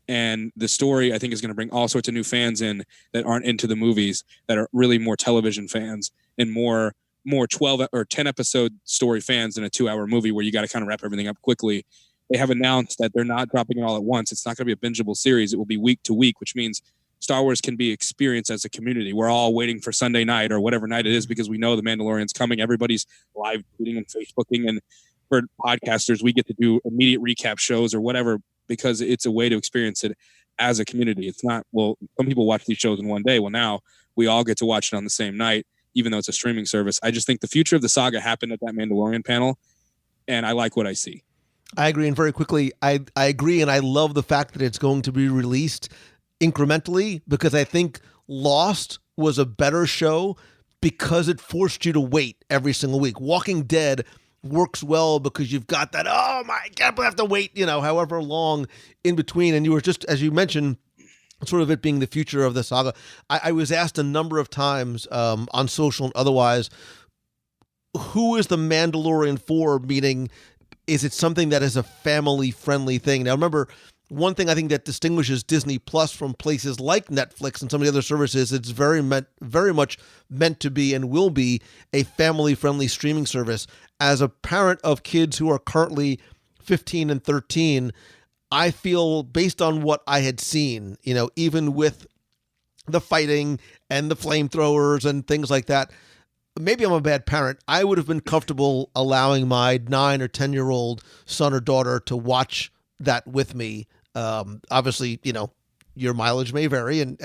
And the story, I think, is going to bring all sorts of new fans in that aren't into the movies, that are really more television fans and more 12 or 10 episode story fans than a 2-hour movie where you got to kind of wrap everything up quickly. They have announced that they're not dropping it all at once. It's not going to be a bingeable series. It will be week to week, which means Star Wars can be experienced as a community. We're all waiting for Sunday night or whatever night it is because we know The Mandalorian's coming. Everybody's live tweeting and Facebooking. And for podcasters, we get to do immediate recap shows or whatever because it's a way to experience it as a community. It's not, well, some people watch these shows in one day. Well, now we all get to watch it on the same night, even though it's a streaming service. I just think the future of the saga happened at that Mandalorian panel, and I like what I see. I agree. And very quickly, I agree. And I love the fact that it's going to be released incrementally because I think Lost was a better show because it forced you to wait every single week. Walking Dead works well because you've got that, oh my God, we have to wait, however long in between. And you were just, as you mentioned, sort of it being the future of the saga. I was asked a number of times on social and otherwise, who is the Mandalorian for? Meaning, is it something that is a family-friendly thing? Now, remember, one thing I think that distinguishes Disney Plus from places like Netflix and some of the other services, it's very much meant to be and will be a family-friendly streaming service. As a parent of kids who are currently 15 and 13, I feel based on what I had seen, even with the fighting and the flamethrowers and things like that. Maybe I'm a bad parent. I would have been comfortable allowing my 9 or 10-year-old son or daughter to watch that with me. Obviously, your mileage may vary, and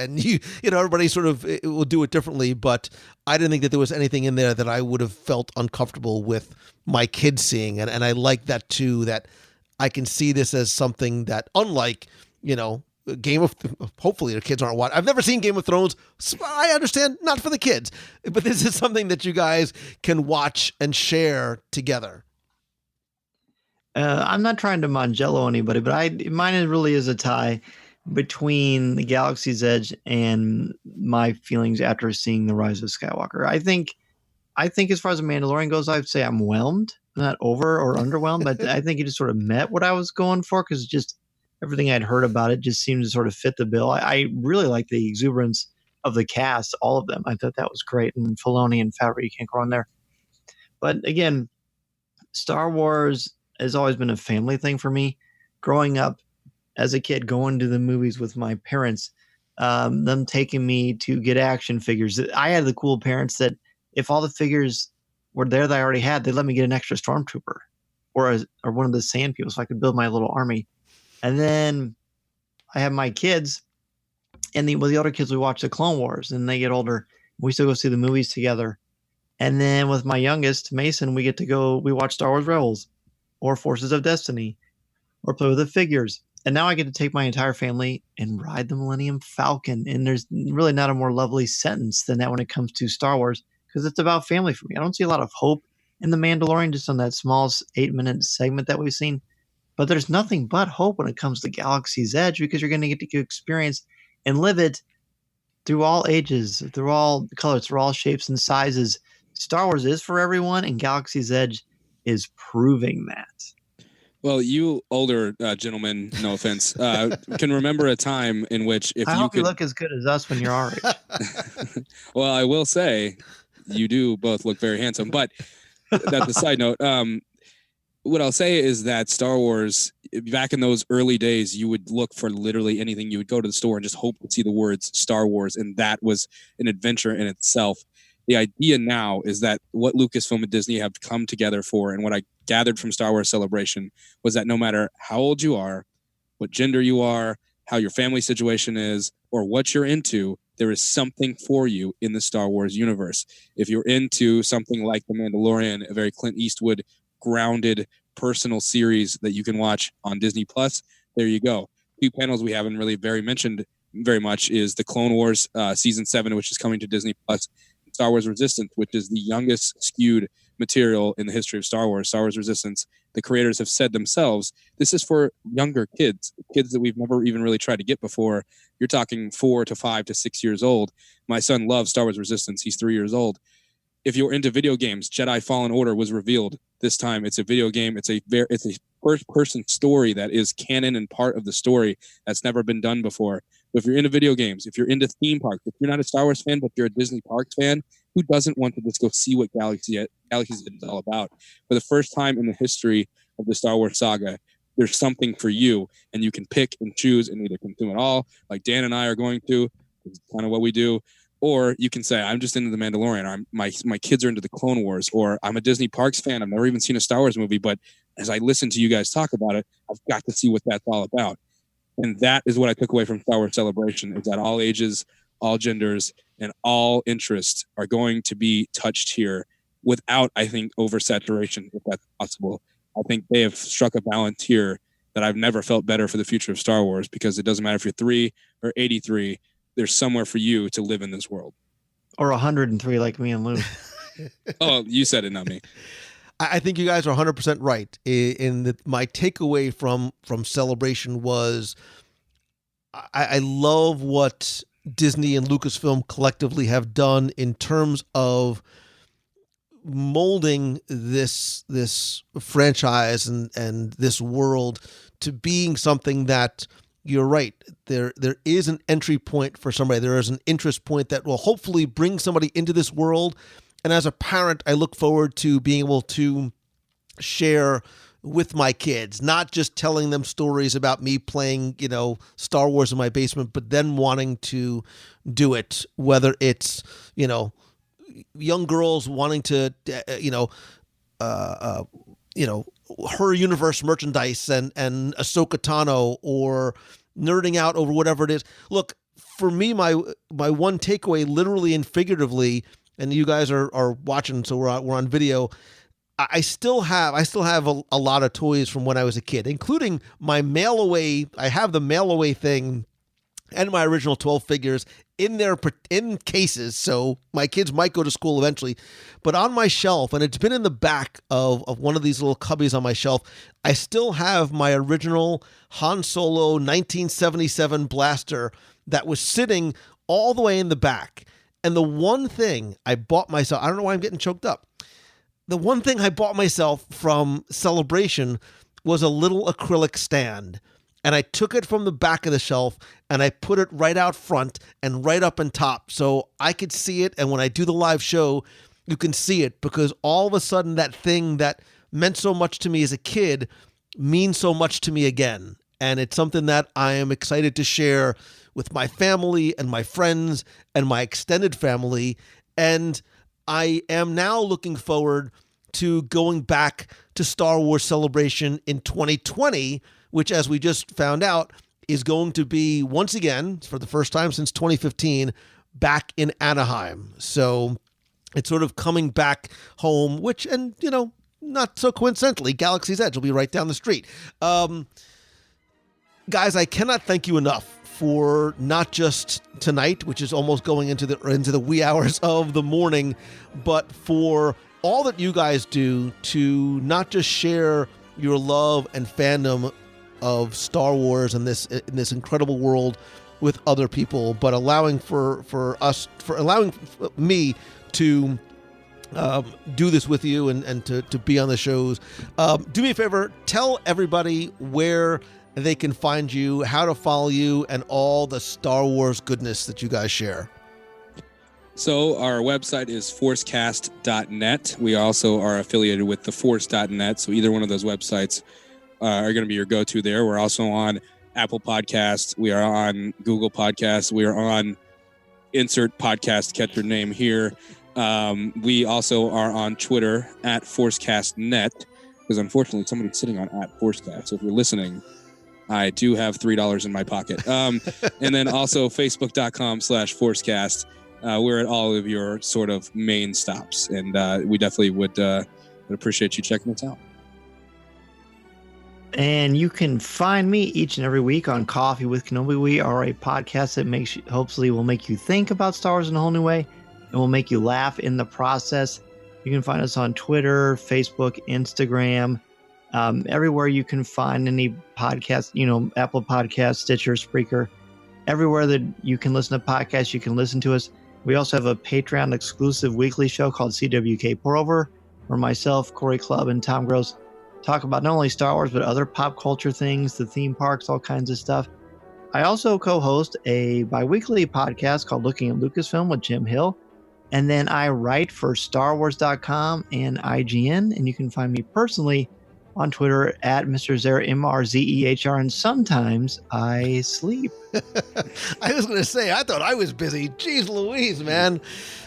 everybody sort of will do it differently. But I didn't think that there was anything in there that I would have felt uncomfortable with my kids seeing, and I like that too. That I can see this as something that, unlike hopefully the kids aren't watching. I've never seen Game of Thrones. So I understand, not for the kids, but this is something that you guys can watch and share together. I'm not trying to Mandalo anybody, but mine really is a tie between the Galaxy's Edge and my feelings after seeing The Rise of Skywalker. I think as far as The Mandalorian goes, I'd say I'm whelmed, not over or underwhelmed, but I think it just sort of met what I was going for, because just everything I'd heard about it just seemed to sort of fit the bill. I really like the exuberance of the cast, all of them. I thought that was great. And Filoni and Favreau, you can't go wrong there. But again, Star Wars has always been a family thing for me. Growing up as a kid, going to the movies with my parents, them taking me to get action figures. I had the cool parents that if all the figures were there that I already had, they let me get an extra stormtrooper or one of the sand people so I could build my little army. And then I have my kids, and with the older kids, we watch the Clone Wars, and they get older. We still go see the movies together. And then with my youngest, Mason, we watch Star Wars Rebels or Forces of Destiny or play with the figures. And now I get to take my entire family and ride the Millennium Falcon. And there's really not a more lovely sentence than that when it comes to Star Wars, because it's about family for me. I don't see a lot of hope in The Mandalorian, just on that small 8-minute segment that we've seen. But there's nothing but hope when it comes to Galaxy's Edge, because you're going to get to experience and live it through all ages, through all colors, through all shapes and sizes. Star Wars is for everyone, and Galaxy's Edge is proving that. Well, you older gentlemen, no offense, can remember a time in which I hope you look as good as us when you're our age. Well, I will say you do both look very handsome, but that's a side note. What I'll say is that Star Wars, back in those early days, you would look for literally anything. You would go to the store and just hope to see the words Star Wars, and that was an adventure in itself. The idea now is that what Lucasfilm and Disney have come together for, and what I gathered from Star Wars Celebration, was that no matter how old you are, what gender you are, how your family situation is, or what you're into, there is something for you in the Star Wars universe. If you're into something like The Mandalorian, a very Clint Eastwood grounded personal series that you can watch on Disney Plus, there you go. 2 panels we haven't really mentioned very much is the Clone Wars season 7, which is coming to Disney Plus, Star Wars Resistance, which is the youngest skewed material in the history of Star Wars. Star Wars Resistance, the creators have said themselves, this is for younger kids that we've never even really tried to get before. You're talking 4 to 5 to 6 years old. My son loves Star Wars Resistance. He's 3 years old. If you're into video games, Jedi Fallen Order was revealed this time. It's a video game. It's a first-person story that is canon and part of the story that's never been done before. So if you're into video games, if you're into theme parks, if you're not a Star Wars fan, but you're a Disney Parks fan, who doesn't want to just go see what Galaxy's Edge is all about? For the first time in the history of the Star Wars saga, there's something for you, and you can pick and choose and either consume it all, like Dan and I are going to. It's kind of what we do. Or you can say, I'm just into The Mandalorian, or my kids are into the Clone Wars, or I'm a Disney Parks fan. I've never even seen a Star Wars movie, but as I listen to you guys talk about it, I've got to see what that's all about. And that is what I took away from Star Wars Celebration, is that all ages, all genders, and all interests are going to be touched here without, I think, oversaturation, if that's possible. I think they have struck a balance here that I've never felt better for the future of Star Wars, because it doesn't matter if you're 3 or 83, there's somewhere for you to live in this world. Or 103 like me and Lou. Oh, you said it, not me. I think you guys are 100% right. My takeaway from Celebration was I love what Disney and Lucasfilm collectively have done in terms of molding this franchise and this world to being something that, you're right, there is an entry point for somebody. There is an interest point that will hopefully bring somebody into this world. And as a parent, I look forward to being able to share with my kids, not just telling them stories about me playing, Star Wars in my basement, but then wanting to do it, whether it's, young girls wanting to, her universe merchandise and Ahsoka Tano, or nerding out over whatever it is. Look, for me, my one takeaway, literally and figuratively, and you guys are watching, so we're on video. I still have a lot of toys from when I was a kid, including my mail away. I have the mail away thing and my original 12 figures in cases, so my kids might go to school eventually. But on my shelf, and it's been in the back of one of these little cubbies on my shelf, I still have my original Han Solo 1977 blaster that was sitting all the way in the back. And the one thing I bought myself, I don't know why I'm getting choked up. The one thing I bought myself from Celebration was a little acrylic stand. And I took it from the back of the shelf and I put it right out front and right up on top so I could see it. And when I do the live show, you can see it, because all of a sudden that thing that meant so much to me as a kid means so much to me again. And it's something that I am excited to share with my family and my friends and my extended family. And I am now looking forward to going back to Star Wars Celebration in 2020, which, as we just found out, is going to be, once again, for the first time since 2015, back in Anaheim. So it's sort of coming back home, which, and, not so coincidentally, Galaxy's Edge will be right down the street. Guys, I cannot thank you enough for not just tonight, which is almost going into the wee hours of the morning, but for all that you guys do to not just share your love and fandom of Star Wars and in this incredible world with other people, but allowing allowing me to do this with you and to be on the shows. Do me a favor, tell everybody where they can find you, how to follow you, and all the Star Wars goodness that you guys share. So our website is forcecast.net. We also are affiliated with theforce.net. So either one of those websites are going to be your go-to there. We're also on Apple Podcasts. We are on Google Podcasts. We are on insert podcast catcher name here. We also are on Twitter at ForceCastNet, because unfortunately somebody's sitting on at ForceCast. So if you're listening, I do have $3 in my pocket. And then also Facebook.com/ForceCast. We're at all of your sort of main stops, and we definitely would appreciate you checking us out. And you can find me each and every week on Coffee with Kenobi. We are a podcast that hopefully will make you think about Star Wars in a whole new way, and will make you laugh in the process. You can find us on Twitter, Facebook, Instagram, everywhere you can find any podcast, Apple Podcasts, Stitcher, Spreaker, everywhere that you can listen to podcasts, you can listen to us. We also have a Patreon exclusive weekly show called CWK Pour Over, where myself, Corey Clubb, and Tom Gross talk about not only Star Wars, but other pop culture things, the theme parks, all kinds of stuff. I also co-host a bi-weekly podcast called Looking at Lucasfilm with Jim Hill. And then I write for StarWars.com and IGN. And you can find me personally on Twitter at Mr. Zera, MRZEHR. And sometimes I sleep. I was going to say, I thought I was busy. Jeez Louise, man.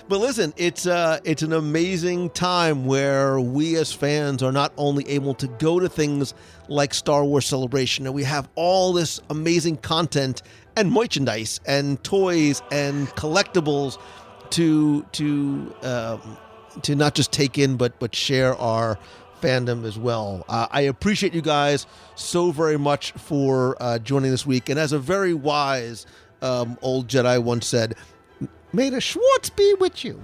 But listen, it's an amazing time where we as fans are not only able to go to things like Star Wars Celebration, and we have all this amazing content and merchandise and toys and collectibles to not just take in, but share our fandom as well. I appreciate you guys so very much for joining this week. And as a very wise old Jedi once said, may the Schwartz be with you.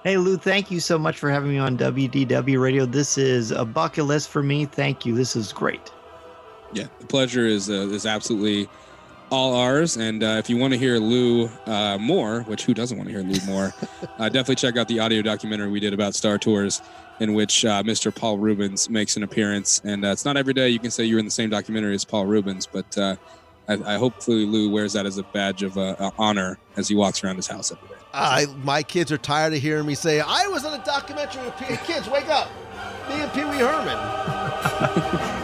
Hey, Lou, thank you so much for having me on WDW Radio. This is a bucket list for me. Thank you. This is great. Yeah, the pleasure is absolutely all ours. And if you want to hear Lou more, which who doesn't want to hear Lou more, definitely check out the audio documentary we did about Star Tours, in which Mr. Paul Rubens makes an appearance. And it's not every day you can say you're in the same documentary as Paul Rubens, but I hopefully Lou wears that as a badge of honor as he walks around his house every day. My kids are tired of hearing me say, I was in a documentary with kids, wake up. Me and Pee Wee Herman.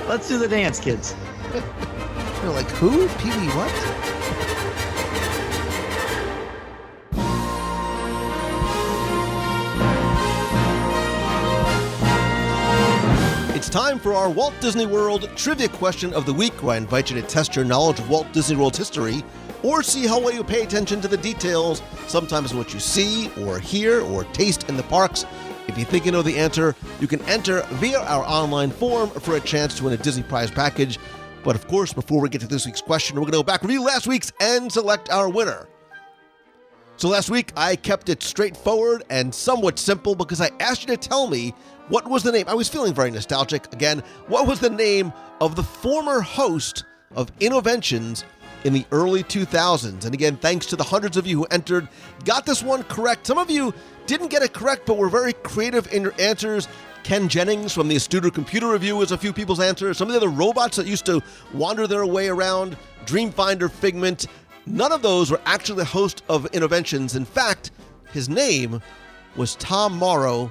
Let's do the dance, kids. They're like, who? Pee Wee what? It's time for our Walt Disney World Trivia Question of the Week, where I invite you to test your knowledge of Walt Disney World's history or see how well you pay attention to the details, sometimes what you see or hear or taste in the parks. If you think you know the answer, you can enter via our online form for a chance to win a Disney prize package. But of course, before we get to this week's question, we're going to go back, review last week's, and select our winner. So last week, I kept it straightforward and somewhat simple because I asked you to tell me what was the name. I was feeling very nostalgic. Again, what was the name of the former host of Innoventions in the early 2000s? And again, thanks to the hundreds of you who entered, got this one correct. Some of you didn't get it correct, but were very creative in your answers. Ken Jennings from the Astute Computer Review was a few people's answers. Some of the other robots that used to wander their way around, Dreamfinder, Figment, none of those were actually the host of Innoventions. In fact, his name was Tom Morrow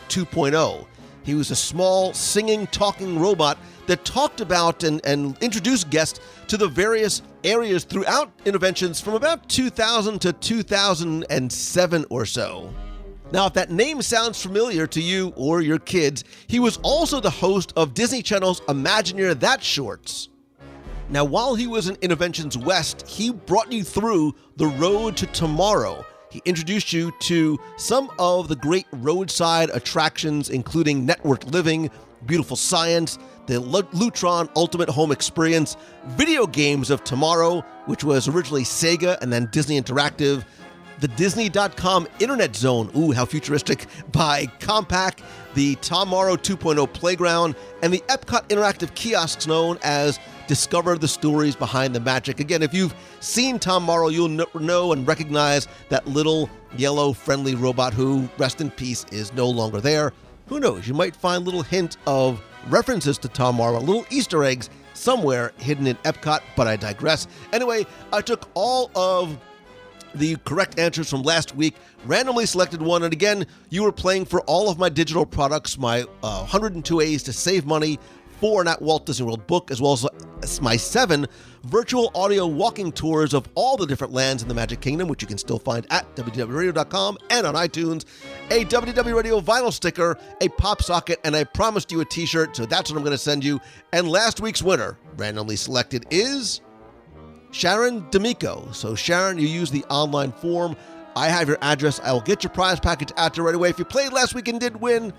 2.0. He was a small, singing, talking robot that talked about and introduced guests to the various areas throughout Innoventions from about 2000 to 2007 or so. Now, if that name sounds familiar to you or your kids, he was also the host of Disney Channel's Imagineer That Shorts. Now, while he was in Innoventions West, he brought you through the road to tomorrow. He introduced you to some of the great roadside attractions, including Network Living, Beautiful Science, the Lutron Ultimate Home Experience, video games of tomorrow, which was originally Sega and then Disney Interactive, the Disney.com Internet Zone, ooh, how futuristic, by Compaq, the Tom Morrow 2.0 Playground, and the Epcot Interactive kiosks known as Discover the Stories Behind the Magic. Again, if you've seen Tom Morrow, you'll know and recognize that little yellow friendly robot who, rest in peace, is no longer there. Who knows, you might find a little hint of references to Tom Morrow, little Easter eggs somewhere hidden in Epcot, but I digress. Anyway, I took all of the correct answers from last week, randomly selected one, and again, you were playing for all of my digital products, my 102 A's to save money for an at Walt Disney World book, as well as my 7 virtual audio walking tours of all the different lands in the Magic Kingdom, which you can still find at WDWRadio.com and on iTunes, a WDW Radio vinyl sticker, a pop socket, and I promised you a t-shirt, so that's what I'm going to send you. And last week's winner, randomly selected, is Sharon D'Amico. So Sharon, you use the online form. I have your address. I will get your prize package out there right away. If you played last week and did win,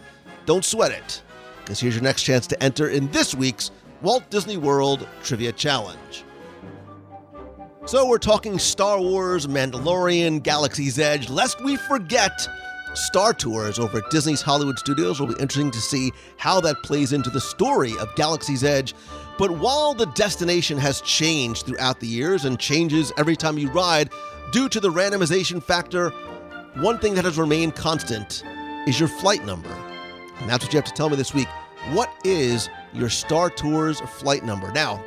don't sweat it, because here's your next chance to enter in this week's Walt Disney World Trivia Challenge. So we're talking Star Wars, Mandalorian, Galaxy's Edge. Lest we forget Star Tours over at Disney's Hollywood Studios. Will be interesting to see how that plays into the story of Galaxy's Edge. But while the destination has changed throughout the years and changes every time you ride due to the randomization factor, one thing that has remained constant is your flight number. And that's what you have to tell me this week. What is your Star Tours flight number? Now,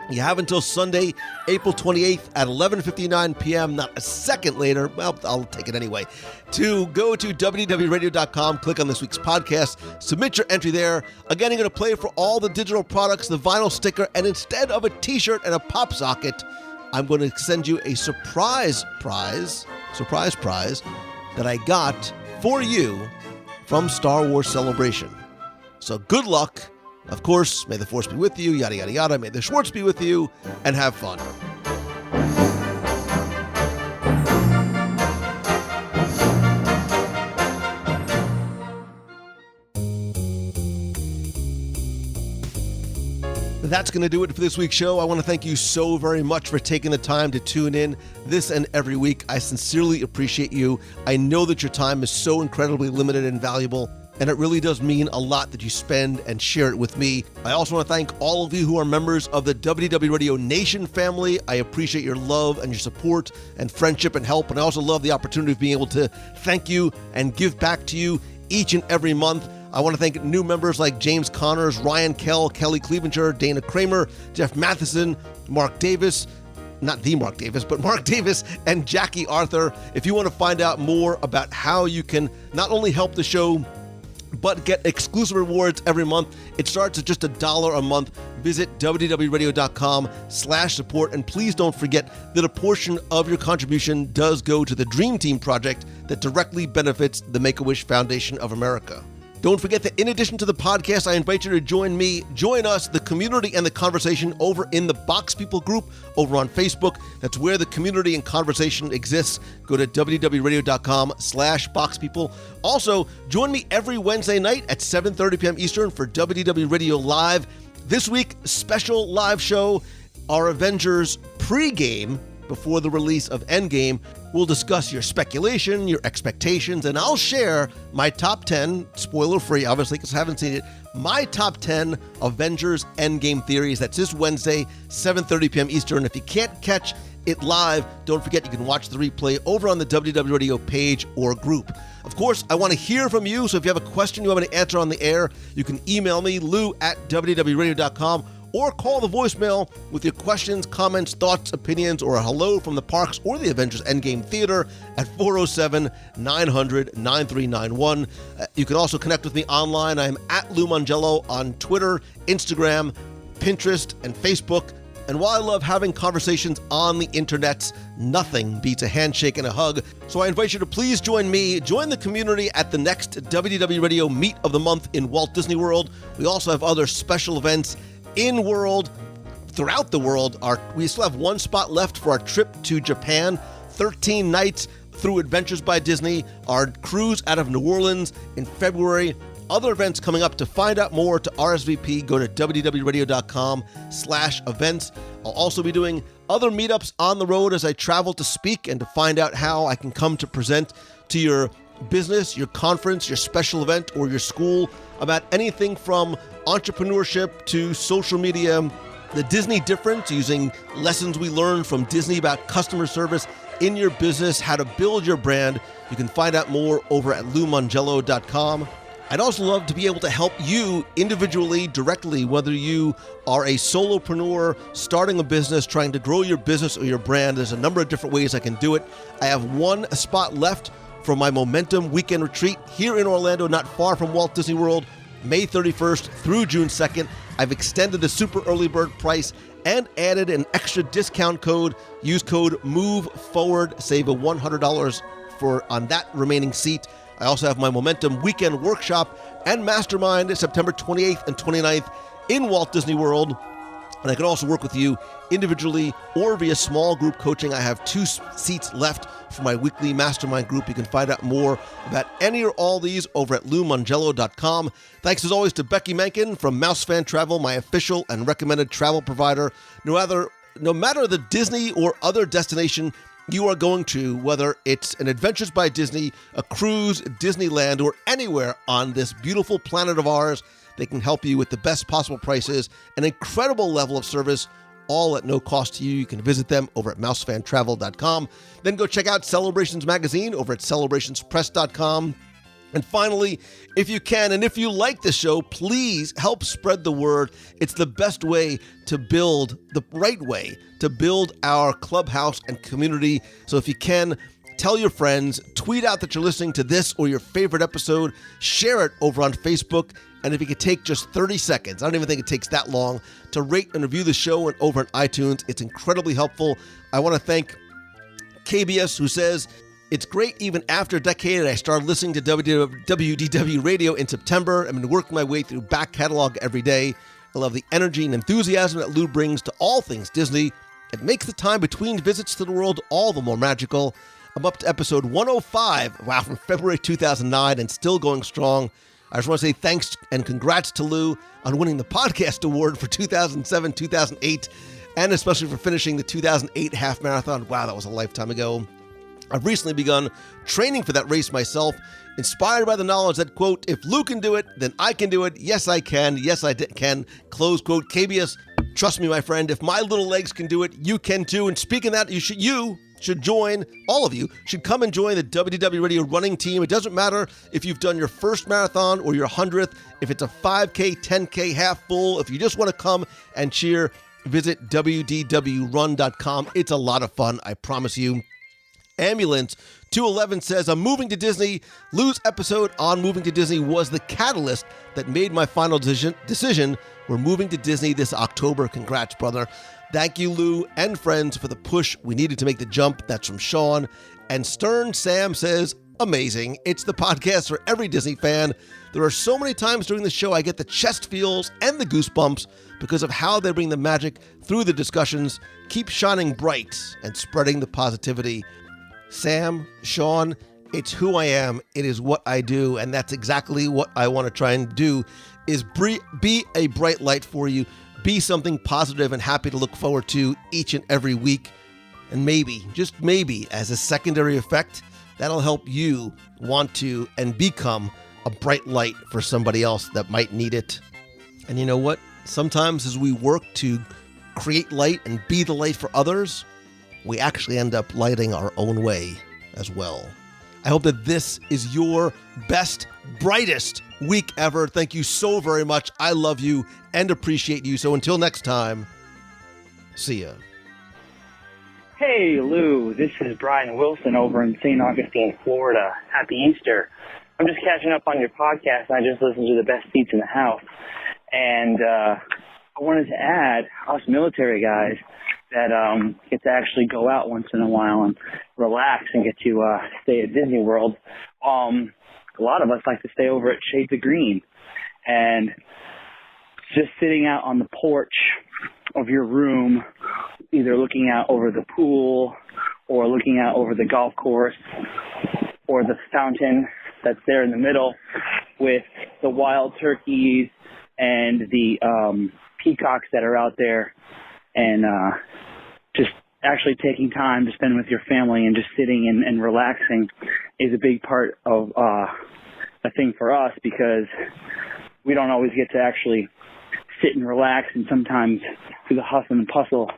you have until Sunday, April 28th at 11:59 p.m., not a second later, well, I'll take it anyway, to go to WDWRadio.com, click on this week's podcast, submit your entry there. Again, you're going to play for all the digital products, the vinyl sticker, and instead of a t-shirt and a pop socket, I'm going to send you a surprise prize that I got for you from Star Wars Celebration. So good luck. Of course, may the Force be with you, yada, yada, yada. May the Schwartz be with you, and have fun. That's going to do it for this week's show. I want to thank you so very much for taking the time to tune in this and every week. I sincerely appreciate you. I know that your time is so incredibly limited and valuable, and it really does mean a lot that you spend and share it with me. I also want to thank all of you who are members of the WDW Radio Nation family. I appreciate your love and your support and friendship and help, and I also love the opportunity of being able to thank you and give back to you each and every month. I want to thank new members like James Connors, Ryan Kell, Kelly Clevenger, Dana Kramer, Jeff Matheson, Mark Davis, not the Mark Davis, but Mark Davis and Jackie Arthur. If you want to find out more about how you can not only help the show but get exclusive rewards every month. It starts at just $1 a month. Visit wdwradio.com/support. And please don't forget that a portion of your contribution does go to the Dream Team project that directly benefits the Make-A-Wish Foundation of America. Don't forget that in addition to the podcast, I invite you to join us, the community and the conversation over in the Box People group over on Facebook. That's where the community and conversation exists. Go to wdwradio.com/boxpeople. Also, join me every Wednesday night at 7:30 p.m. Eastern for WDW Radio Live. This week, special live show, our Avengers pregame before the release of Endgame. We'll discuss your speculation, your expectations, and I'll share my top 10, spoiler-free, obviously, because I haven't seen it, my top 10 Avengers Endgame theories. That's this Wednesday, 7:30 p.m. Eastern. If you can't catch it live, don't forget you can watch the replay over on the WDW Radio page or group. Of course, I want to hear from you, so if you have a question you want me to answer on the air, you can email me, lou@wdwradio.com, or call the voicemail with your questions, comments, thoughts, opinions, or a hello from the parks or the Avengers Endgame Theater at 407-900-9391. You can also connect with me online. I'm at Lou Mongello on Twitter, Instagram, Pinterest, and Facebook. And while I love having conversations on the internets, nothing beats a handshake and a hug. So I invite you to please join the community at the next WDW Radio Meet of the Month in Walt Disney World. We also have other special events throughout the world. We still have one spot left for our trip to Japan, 13 nights through Adventures by Disney, our cruise out of New Orleans in February. Other events coming up. To find out more, to RSVP, go to wdwradio.com/events. I'll also be doing other meetups on the road as I travel to speak and to find out how I can come to present to your business, your conference, your special event, or your school about anything from entrepreneurship to social media, the Disney difference, using lessons we learned from Disney about customer service in your business, how to build your brand. You can find out more over at loumongello.com. I'd also love to be able to help you individually, directly, whether you are a solopreneur starting a business, trying to grow your business or your brand. There's a number of different ways I can do it. I have one spot left for my Momentum Weekend Retreat here in Orlando, not far from Walt Disney World, May 31st through June 2nd. I've extended the super early bird price and added an extra discount code. Use code MOVEFORWARD, save a $100 on that remaining seat. I also have my Momentum Weekend Workshop and Mastermind September 28th and 29th in Walt Disney World. And I can also work with you individually or via small group coaching. I have 2 seats left for my weekly mastermind group. You can find out more about any or all these over at loumongello.com. Thanks as always to Becky Menken from Mousefan Travel, my official and recommended travel provider. No matter the Disney or other destination you are going to, whether it's an Adventures by Disney, a cruise, Disneyland, or anywhere on this beautiful planet of ours, they can help you with the best possible prices, an incredible level of service, all at no cost to you. You can visit them over at mousefantravel.com. Then go check out Celebrations Magazine over at celebrationspress.com. And finally, if you can, and if you like the show, please help spread the word. It's the best way to build, the right way to build our clubhouse and community. So if you can, tell your friends, tweet out that you're listening to this or your favorite episode, share it over on Facebook. And if you could take just 30 seconds, I don't even think it takes that long, to rate and review the show and over on iTunes, it's incredibly helpful. I want to thank KBS, who says, "It's great even after a decade. I started listening to WDW Radio in September. I've been working my way through back catalog every day. I love the energy and enthusiasm that Lou brings to all things Disney. It makes the time between visits to the world all the more magical. I'm up to episode 105, from February 2009, and still going strong. I just want to say thanks and congrats to Lou on winning the podcast award for 2007, 2008, and especially for finishing the 2008 half marathon. Wow, that was a lifetime ago. I've recently begun training for that race myself, inspired by the knowledge that, quote, if Lou can do it, then I can do it. Yes, I can. Yes, I can. Close quote. KBS, trust me, my friend, if my little legs can do it, you can too. And speaking of that, you should join, all of you should come and join the WDW Radio running team. It doesn't matter if you've done your first marathon or your 100th, if it's a 5K, 10K, half full, if you just want to come and cheer, visit WDWrun.com. It's a lot of fun, I promise you. Ambulance 211 says, I'm moving to Disney. Lou's episode on moving to Disney was the catalyst that made my final decision. We're moving to Disney this October. Congrats, brother. Thank you, Lou and friends, for the push we needed to make the jump. That's from Sean. And Stern Sam says, amazing. It's the podcast for every Disney fan. There are so many times during the show I get the chest feels and the goosebumps because of how they bring the magic through the discussions. Keep shining bright and spreading the positivity. Sam, Sean, it's who I am. It is what I do. And that's exactly what I want to try and do, is be a bright light for you. Be something positive and happy to look forward to each and every week. And maybe, just maybe, as a secondary effect, that'll help you want to and become a bright light for somebody else that might need it. And you know what? Sometimes as we work to create light and be the light for others, we actually end up lighting our own way as well. I hope that this is your best, brightest week ever. Thank you so very much. I love you and appreciate you. So until next time, see ya. Hey, Lou, this is Brian Wilson over in St. Augustine, Florida. Happy Easter. I'm just catching up on your podcast. I just listened to the best seats in the house. And I wanted to add, us military guys that get to actually go out once in a while and relax and get to stay at Disney World. A lot of us like to stay over at Shades of Green. And just sitting out on the porch of your room, either looking out over the pool or looking out over the golf course or the fountain that's there in the middle with the wild turkeys and the peacocks that are out there, and just actually taking time to spend with your family and just sitting and relaxing is a big part of a thing for us, because we don't always get to actually sit and relax, and sometimes through the hustle and bustle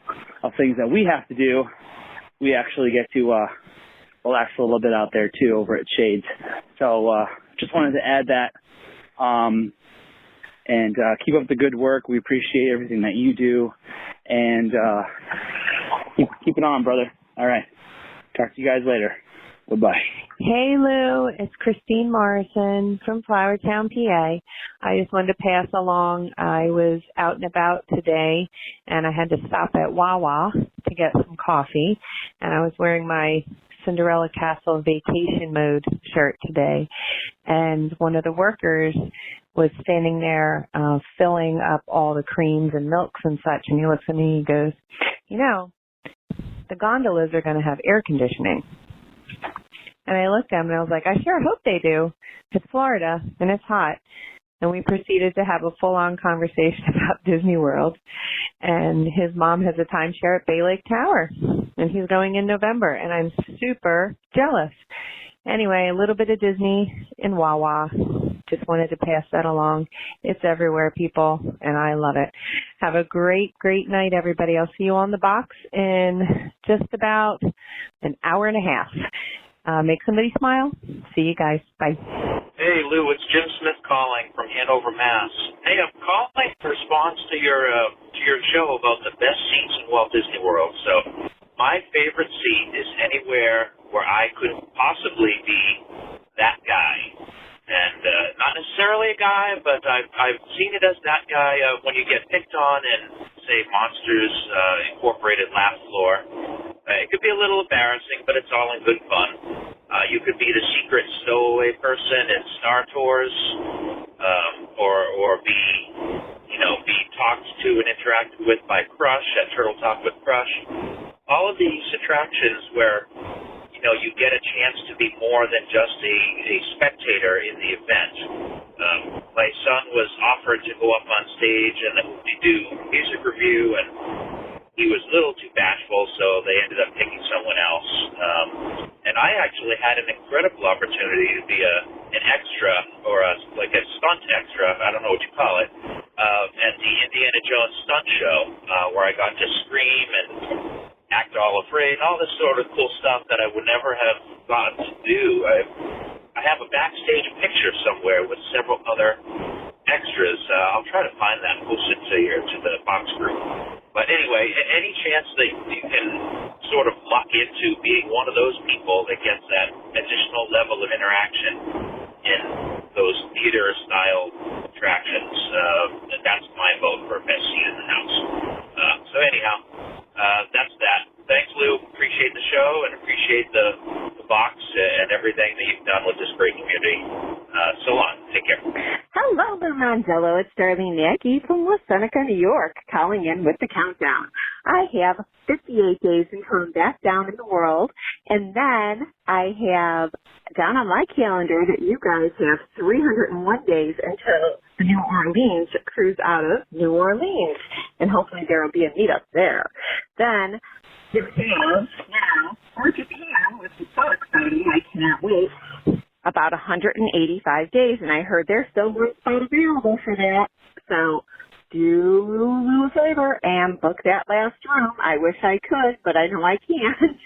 of things that we have to do, we actually get to relax a little bit out there too over at Shades. So just wanted to add that, and keep up the good work. We appreciate everything that you do, and keep it on, brother. All right, talk to you guys later. Bye-bye. Hey, Lou. It's Christine Morrison from Flowertown, PA. I just wanted to pass along. I was out and about today, and I had to stop at Wawa to get some coffee, and I was wearing my Cinderella Castle vacation mode shirt today, and one of the workers was standing there filling up all the creams and milks and such, and he looks at me and he goes, you know, the gondolas are going to have air conditioning. And I looked at him and I was like, I sure hope they do. It's Florida and it's hot. And we proceeded to have a full-on conversation about Disney World. And his mom has a timeshare at Bay Lake Tower. And he's going in November. And I'm super jealous. Anyway, a little bit of Disney in Wawa. Just wanted to pass that along. It's everywhere, people, and I love it. Have a great, great night, everybody. I'll see you on the box in just about an hour and a half. Make somebody smile. See you guys. Bye. Hey, Lou, it's Jim Smith calling from Hanover, Mass. Hey, I'm calling in response to your show about the best seats in Walt Disney World. So my favorite seat is anywhere where I could possibly be that guy. And not necessarily a guy, but I've seen it as that guy when you get picked on in, say, Monsters Incorporated Laugh Floor. It could be a little embarrassing, but it's all in good fun. You could be the secret stowaway person in Star Tours, or be talked to and interacted with by Crush at Turtle Talk with Crush. All of these attractions where you get a chance to be more than just a spectator in the event. My son was offered to go up on stage and do music review, and he was a little too bashful, so they ended up picking someone else. And I actually had an incredible opportunity to be an extra, or a stunt extra, I don't know what you call it, at the Indiana Jones stunt show, where I got to scream and act all afraid, all this sort of cool stuff that I would never have gotten to do. I have a backstage picture somewhere with several other extras. I'll try to find that and post it to the box group. But anyway, any chance that you can sort of luck into being one of those people that gets that additional level of interaction in those theater-style attractions, that's my vote for best seat in the house. So anyhow, that's that. Thanks, Lou. Appreciate the show and appreciate the box and everything that you've done with this great community. So long. Take care. Hello, Lou Mandalo. It's Darlene Mackey from West Seneca, New York, calling in with the countdown. I have 58 days until I'm back down in the world, and then I have down on my calendar that you guys have 301 days until the New Orleans cruise out of New Orleans, and hopefully there will be a meetup there. Then Japan now, or Japan, which is so exciting, I can't wait. About 185 days, and I heard there's still room spot available for that. So do Lou a favor and book that last room. I wish I could, but I know I can't.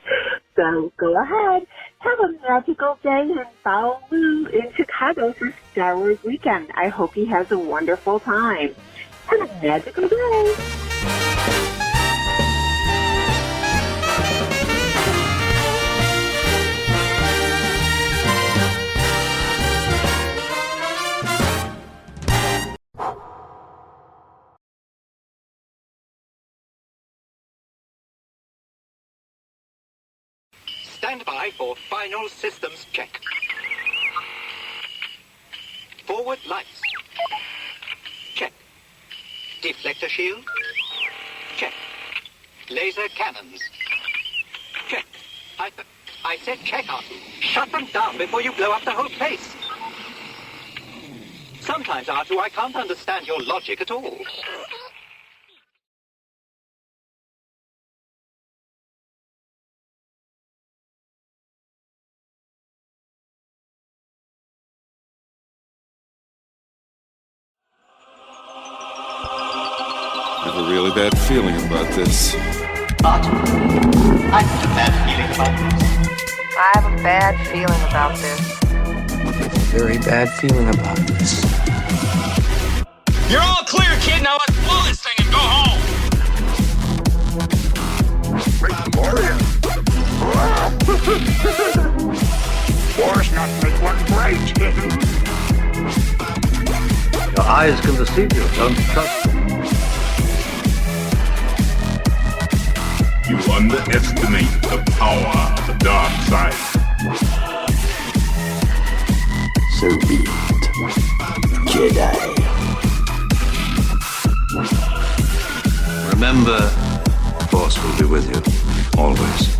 So go ahead, have a magical day, and follow Lou in Chicago for Star Wars weekend. I hope he has a wonderful time. Have a magical day. Stand by for final systems check. Forward lights. Check. Deflector shield. Check. Laser cannons. Check. I said check on. Shut them down before you blow up the whole place. Sometimes, Artu, I can't understand your logic at all. I have a really bad feeling about this. I have a bad feeling about this. I have a bad feeling about this. Very bad feeling about this. You're all clear, kid. Now let's blow this thing and go home. War's not make one bright. Your eyes can deceive you. Don't trust them. You underestimate the power of the dark side. So be it, Jedi. Remember, the Force will be with you, always.